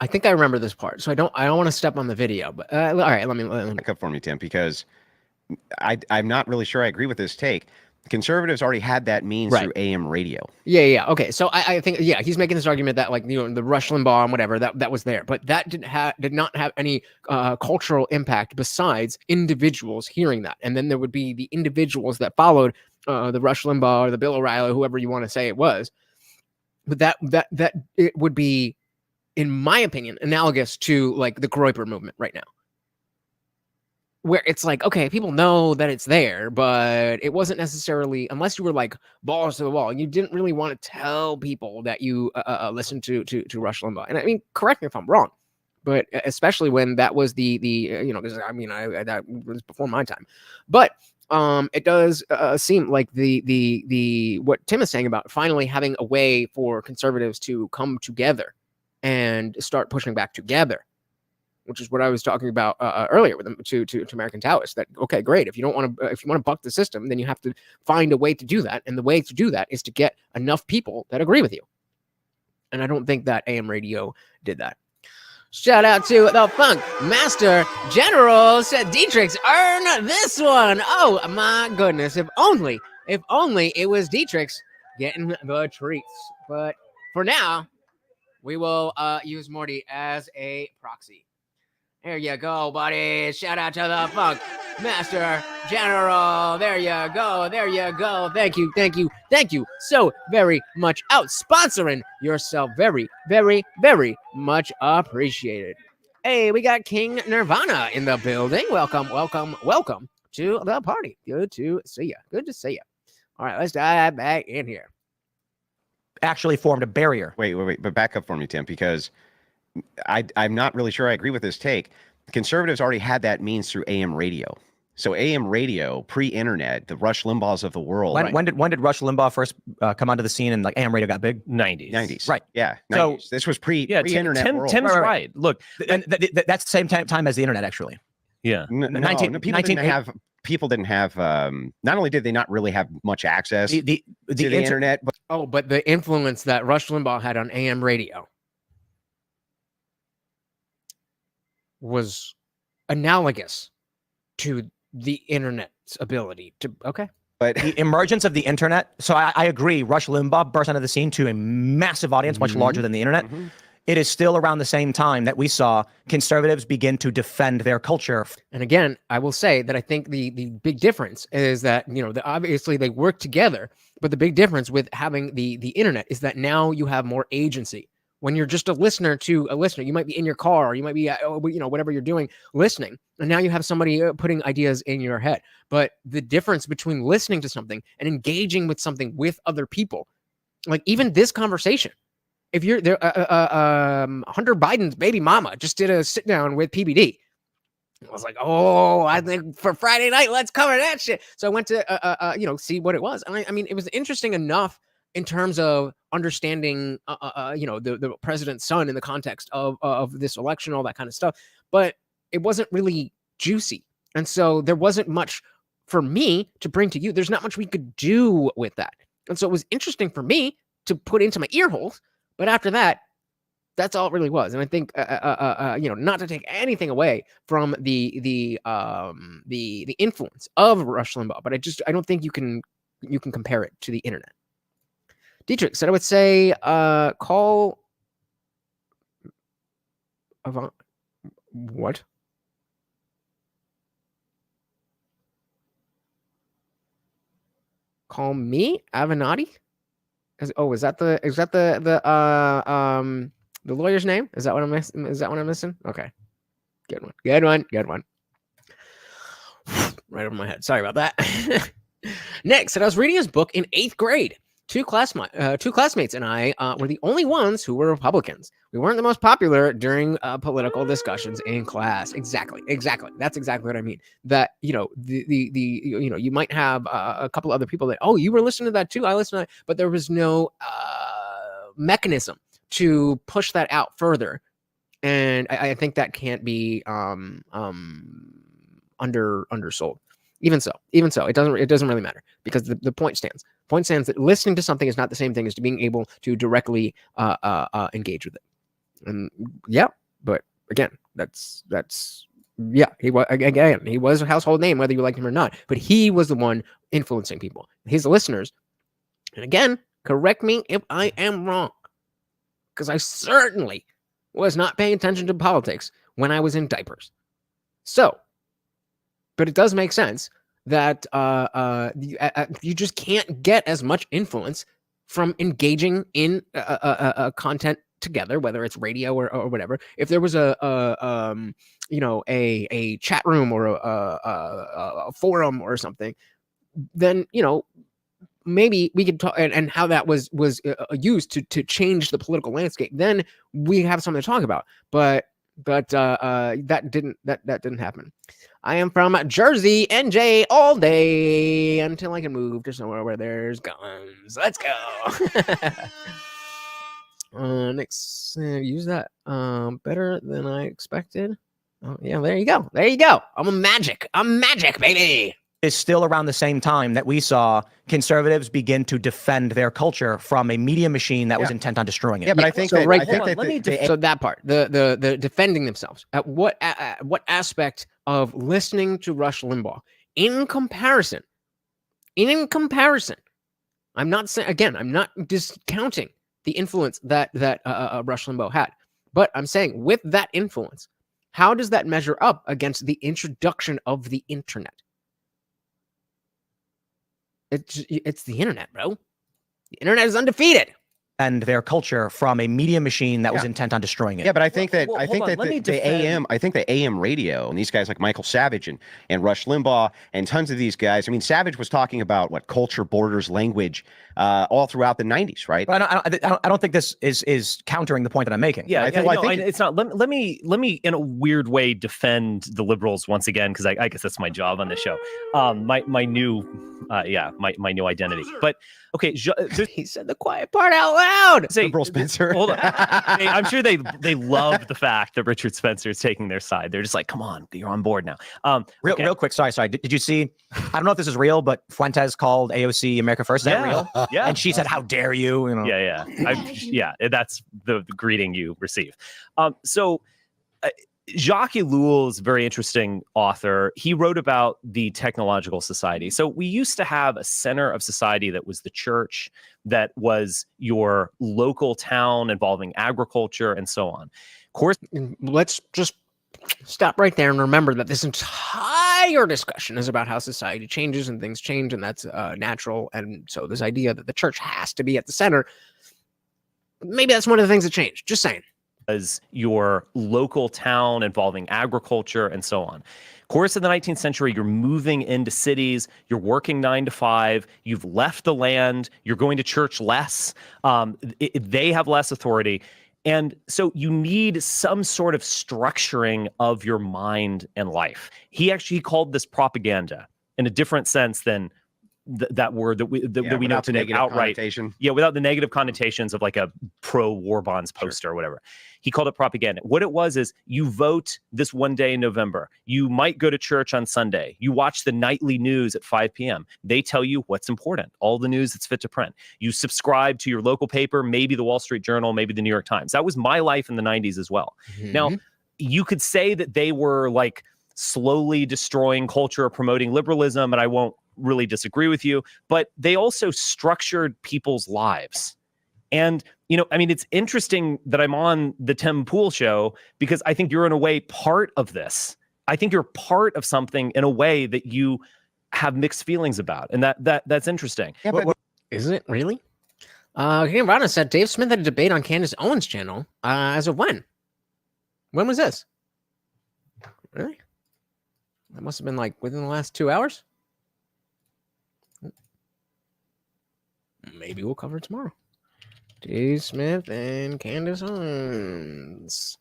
I think I remember this part, so I don't want to step on the video. But all right, let me Back up for me, Tim, because I'm not really sure I agree with this take. Conservatives already had that means through AM radio. Yeah. Okay, so I think he's making this argument that the Rush Limbaugh and whatever that was there, but that did not have any cultural impact besides individuals hearing that, and then there would be the individuals that followed the Rush Limbaugh or the Bill O'Reilly, whoever you want to say it was, but that it would be, in my opinion, analogous to like the Groyper movement right now, where it's like, okay, people know that it's there, but it wasn't necessarily, unless you were like balls to the wall, you didn't really want to tell people that you listened to Rush Limbaugh. And I mean, correct me if I'm wrong, but especially when that was because that was before my time. But it does seem like the what Tim is saying about finally having a way for conservatives to come together and start pushing back together, which is what I was talking about earlier with them to American Taoists. That okay, great. If you want to buck the system, then you have to find a way to do that, and the way to do that is to get enough people that agree with you. And I don't think that AM radio did that. Shout out to the Funk Master General. Said Dietrich's earn this one. Oh my goodness! If only it was Dietrich's getting the treats. But for now, we will use Morty as a proxy. There you go, buddy. Shout out to the Funk Master General. There you go. Thank you so very much. Out sponsoring yourself. Very, very, very much appreciated. Hey, we got King Nirvana in the building. Welcome, welcome, welcome to the party. Good to see you. Good to see you. All right, let's dive back in here. Actually formed a barrier. Wait, but back up for me, Tim, because I'm not really sure I agree with this take. Conservatives already had that means through AM radio. So AM radio, pre-internet, the Rush Limbaughs of the world. When did Rush Limbaugh first come onto the scene and like AM radio got big? 90s. 90s. Right. Yeah. So- 90s. This was pre-internet Tim, world. Tim's right. Look, And that's the same time as the internet, actually. yeah. No, 19 people didn't have not only did they not really have much access The to the internet, but Oh, but the influence that Rush Limbaugh had on AM radio was analogous to the internet's ability to. Okay. the emergence of the internet. So I agree. Rush Limbaugh burst onto the scene to a massive audience, much larger than the internet. It is still around the same time that we saw conservatives begin to defend their culture. And again, I will say that I think the big difference is that, obviously they work together, but the big difference with having the internet is that now you have more agency. When you're just a listener to a listener, you might be in your car, or you might be, whatever you're doing, listening. And now you have somebody putting ideas in your head. But the difference between listening to something and engaging with something with other people, like even this conversation, if you're there, Hunter Biden's baby mama just did a sit down with PBD. I was like, oh, I think for Friday night, let's cover that shit. So I went to, see what it was. And I mean, it was interesting enough in terms of understanding, the president's son in the context of this election, all that kind of stuff. But it wasn't really juicy. And so there wasn't much for me to bring to you. There's not much we could do with that. And so it was interesting for me to put into my ear holes. But after that, that's all it really was. And I think, not to take anything away from the influence of Rush Limbaugh, but I don't think you can compare it to the internet. Dietrich said, I would say, call Avant. What? Call me Avenatti? Is that the lawyer's name? Is that what I'm missing? Is that what I'm missing? Okay. Good one. Right over my head. Sorry about that. Nick said, I was reading his book in 8th grade. Two classmates and I were the only ones who were Republicans. We weren't the most popular during political discussions in class. Exactly. That's exactly what I mean. That, you might have a couple other people that, oh, you were listening to that too. I listened to that, but there was no mechanism to push that out further. And I think that can't be undersold. Even so, it doesn't really matter, because the point stands. Point stands that listening to something is not the same thing as being able to directly engage with it. And yeah, but again, he was a household name, whether you liked him or not. But he was the one influencing people, his listeners. And again, correct me if I am wrong, because I certainly was not paying attention to politics when I was in diapers. So. But it does make sense that you just can't get as much influence from engaging in content together, whether it's radio or whatever. If there was a chat room or a forum or something, then maybe we could talk and how that was used to change the political landscape. Then we have something to talk about. But that didn't happen. I am from Jersey, NJ, all day until I can move to somewhere where there's guns. Let's go. Next, use that better than I expected. Oh yeah, there you go. I'm magic, baby. Is still around the same time that we saw conservatives begin to defend their culture from a media machine that was intent on destroying it. Yeah, but I think so that, right I think that so that part, the defending themselves, at what aspect of listening to Rush Limbaugh in comparison, I'm not saying, again, I'm not discounting the influence that Rush Limbaugh had, but I'm saying with that influence, how does that measure up against the introduction of the internet? It's the internet, bro. The internet is undefeated. and their culture from a media machine that was Yeah. intent on destroying it. Yeah, but I think that well, I think hold on. that Let me the AM, I think the AM radio and these guys like Michael Savage and Rush Limbaugh and tons of these guys. I mean, Savage was talking about what culture, borders, language, all throughout the 90s, right? But I don't think this is countering the point that I'm making. Yeah, I think- no, I think it's not. Let me in a weird way defend the liberals once again, because I guess that's my job on the show. My new new identity. But okay, He said the quiet part out loud. say, Liberal Spencer. Hold on. I'm sure they love the fact that Richard Spencer is taking their side. They're just like, come on, you're on board now. Okay. Real quick, sorry. Did you see? I don't know if this is real, but Fuentes called AOC America First. Is that real? Yeah. And she said, "How dare you?" You know. Yeah. That's the greeting you receive. Jacques Ellul is a very interesting author. He wrote about the technological society. So we used to have a center of society that was the church, that was your local town involving agriculture and so on. Of course, Let's just stop right there and remember that this entire discussion is about how society changes and things change, and that's natural. And so this idea that the church has to be at the center, maybe that's one of the things that changed. Just saying. as your local town involving agriculture and so on. Of course, in the 19th century, you're moving into cities, you're working 9 to 5, you've left the land, you're going to church less, they have less authority. And so you need some sort of structuring of your mind and life. He called this propaganda in a different sense than that word that we know today outright. Yeah, without the negative connotations of like a pro-war bonds poster or whatever. He called it propaganda. What it was is you vote this one day in November. You might go to church on Sunday. You watch the nightly news at 5 p.m. They tell you what's important, all the news that's fit to print. You subscribe to your local paper, maybe the Wall Street Journal, maybe the New York Times. That was my life in the 90s as well. Mm-hmm. Now, you could say that they were like slowly destroying culture, promoting liberalism, and I won't really disagree with you, but they also structured people's lives. And, you know, I mean, it's interesting that I'm on the Tim Pool show because I think you're in a way part of this. I think you're part of something in a way that you have mixed feelings about. And that's interesting. Yeah, but Is it really? Game Rana said Dave Smith had a debate on Candace Owens' channel. As of when? When was this? Really? That must have been like within the last 2 hours. Maybe we'll cover it tomorrow. Dave Smith and Candace Owens.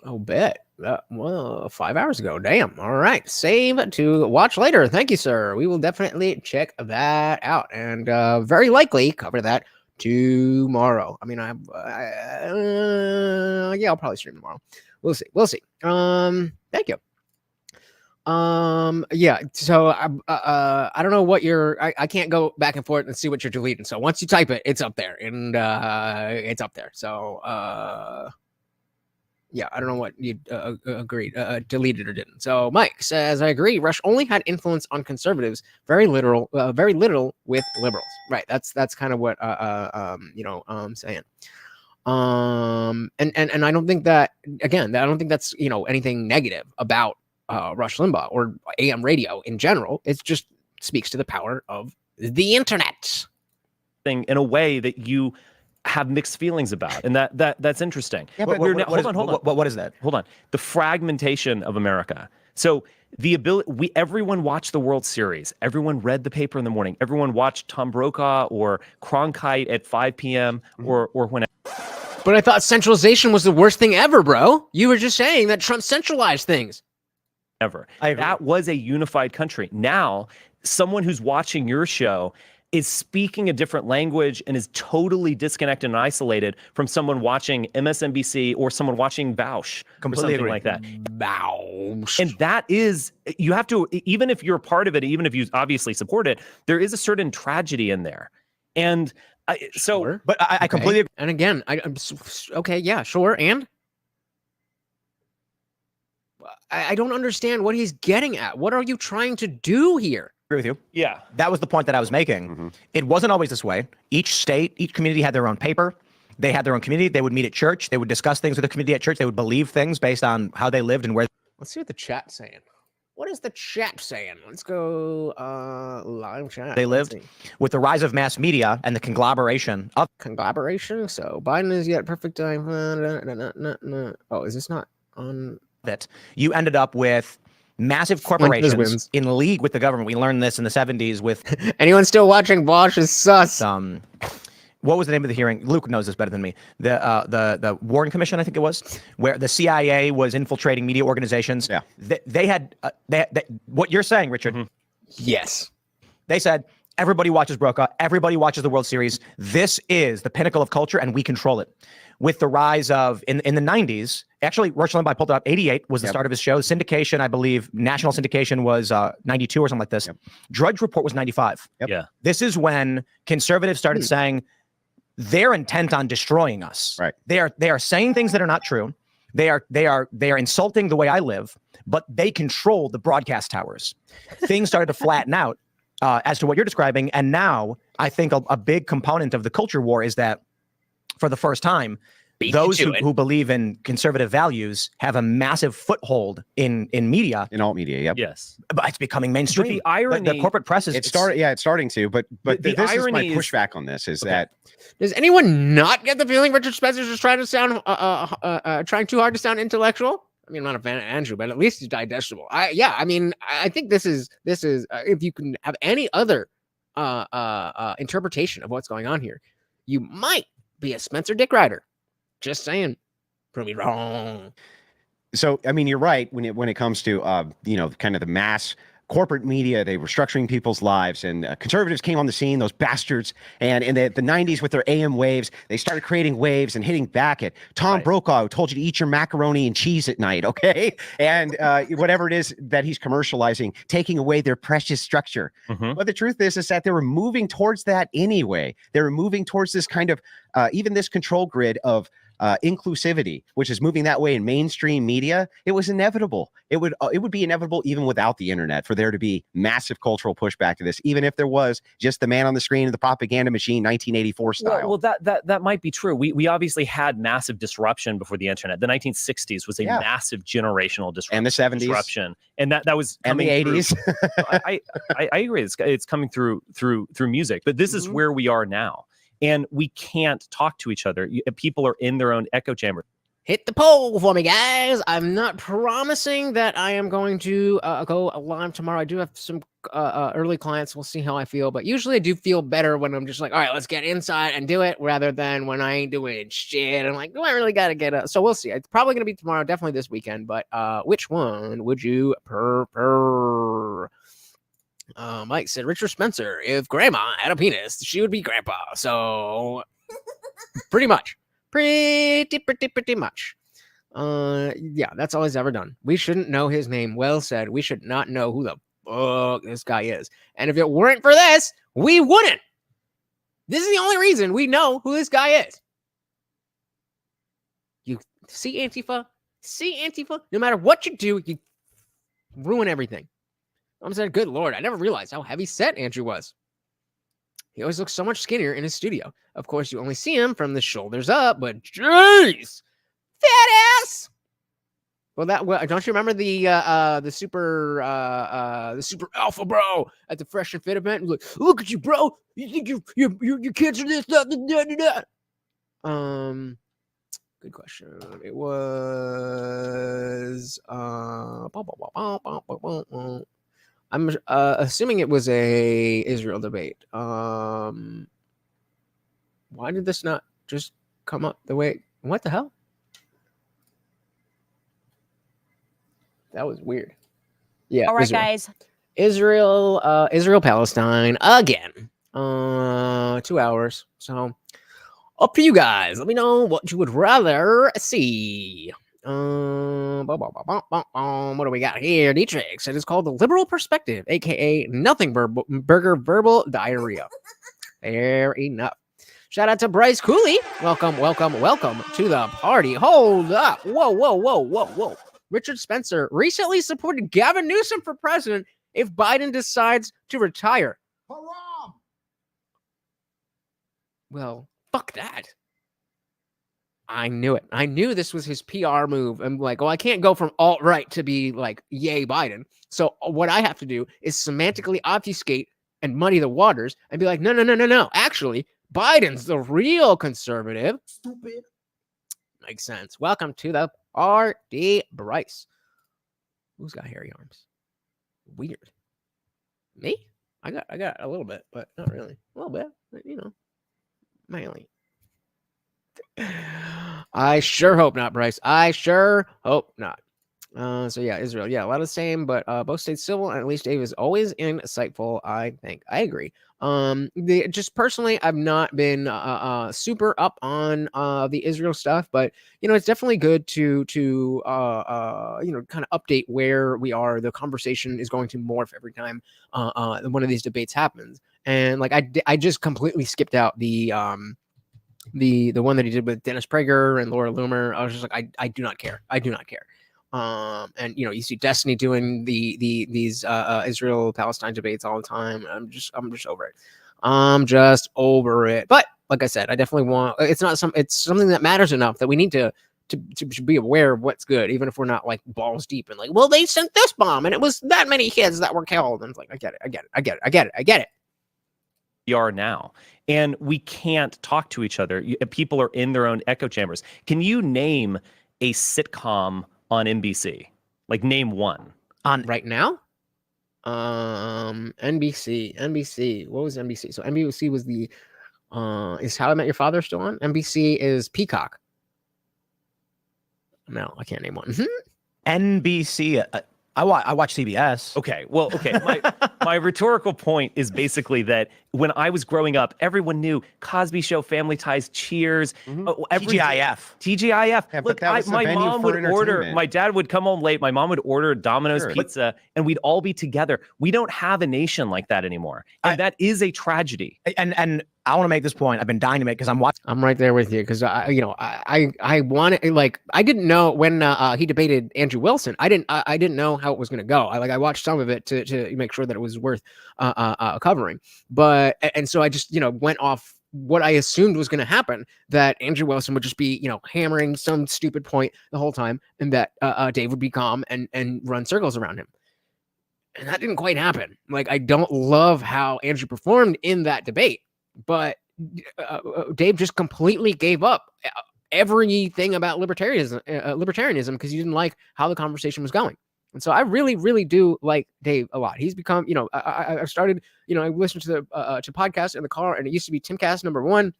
Oh, bet. Well, 5 hours ago. Damn. All right. Save to watch later. Thank you, sir. We will definitely check that out and very likely cover that tomorrow. I mean, yeah, I'll probably stream tomorrow. We'll see. We'll see. Thank you. Yeah, so I don't know what I can't go back and forth and see what you're deleting. So once you type it, it's up there and it's up there. So yeah, I don't know what you agreed, deleted or didn't. So Mike says, I agree. Rush only had influence on conservatives, very little with liberals. Right. That's kind of what I'm saying. And I don't think that, again, I don't think that's, anything negative about Rush Limbaugh or AM radio in general. It just speaks to the power of the internet. Thing in a way that you have mixed feelings about, and that's interesting. Yeah, but hold on. What is that? Hold on. The fragmentation of America. So the ability, everyone watched the World Series. Everyone read the paper in the morning. Everyone watched Tom Brokaw or Cronkite at 5 p.m. or when. But I thought centralization was the worst thing ever, bro. You were just saying that Trump centralized things. Ever. That was a unified country. Now, someone who's watching your show is speaking a different language and is totally disconnected and isolated from someone watching MSNBC or someone watching Bausch or something like that. Bausch. And that is, you have to, even if you're a part of it, even if you obviously support it, there is a certain tragedy in there. And Sure. But I completely agree. And again, I'm okay, yeah, sure. And I don't understand what he's getting at. What are you trying to do here? With you. yeah. That was the point that I was making. Mm-hmm. It wasn't always this way. Each state, each community had their own paper. They had their own community. They would meet at church. They would discuss things with the community at church. They would believe things based on how they lived and where. Let's see what the chat's saying. What is the chat saying? Let's go live chat. They Let's lived see. with the rise of mass media and the conglomeration of Conglomeration. So Biden is yet perfect time. Oh, is this not on? it. You ended up with massive Fuentes corporations wins. in league with the government. We learned this in the 70s with Anyone still watching Bosch is sus. what was the name of the hearing? Luke knows this better than me. The Warren Commission, I think it was, where the CIA was infiltrating media organizations. Yeah. They had what you're saying, Richard. Yes. They said everybody watches Brokaw, everybody watches the World Series. This is the pinnacle of culture, and we control it. With the rise of in the 90s, actually, Rush Limbaugh pulled it up. 88 was the start of his show. Syndication, I believe, national syndication was 92 or something like this. Drudge Report was 95. Yeah. This is when conservatives started saying they're intent on destroying us. Right. They are saying things that are not true. They are insulting the way I live, but they control the broadcast towers. Things started to flatten out as to what you're describing, and now I think a big component of the culture war is that for the first time, those who believe in conservative values have a massive foothold in media. In alt media, yep. Yes. But it's becoming mainstream. But the irony, the corporate press is It's starting to, but the this is my irony pushback on this is that Does anyone not get the feeling Richard Spencer's just trying to sound trying too hard to sound intellectual? I mean, I'm not a fan of Andrew, but at least he's digestible. I mean, I think this is if you can have any other interpretation of what's going on here, you might be a Spencer Dick Rider. Just saying. Prove me wrong. So, I mean, you're right when it comes to, kind of the mass corporate media. They were structuring people's lives, and conservatives came on the scene, those bastards. And in the 90s with their AM waves, they started creating waves and hitting back at Tom Brokaw, who told you to eat your macaroni and cheese at night, okay? And whatever it is that he's commercializing, taking away their precious structure. But the truth is that they were moving towards that anyway. They were moving towards this kind of, even this control grid of inclusivity, which is moving that way in mainstream media. It was inevitable. It would be inevitable even without the internet for there to be massive cultural pushback to this, even if there was just the man on the screen of the propaganda machine, 1984 style. Well, that might be true. We obviously had massive disruption before the internet. The 1960s was a massive generational disruption. And the 70s. Disruption. And that was and the 80s. I agree. It's coming through music, but this is where we are now. And we can't talk to each other. People are in their own echo chamber. Hit the poll for me, guys. I'm not promising that I am going to go live tomorrow. I do have some early clients. We'll see how I feel. But usually I do feel better when I'm just like, all right, let's get inside and do it, rather than when I ain't doing shit. I'm like, do I really got to get up? So we'll see. It's probably going to be tomorrow, definitely this weekend. But which one would you prefer? Mike said, Richard Spencer, if grandma had a penis, she would be grandpa. So pretty much. Pretty much. Yeah, that's all he's ever done. We shouldn't know his name. Well said. We should not know who the fuck this guy is. And if it weren't for this, we wouldn't. This is the only reason we know who this guy is. You see Antifa? No matter what you do, you ruin everything. I'm saying, good Lord, I never realized how heavy set Andrew was. He always looks so much skinnier in his studio. Of course, you only see him from the shoulders up, but jeez, fat ass. Well, don't you remember the super alpha bro at the Fresh and Fit event? Like, look at you, bro. You think your kids are this, that. Good question. It was I'm assuming it was a Israel debate. Why did this not just come up the way? What the hell? That was weird. Yeah. All right, Israel. guys. Israel, Palestine again. 2 hours. So up to you guys. Let me know what you would rather see. What do we got here? Dietrich said it's called the liberal perspective, aka nothing burger verbal diarrhea. Fair enough. Shout out to Bryce Cooley. Welcome to the party. Hold up. Whoa. Richard Spencer recently supported Gavin Newsom for president if Biden decides to retire. Haram! Well, fuck that. I knew it. I knew this was his PR move. I'm like, well, I can't go from alt-right to be like, yay, Biden. So what I have to do is semantically obfuscate and muddy the waters and be like, no, no, no, no, no. Actually, Biden's the real conservative. Stupid. Makes sense. Welcome to the RD Bryce. Who's got hairy arms? Weird. Me? I got a little bit, but not really. A little bit, but, you know, mainly. I sure hope not, Bryce. I sure hope not. So yeah, Israel. Yeah, a lot of the same, but both stayed civil, and at least Dave is always insightful. I think I agree. Just personally, I've not been super up on the Israel stuff, but you know, it's definitely good to you know, kind of update where we are. The conversation is going to morph every time one of these debates happens, and like I just completely skipped out the one that he did with Dennis Prager and Laura Loomer. I was just like, I do not care. I do not care. And you know, you see Destiny doing these Israel Palestine debates all the time. I'm just over it. I'm just over it. But like I said, I definitely want. It's something that matters enough that we need to be aware of what's good, even if we're not like balls deep and like, well, they sent this bomb and it was that many kids that were killed. And it's like, I get it. We are now, and we can't talk to each other. People are in their own echo chambers. Can you name a sitcom on NBC? Like, name one. On right now? NBC. What was NBC? So NBC was the is How I Met Your Father still on? NBC is Peacock. No, I can't name one. NBC. I watch CBS. Okay. Well, okay. My rhetorical point is basically that when I was growing up, everyone knew Cosby Show, Family Ties, Cheers, TGIF. TGIF. Yeah, Look, that was the my venue mom for would order, my dad would come home late. My mom would order Domino's pizza and we'd all be together. We don't have a nation like that anymore. And that is a tragedy. And I want to make this point. I've been dying to make because I'm watching. I'm right there with you because I wanted, like, I didn't know when he debated Andrew Wilson. I didn't know how it was going to go. I watched some of it to make sure that it was worth covering. But and so I just went off what I assumed was going to happen, that Andrew Wilson would just be hammering some stupid point the whole time, and that Dave would be calm and run circles around him. And that didn't quite happen. Like, I don't love how Andrew performed in that debate. But Dave just completely gave up everything about libertarianism because he didn't like how the conversation was going. And so I really, really do like Dave a lot. He's become, I started, I listened to the to podcasts in the car, and it used to be Timcast #1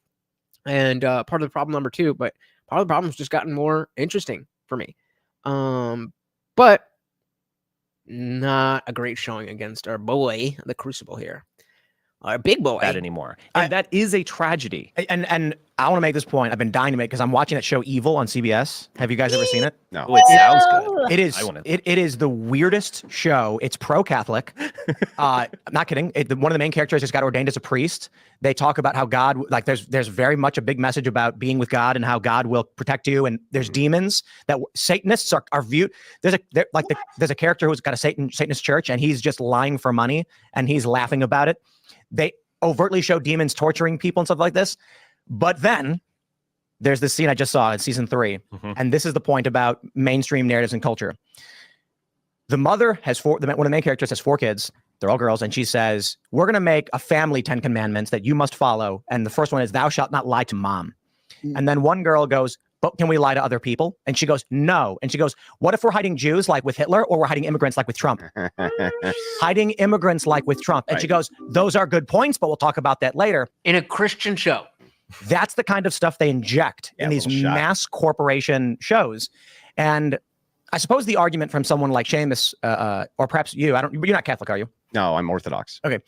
and part of the problem #2. But part of the problem has just gotten more interesting for me. But not a great showing against our boy, the Crucible here. Our big boy. That anymore. And that is a tragedy. And I want to make this point. I've been dying to make because I'm watching that show Evil on CBS. Have you guys ever seen it? No. Oh, it sounds good. It is. It is the weirdest show. It's pro-Catholic. I'm not kidding. One of the main characters just got ordained as a priest. They talk about how God, like, there's very much a big message about being with God and how God will protect you. And there's demons that Satanists are viewed. There's a character who's got a Satanist church, and he's just lying for money, and he's laughing about it. They overtly show demons torturing people and stuff like this. But then there's this scene I just saw in season 3. And this is the point about mainstream narratives and culture. The mother has one of the main characters has 4 kids. They're all girls. And she says, we're going to make a family 10 commandments that you must follow. And the first one is, thou shalt not lie to mom. And then one girl goes, but can we lie to other people? And she goes, no. And she goes, what if we're hiding Jews like with Hitler, or we're hiding immigrants like with Trump? Hiding immigrants like with Trump. And she goes, those are good points, but we'll talk about that later. In a Christian show. That's the kind of stuff they inject in these mass corporation shows. And I suppose the argument from someone like Seamus, or perhaps you, you're not Catholic, are you? No, I'm Orthodox. Okay.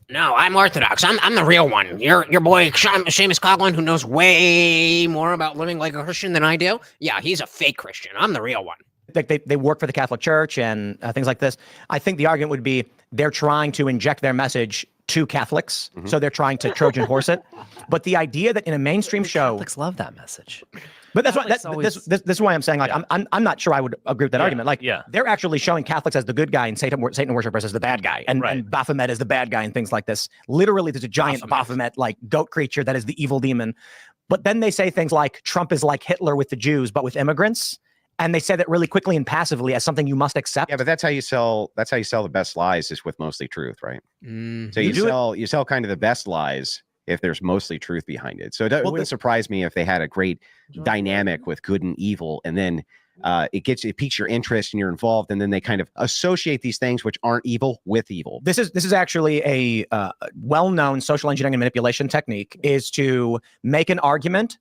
No, I'm Orthodox. I'm the real one. Your boy Seamus Coughlin, who knows way more about living like a Christian than I do. Yeah, he's a fake Christian. I'm the real one. They work for the Catholic Church and things like this. I think the argument would be they're trying to inject their message to Catholics, so they're trying to Trojan horse it. But the idea that in a mainstream show, Catholics love that message. But that's why this is why I'm saying, like, I'm not sure I would agree with that argument. Like, they're actually showing Catholics as the good guy and Satan worshippers as the bad guy, and Baphomet as the bad guy and things like this. Literally, there's a giant Baphomet like goat creature that is the evil demon. But then they say things like Trump is like Hitler with the Jews, but with immigrants. And they say that really quickly and passively as something you must accept. Yeah, but that's how you sell the best lies, is with mostly truth, right? So you sell kind of the best lies if there's mostly truth behind it. So it wouldn't surprise me if they had a great dynamic with good and evil, and then it piques your interest and you're involved, and then they kind of associate these things which aren't evil with evil. This is actually a well-known social engineering and manipulation technique, is to make an argument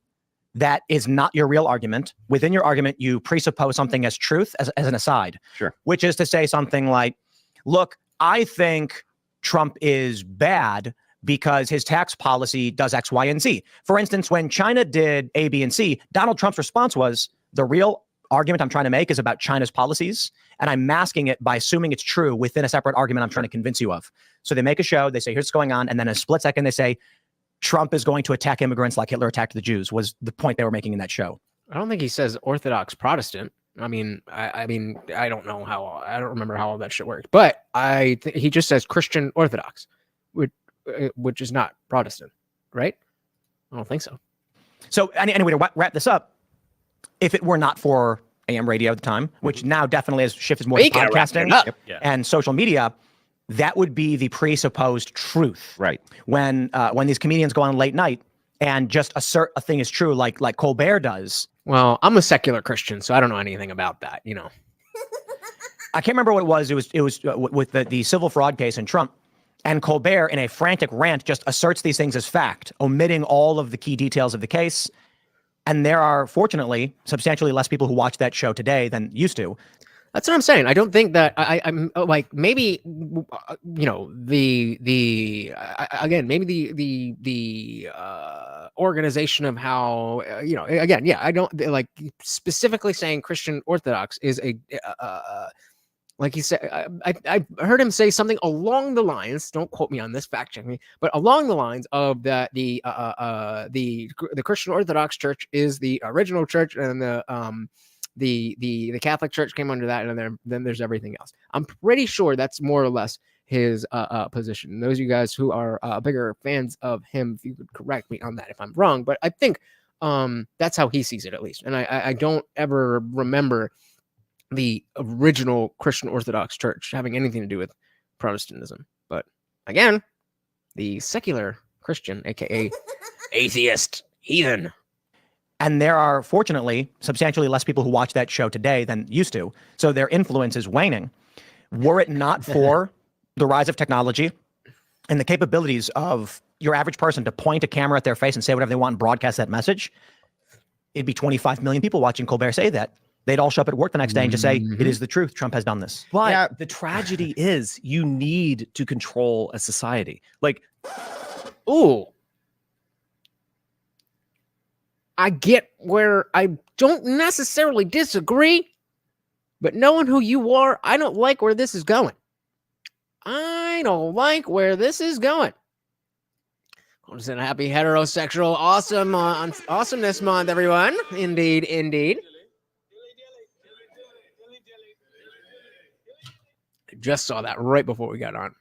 that is not your real argument. Within your argument, you presuppose something as truth, as an aside. Sure. Which is to say something like, look, I think Trump is bad because his tax policy does X, Y, and Z. For instance, when China did A, B, and C, Donald Trump's response was, the real argument I'm trying to make is about China's policies, and I'm masking it by assuming it's true within a separate argument I'm trying to convince you of. So they make a show, they say, here's what's going on, and then in a split second they say, Trump is going to attack immigrants like Hitler attacked the Jews, was the point they were making in that show. I don't think he says Orthodox Protestant. I mean, I don't know how, I don't remember how all that shit worked, but he just says Christian Orthodox, which is not Protestant, right? I don't think so. So anyway, to wrap this up, if it were not for AM radio at the time, which now definitely has shifted more to podcasting and social media, that would be the presupposed truth. Right. When these comedians go on late night and just assert a thing is true, like Colbert does. Well, I'm a secular Christian, so I don't know anything about that, you know. I can't remember what it was. It was with the civil fraud case in Trump. And Colbert, in a frantic rant, just asserts these things as fact, omitting all of the key details of the case. And there are, fortunately, substantially less people who watch that show today than used to. That's what I'm saying. I don't think that I'm like, maybe, you know, again, maybe the organization of how, you know, again, yeah, I don't like specifically saying Christian Orthodox is like he said, I heard him say something along the lines, don't quote me on this, fact check me, but along the lines of that the Christian Orthodox Church is the original church, and the Catholic Church came under that, and then there's everything else. I'm pretty sure that's more or less his position. Those of you guys who are bigger fans of him, if you could correct me on that if I'm wrong, but I think that's how he sees it, at least. And I don't ever remember the original Christian Orthodox Church having anything to do with Protestantism. But again, the secular Christian, aka atheist, heathen. And there are, fortunately, substantially less people who watch that show today than used to. So their influence is waning. Were it not for the rise of technology and the capabilities of your average person to point a camera at their face and say whatever they want and broadcast that message, it'd be 25 million people watching Colbert say that. They'd all show up at work the next day and just say, it is the truth. Trump has done this. But the tragedy is you need to control a society. Like, ooh. I get where I don't necessarily disagree, but knowing who you are, I don't like where this is going. I don't like where this is going. I'm just in a happy heterosexual awesomeness month, everyone. Indeed, indeed. I just saw that right before we got on.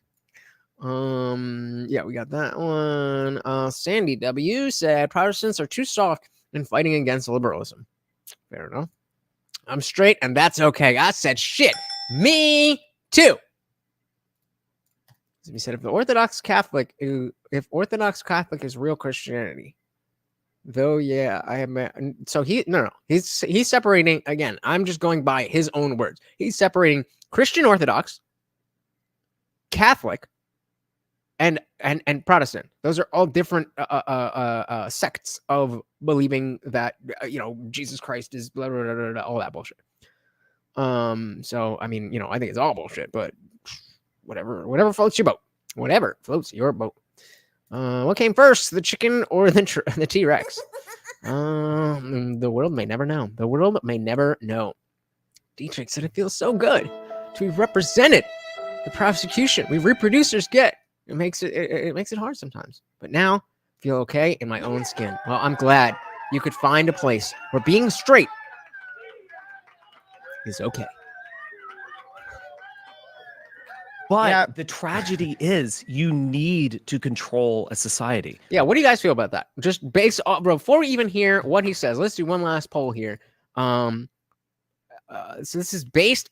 Yeah, we got that one. Sandy W said Protestants are too soft in fighting against liberalism. Fair enough. I'm straight, and that's okay. I said shit. Me too. He said if Orthodox Catholic is real Christianity, though, yeah, I am. So he's separating again. I'm just going by his own words. He's separating Christian Orthodox, Catholic, and Protestant. Those are all different sects of believing that Jesus Christ is blah, blah, blah, blah, blah, all that bullshit. So I mean, I think it's all bullshit, but whatever floats your boat. Whatever floats your boat. What came first, the chicken or the T-Rex? The world may never know. The world may never know. Dietrich said it feels so good to be represented. The prosecution we reproducers get. It makes it hard sometimes. But now I feel okay in my own skin. Well, I'm glad you could find a place where being straight is okay. But Yeah. the tragedy is you need to control a society. Yeah, what do you guys feel about that? Just based off, before we even hear what he says, let's do one last poll here. So this is based.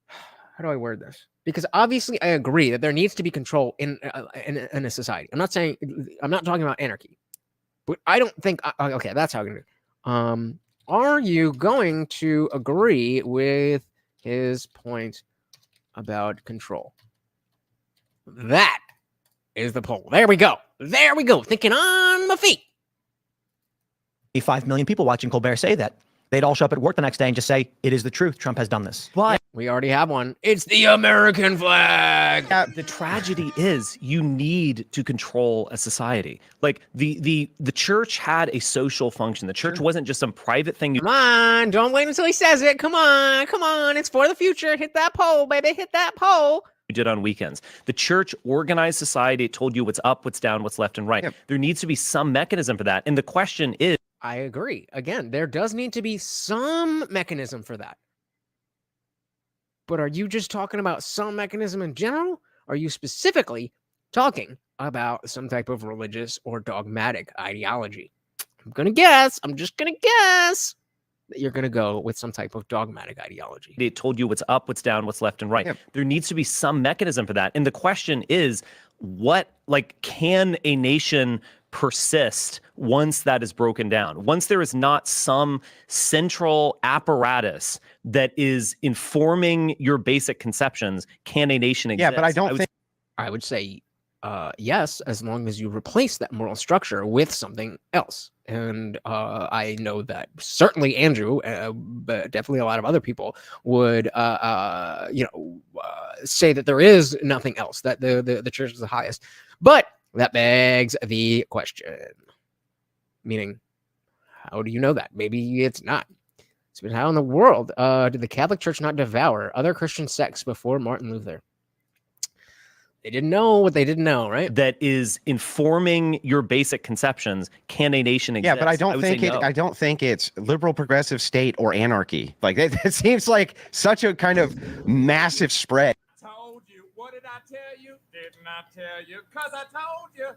How do I word this? Because obviously I agree that there needs to be control in a society. I'm not talking about anarchy, but I don't think. Okay, that's how I'm gonna do. Are you going to agree with his point about control? That is the poll. There we go. There we go. Thinking on my feet. 5 million people watching Colbert say that. They'd all show up at work the next day and just say, it is the truth. Trump has done this. But We already have one. It's the American flag. the tragedy is you need to control a society. Like the church had a social function. The church wasn't just some private thing you Come on. Don't wait until he says it. Come on. Come on. It's for the future. Hit that poll, baby. Hit that poll. did on weekends. The church organized society. It told you what's up, what's down, what's left and right. Yep. There needs to be some mechanism for that. And the question is, I agree. Again, there does need to be some mechanism for that. But are you just talking about some mechanism in general? Are you specifically talking about some type of religious or dogmatic ideology? I'm just going to guess that you're going to go with some type of dogmatic ideology. it told you what's up, what's down, what's left and right. Yep. There needs to be some mechanism for that. And the question is, can a nation persist once that is broken down? Once there is not some central apparatus that is informing your basic conceptions, can a nation exist? Yeah, but I don't think. I would say yes, as long as you replace that moral structure with something else. And I know that certainly Andrew, but definitely a lot of other people would, say that there is nothing else, that the church is the highest. But that begs the question, meaning, how do you know that? Maybe it's not. So how in the world did the Catholic Church not devour other Christian sects before Martin Luther? They didn't know what they didn't know, right? that is informing your basic conceptions, can a nation exist? Yeah, but I don't would say think it. no. I don't think it's liberal, progressive state or anarchy. Like it seems like such a kind of massive spread. Told you. What did I tell you? Didn't I tell you? 'Cause I told you.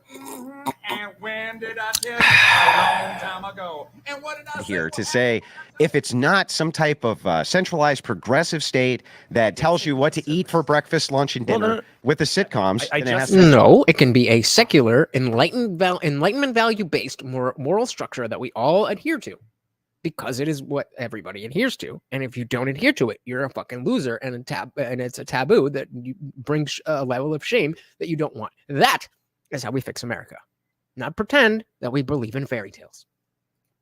And when did I tell you? A long time ago. And what did I Here to say? say, if it's not some type of centralized progressive state that tells you what to eat for breakfast, lunch, and Well, dinner no. with the sitcoms, I then it has just- to- No, it can be a secular, enlightenment value-based moral structure that we all adhere to, because it is what everybody adheres to. And if you don't adhere to it, you're a fucking loser, and it's a taboo that brings a level of shame that you don't want. That is how we fix America. Not pretend that we believe in fairy tales.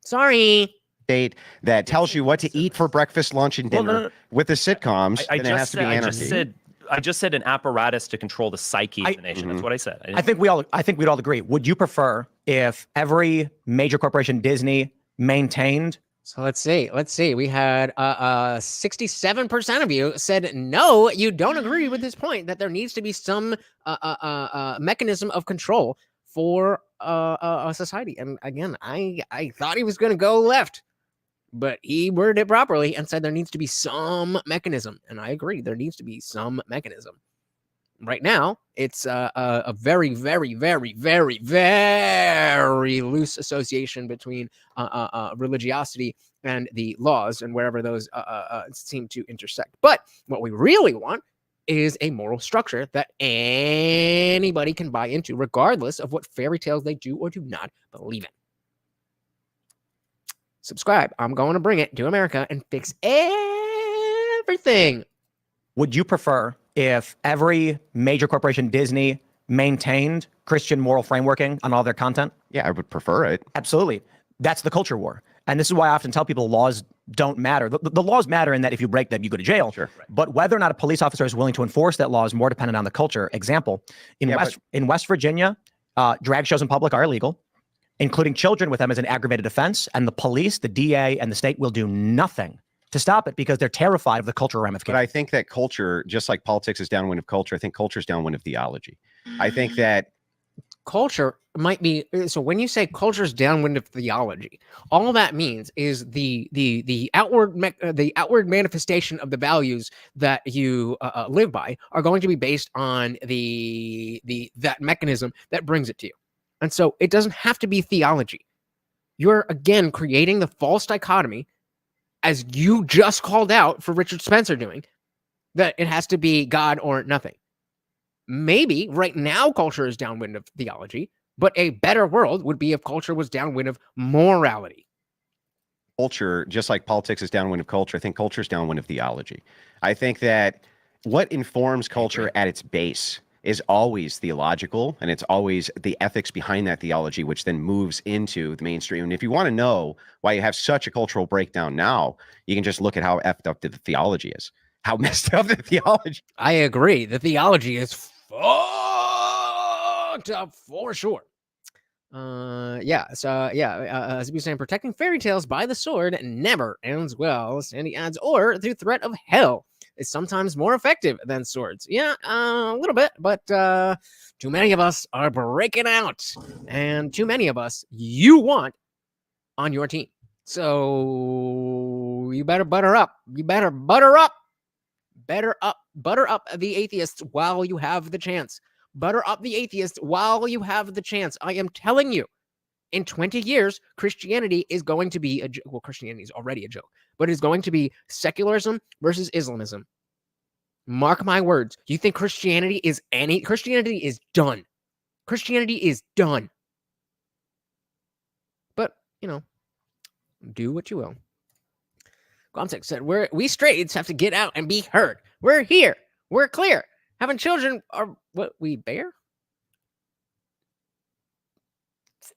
Sorry. state that tells you what to eat for breakfast, lunch, and Well, dinner no. with the sitcoms, I then it has to be anarchy. I just said an apparatus to control the psyche of the nation. That's what I said. I think we'd all agree. Would you prefer if every major corporation, Disney, maintained? So let's see. We had 67% of you said no, you don't agree with this point, that there needs to be some mechanism of control for a society. And again, I thought he was going to go left, but he worded it properly and said there needs to be some mechanism. And I agree, there needs to be some mechanism. Right now, it's a very, very, very, very, very loose association between religiosity and the laws, and wherever those seem to intersect. But what we really want is a moral structure that anybody can buy into, regardless of what fairy tales they do or do not believe in. Subscribe. I'm going to bring it to America and fix everything. Would you prefer if every major corporation, Disney, maintained Christian moral frameworking on all their content? Yeah, I would prefer it. Absolutely. That's the culture war. And this is why I often tell people laws don't matter. The laws matter in that if you break them, you go to jail. Sure. But whether or not a police officer is willing to enforce that law is more dependent on the culture. Example, in West Virginia, drag shows in public are illegal, including children with them as an aggravated offense. And the police, the DA, and the state will do nothing to stop it because they're terrified of the cultural But ramifications. I think that culture, just like politics is downwind of culture, I think culture is downwind of theology. I think that culture might be, so when you say culture is downwind of theology, all that means is the outward manifestation of the values that you live by are going to be based on that mechanism that brings it to you. And so it doesn't have to be theology. You're again creating the false dichotomy, as you just called out for Richard Spencer doing, that it has to be God or nothing. Maybe right now culture is downwind of theology, but a better world would be if culture was downwind of morality. Culture, just like politics is downwind of culture, I think culture is downwind of theology. I think that what informs culture at its base is always theological, and it's always the ethics behind that theology, which then moves into the mainstream. And if you want to know why you have such a cultural breakdown now, you can just look at how effed up the theology is, how messed up the theology. I agree. The theology is fucked up for sure. As we were saying, protecting fairy tales by the sword never ends well. Sandy adds, or through threat of hell is sometimes more effective than swords. Yeah, a little bit, but too many of us are breaking out, and too many of us you want on your team. So you better butter up. You better butter up. Butter up the atheists while you have the chance. Butter up the atheists while you have the chance. I am telling you, in 20 years, Christianity is going to be Christianity is already a joke, but it's going to be secularism versus Islamism. Mark my words. You think Christianity is done. Christianity is done. But, do what you will. Glomsek said, we straights have to get out and be heard. We're here. We're clear. Having children are what we bear.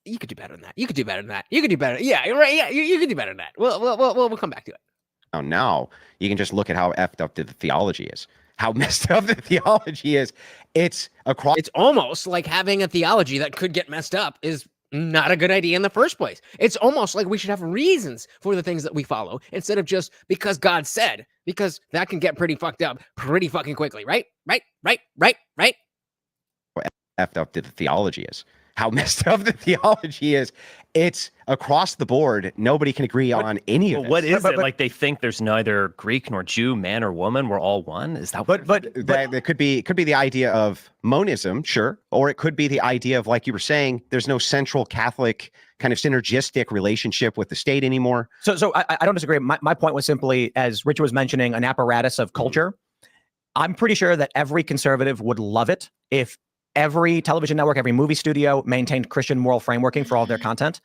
You could do better than that. You could do better than that. You could do better. Yeah, right. Yeah, you could do better than that. We'll come back to it. Now you can just look at how effed up the theology is, how messed up the theology is. It's almost like having a theology that could get messed up is not a good idea in the first place. It's almost like we should have reasons for the things that we follow instead of just because God said, because that can get pretty fucked up pretty fucking quickly, right? Right. Effed up the theology is, how messed up the theology is. It's across the board. Nobody can agree on any of it. What is it? Like they think there's neither Greek nor Jew, man or woman. We're all one. Is that? But that could be the idea of monism, sure, or it could be the idea of, like you were saying, there's no central Catholic kind of synergistic relationship with the state anymore. So I don't disagree. My point was simply, as Richard was mentioning, an apparatus of culture. I'm pretty sure that every conservative would love it if every television network, every movie studio maintained Christian moral frameworking for all of their content.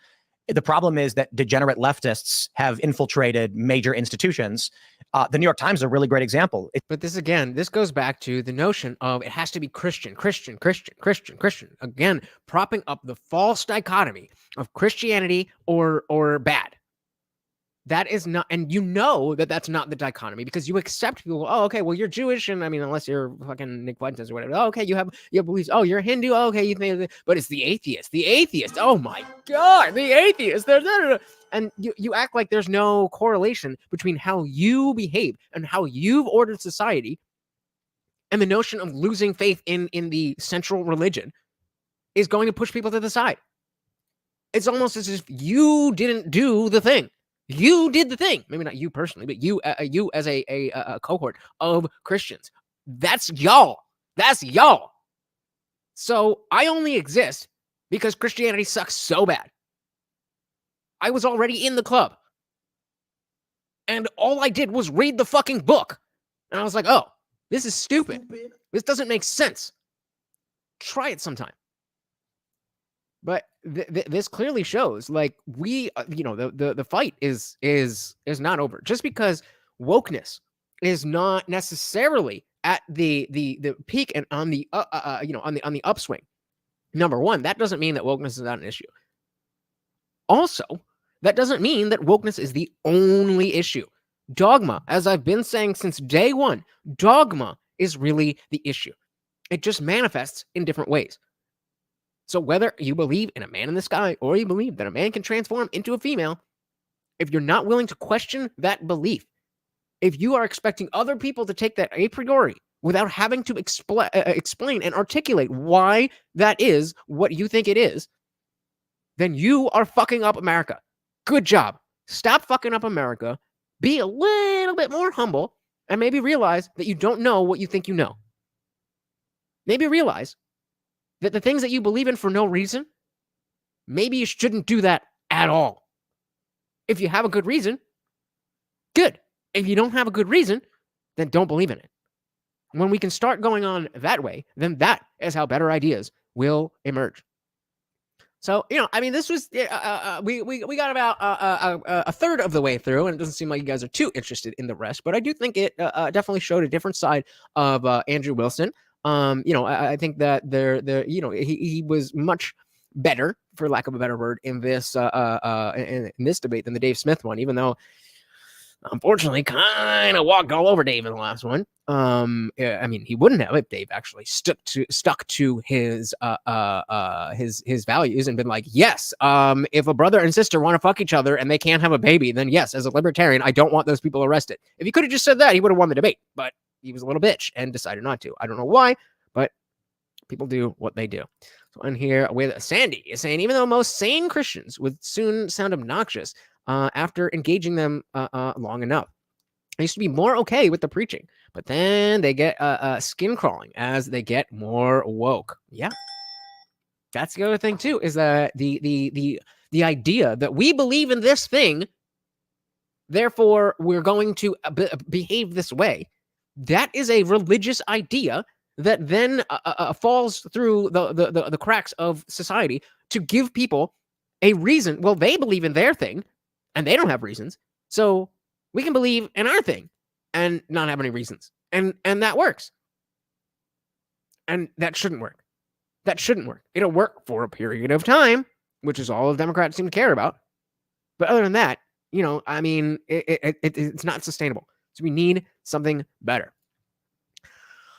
The problem is that degenerate leftists have infiltrated major institutions. The New York Times is a really great example. But this goes back to the notion of it has to be Christian. Again, propping up the false dichotomy of Christianity or bad. That is not, and that's not the dichotomy because you accept people. Oh, okay, well, you're Jewish, and I mean, unless you're fucking Nick Fuentes or whatever. Oh, okay, you have beliefs. Oh, you're Hindu. Oh, okay, you think, but it's the atheist. The atheist. Oh my God, the atheist. And you act like there's no correlation between how you behave and how you've ordered society, and the notion of losing faith in the central religion is going to push people to the side. It's almost as if you didn't do the thing. You did the thing. Maybe not you personally, but you as a cohort of Christians. That's y'all. That's y'all. So I only exist because Christianity sucks so bad. I was already in the club. And all I did was read the fucking book. And I was like, oh, this is stupid. This doesn't make sense. Try it sometime. But this clearly shows, like, we, the fight is not over. Just because wokeness is not necessarily at the peak and on the on the upswing. Number one, that doesn't mean that wokeness is not an issue. Also, that doesn't mean that wokeness is the only issue. Dogma, as I've been saying since day one, dogma is really the issue. It just manifests in different ways. So whether you believe in a man in the sky or you believe that a man can transform into a female, if you're not willing to question that belief, if you are expecting other people to take that a priori without having to explain and articulate why that is what you think it is, then you are fucking up America. Good job. Stop fucking up America. Be a little bit more humble and maybe realize that you don't know what you think you know. Maybe realize that the things that you believe in for no reason, maybe you shouldn't do that at all. If you have a good reason, good. If you don't have a good reason, then don't believe in it. When we can start going on that way, then that is how better ideas will emerge. So, I mean, this was, we got about a third of the way through, and it doesn't seem like you guys are too interested in the rest, but I do think it definitely showed a different side of Andrew Wilson. I think that he was much better, for lack of a better word, in this in this debate than the Dave Smith one, even though unfortunately kind of walked all over Dave in the last one. I mean, he wouldn't have if Dave actually stuck to his values and been like, yes, if a brother and sister want to fuck each other and they can't have a baby, then yes, as a libertarian, I don't want those people arrested. If he could have just said that, he would have won the debate, but he was a little bitch and decided not to. I don't know why, but people do what they do. So in here with Sandy is saying, even though most sane Christians would soon sound obnoxious after engaging them long enough, I used to be more okay with the preaching, but then they get skin crawling as they get more woke. Yeah, that's the other thing too, is that the idea that we believe in this thing, therefore we're going to behave this way. That is a religious idea that then falls through the cracks of society to give people a reason. Well, they believe in their thing, and they don't have reasons, so we can believe in our thing and not have any reasons. And that works. And that shouldn't work. That shouldn't work. It'll work for a period of time, which is all the Democrats seem to care about. But other than that, I mean, it's not sustainable. So we need something better.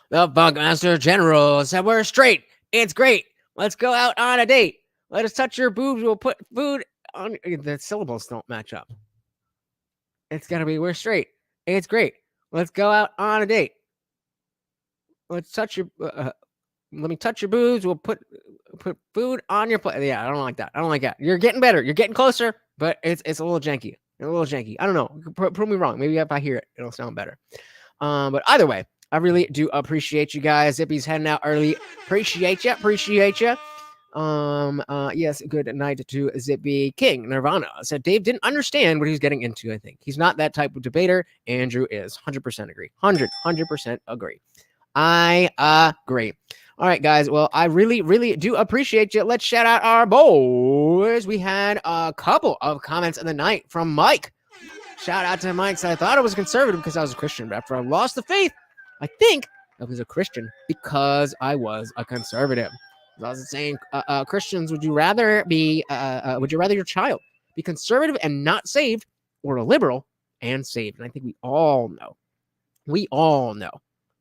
The Bunkmaster General said, we're straight. It's great. Let's go out on a date. Let us touch your boobs. We'll put food on. The syllables don't match up. It's got to be, we're straight. It's great. Let's go out on a date. Let's touch your, let me touch your boobs. We'll put food on your plate. Yeah, I don't like that. I don't like that. You're getting better. You're getting closer, but it's a little janky. A little janky. I don't know. Prove me wrong. Maybe if I hear it, it'll sound better. But either way, I really do appreciate you guys. Zippy's heading out early. Appreciate you. Yes, good night to Zippy. King Nirvana said Dave didn't understand what he was getting into. I think he's not that type of debater. Andrew is. 100% agree. 100% agree. I agree. All right, guys. Well, I really do appreciate you. Let's shout out our boys. We had a couple of comments in the night from Mike. Shout out to Mike. So I thought I was conservative because I was a Christian, but after I lost the faith, I think I was a Christian because I was a conservative. I was saying, Christians, would you rather your child be conservative and not saved, or a liberal and saved? And I think we all know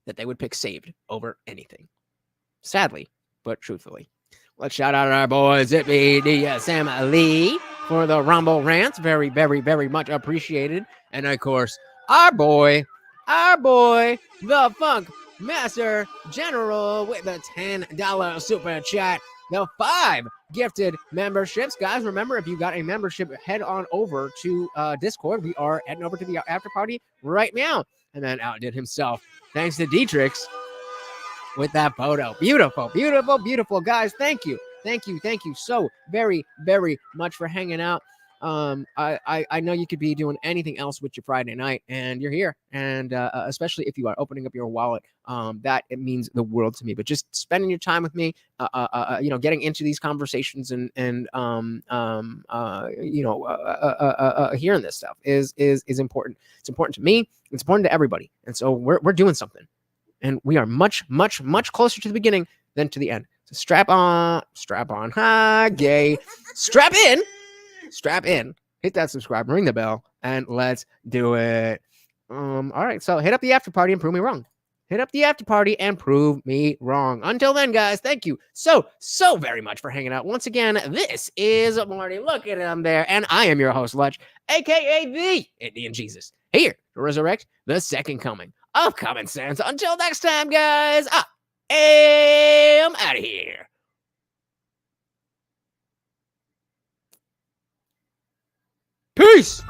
that they would pick saved over anything. Sadly, but truthfully. Let's shout out our boys, Zippy DSM Lee, for the Rumble rants. Very, very, very much appreciated. And of course, our boy, the Funk Master General, with the $10 super chat. The 5 gifted memberships. Guys, remember, if you got a membership, head on over to Discord. We are heading over to the after party right now. And then outdid himself. Thanks to Dietrich's with that photo. Beautiful, beautiful, beautiful. Guys, thank you so very, very much for hanging out. I know you could be doing anything else with your Friday night, and you're here, and especially if you are opening up your wallet, that it means the world to me. But just spending your time with me, getting into these conversations and hearing this stuff is important. It's important to me. It's important to everybody, and so we're doing something, and we are much, much, much closer to the beginning than to the end. So strap on, hi, gay, strap in, hit that subscribe, ring the bell, and let's do it. All right, so hit up the after party and prove me wrong. Until then, guys, thank you so very much for hanging out. Once again, this is Marty. Look at him there, and I am your host, Lutch, aka the Indian Jesus, here to resurrect the second coming of common sense. Until next time, guys, I am out of here. Peace.